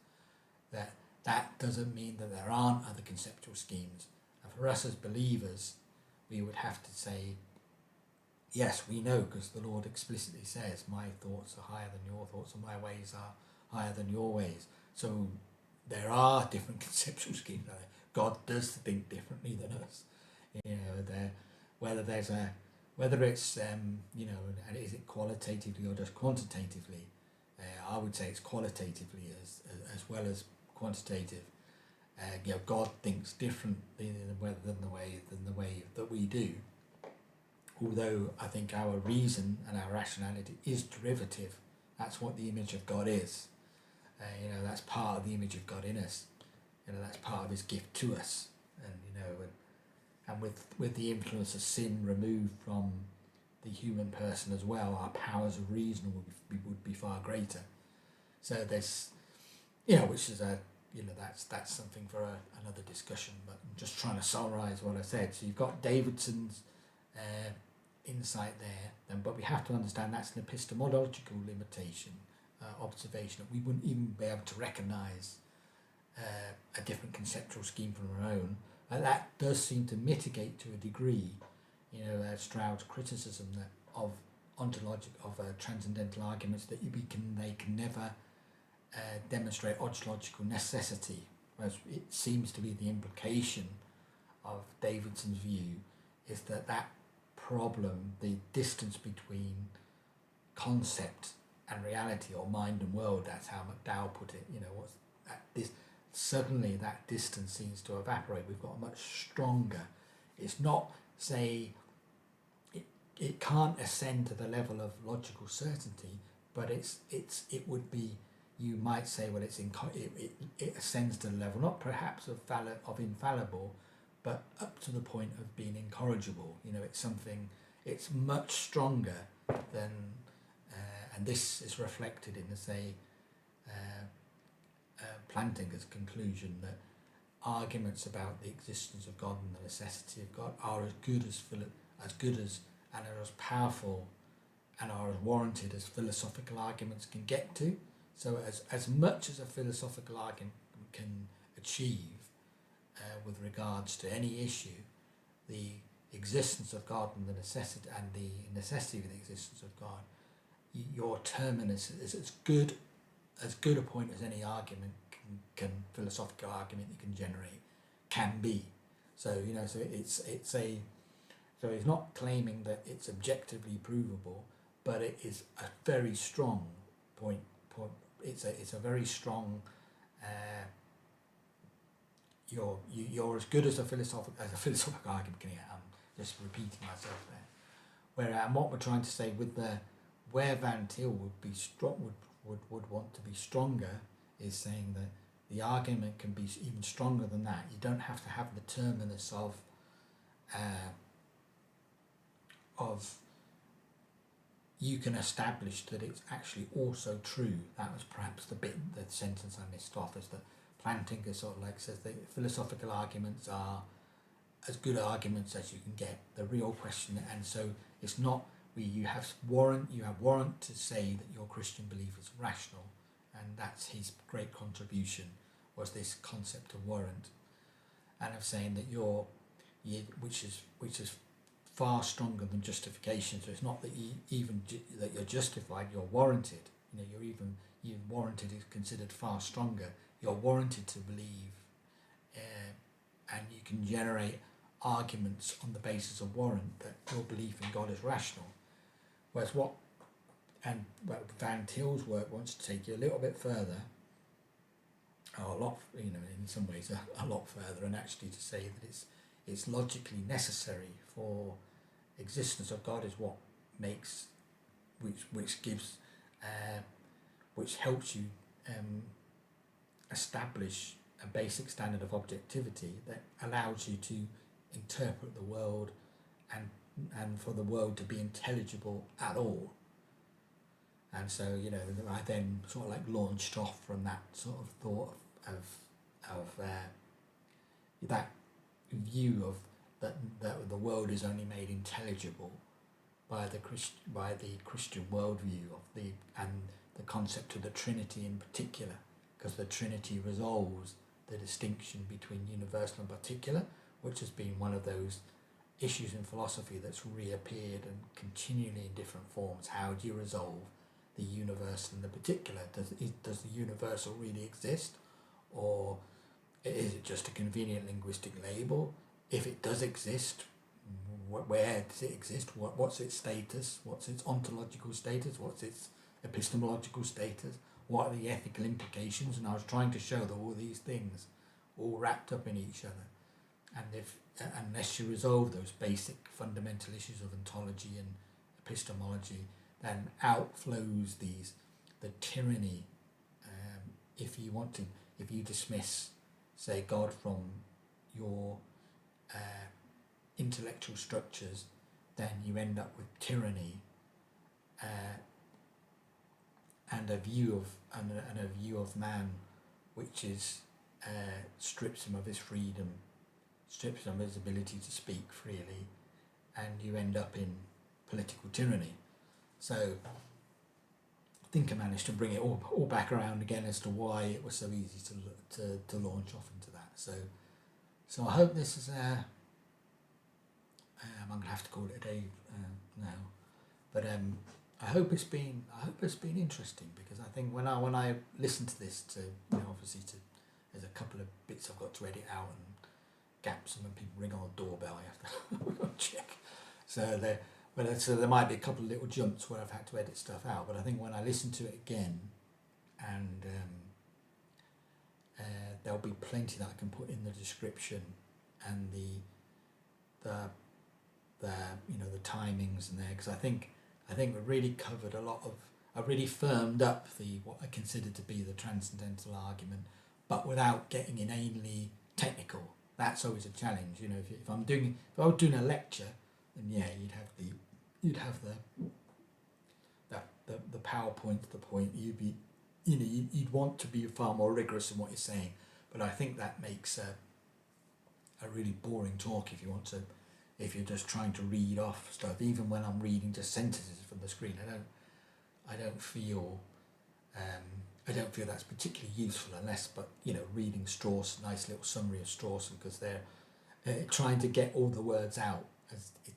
that doesn't mean that there aren't other conceptual schemes. And for us as believers, we would have to say, yes, we know, because the Lord explicitly says, my thoughts are higher than your thoughts and my ways are higher than your ways. So there are different conceptual schemes. God does think differently than us. You know, whether it's and is it qualitatively or just quantitatively? I would say it's qualitatively as well as quantitative. God thinks differently than the way that we do. Although I think our reason and our rationality is derivative. That's what the image of God is. That's part of the image of God in us. That's part of His gift to us. And with the influence of sin removed from the human person as well, our powers of reason would be far greater. So there's, which is that's something for another discussion. But I'm just trying to summarize what I said. So you've got Davidson's insight there, but we have to understand that's an epistemological limitation, observation, that we wouldn't even be able to recognize a different conceptual scheme from our own. And that does seem to mitigate to a degree, Stroud's criticism of transcendental arguments, that they can never demonstrate ontological necessity, whereas it seems to be the implication of Davidson's view is that problem, the distance between concept and reality, or mind and world, that's how McDowell put it, suddenly that distance seems to evaporate. We've got a much stronger, it's not, say, it can't ascend to the level of logical certainty, but it would be, you might say, well, it ascends to the level, not perhaps of infallible, but up to the point of being incorrigible. It's something, it's much stronger than, and this is reflected in the, say, Plantinga's conclusion that arguments about the existence of God and the necessity of God are as good as and are as powerful and are as warranted as philosophical arguments can get to. So as much as a philosophical argument can achieve with regards to any issue, the existence of God and the necessity of the existence of God, your terminus is as good a point as any argument philosophical argument you can generate can be. So so he's not claiming that it's objectively provable, but it is a very strong point. It's a very strong. You're as good as a philosophical argument can get. I'm just repeating myself there. And what we're trying to say with where Van Til would be strong, would want to be stronger, is saying that the argument can be even stronger than that. You don't have to have the terminus of you can establish that it's actually also true. That was perhaps the sentence I missed off, is that Plantinga sort of says that philosophical arguments are as good arguments as you can get. The real question, and so it's not, you have warrant to say that your Christian belief is rational, and that's his great contribution, was this concept of warrant, and of saying that which is far stronger than justification. So it's not that that you're justified, you're warranted. You're warranted is considered far stronger. You're warranted to believe, and you can generate arguments on the basis of warrant that your belief in God is rational. Whereas Van Til's work wants to take you a little bit further, or a lot, in some ways a lot further, and actually to say that it's logically necessary for existence of God is what makes, which gives, which helps you establish a basic standard of objectivity that allows you to interpret the world and for the world to be intelligible at all. And so, I then sort of launched off from that sort of thought of that view of that the world is only made intelligible by the Christian worldview and the concept of the Trinity in particular, because the Trinity resolves the distinction between universal and particular, which has been one of those issues in philosophy that's reappeared and continually in different forms. How do you resolve the universal and the particular? Does the universal really exist, or is it just a convenient linguistic label? If it does exist, where does it exist? What's its status? What's its ontological status? What's its epistemological status? What are the ethical implications? And I was trying to show that all these things all wrapped up in each other, and unless you resolve those basic fundamental issues of ontology and epistemology, then outflows the tyranny. If you dismiss, say, God from your intellectual structures, then you end up with tyranny and a view of man which is strips him of his freedom, strips him of his ability to speak freely, and you end up in political tyranny. So I think I managed to bring it all back around again as to why it was so easy to launch off into that. So I hope this is I'm going to have to call it a day now, but I hope it's been interesting, because I think when I listen to this, obviously there's a couple of bits I've got to edit out and gaps, and when people ring on the doorbell I have to check. So there might be a couple of little jumps where I've had to edit stuff out, but I think when I listen to it again, and there'll be plenty that I can put in the description, and the timings in there, because I think we really covered a lot of. I really firmed up what I consider to be the transcendental argument, but without getting inanely technical. That's always a challenge, If I was doing a lecture, then yeah, you'd have the PowerPoint, the point. You'd want to be far more rigorous in what you're saying, but I think that makes a really boring talk if you're just trying to read off stuff. Even when I'm reading just sentences from the screen, I don't feel that's particularly useful unless, reading Strawson, nice little summary of Strawson, because they're trying to get all the words out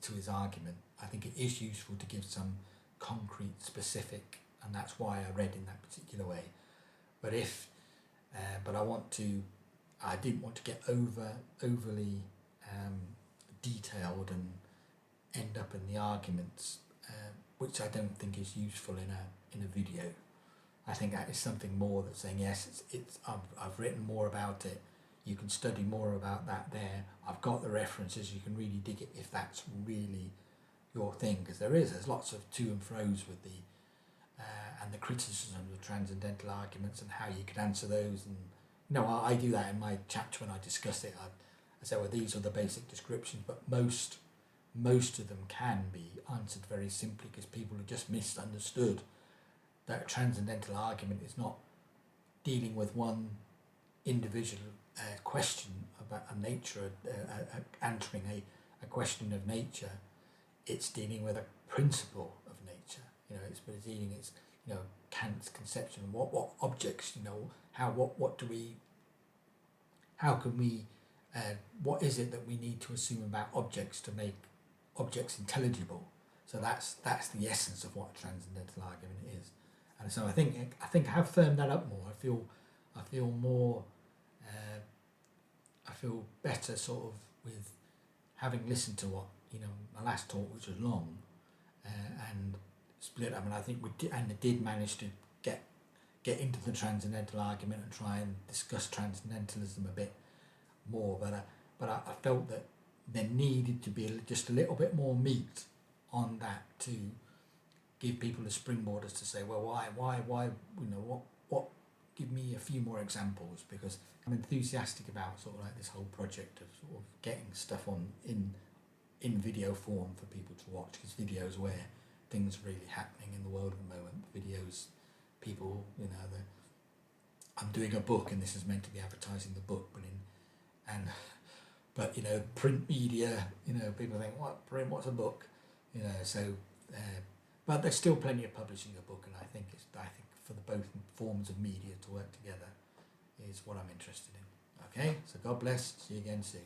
to his argument. I think it is useful to give some concrete, specific, and that's why I read in that particular way. But I didn't want to get overly detailed and end up in the arguments, which I don't think is useful in a video. I think that is something more that's saying, yes, I've written more about it. You can study more about that there. I've got the references. You can really dig it if that's really your thing, because there's lots of to and fro's with and the criticism of the transcendental arguments and how you could answer those. And I do that in my chapter when I discuss it. I say, well, these are the basic descriptions, but most of them can be answered very simply, because people have just misunderstood that a transcendental argument is not dealing with one individual question about a nature, answering a question of nature. It's dealing with a principle of nature. It's dealing. It's Kant's conception. What objects? How can we? What is it that we need to assume about objects to make objects intelligible? So that's the essence of what a transcendental argument is. And so I think I have firmed that up more. I feel more. I feel better, sort of, with having listened to what my last talk, which was long, and split up. And I think it did manage to get into the transcendental argument and try and discuss transcendentalism a bit more. But I felt that there needed to be just a little bit more meat on that to give people a springboard as to say, well, why, what? Give me a few more examples, because I'm enthusiastic about sort of like this whole project of sort of getting stuff in video form for people to watch, because videos where things are really happening in the world at the moment. Videos, people, I'm doing a book and this is meant to be advertising the book, but you know, print media, you know, people think, what print, what's a book, you know, so but there's still plenty of publishing a book, and I think for the both forms of media to work together is what I'm interested in. Okay, so God bless, see you again soon.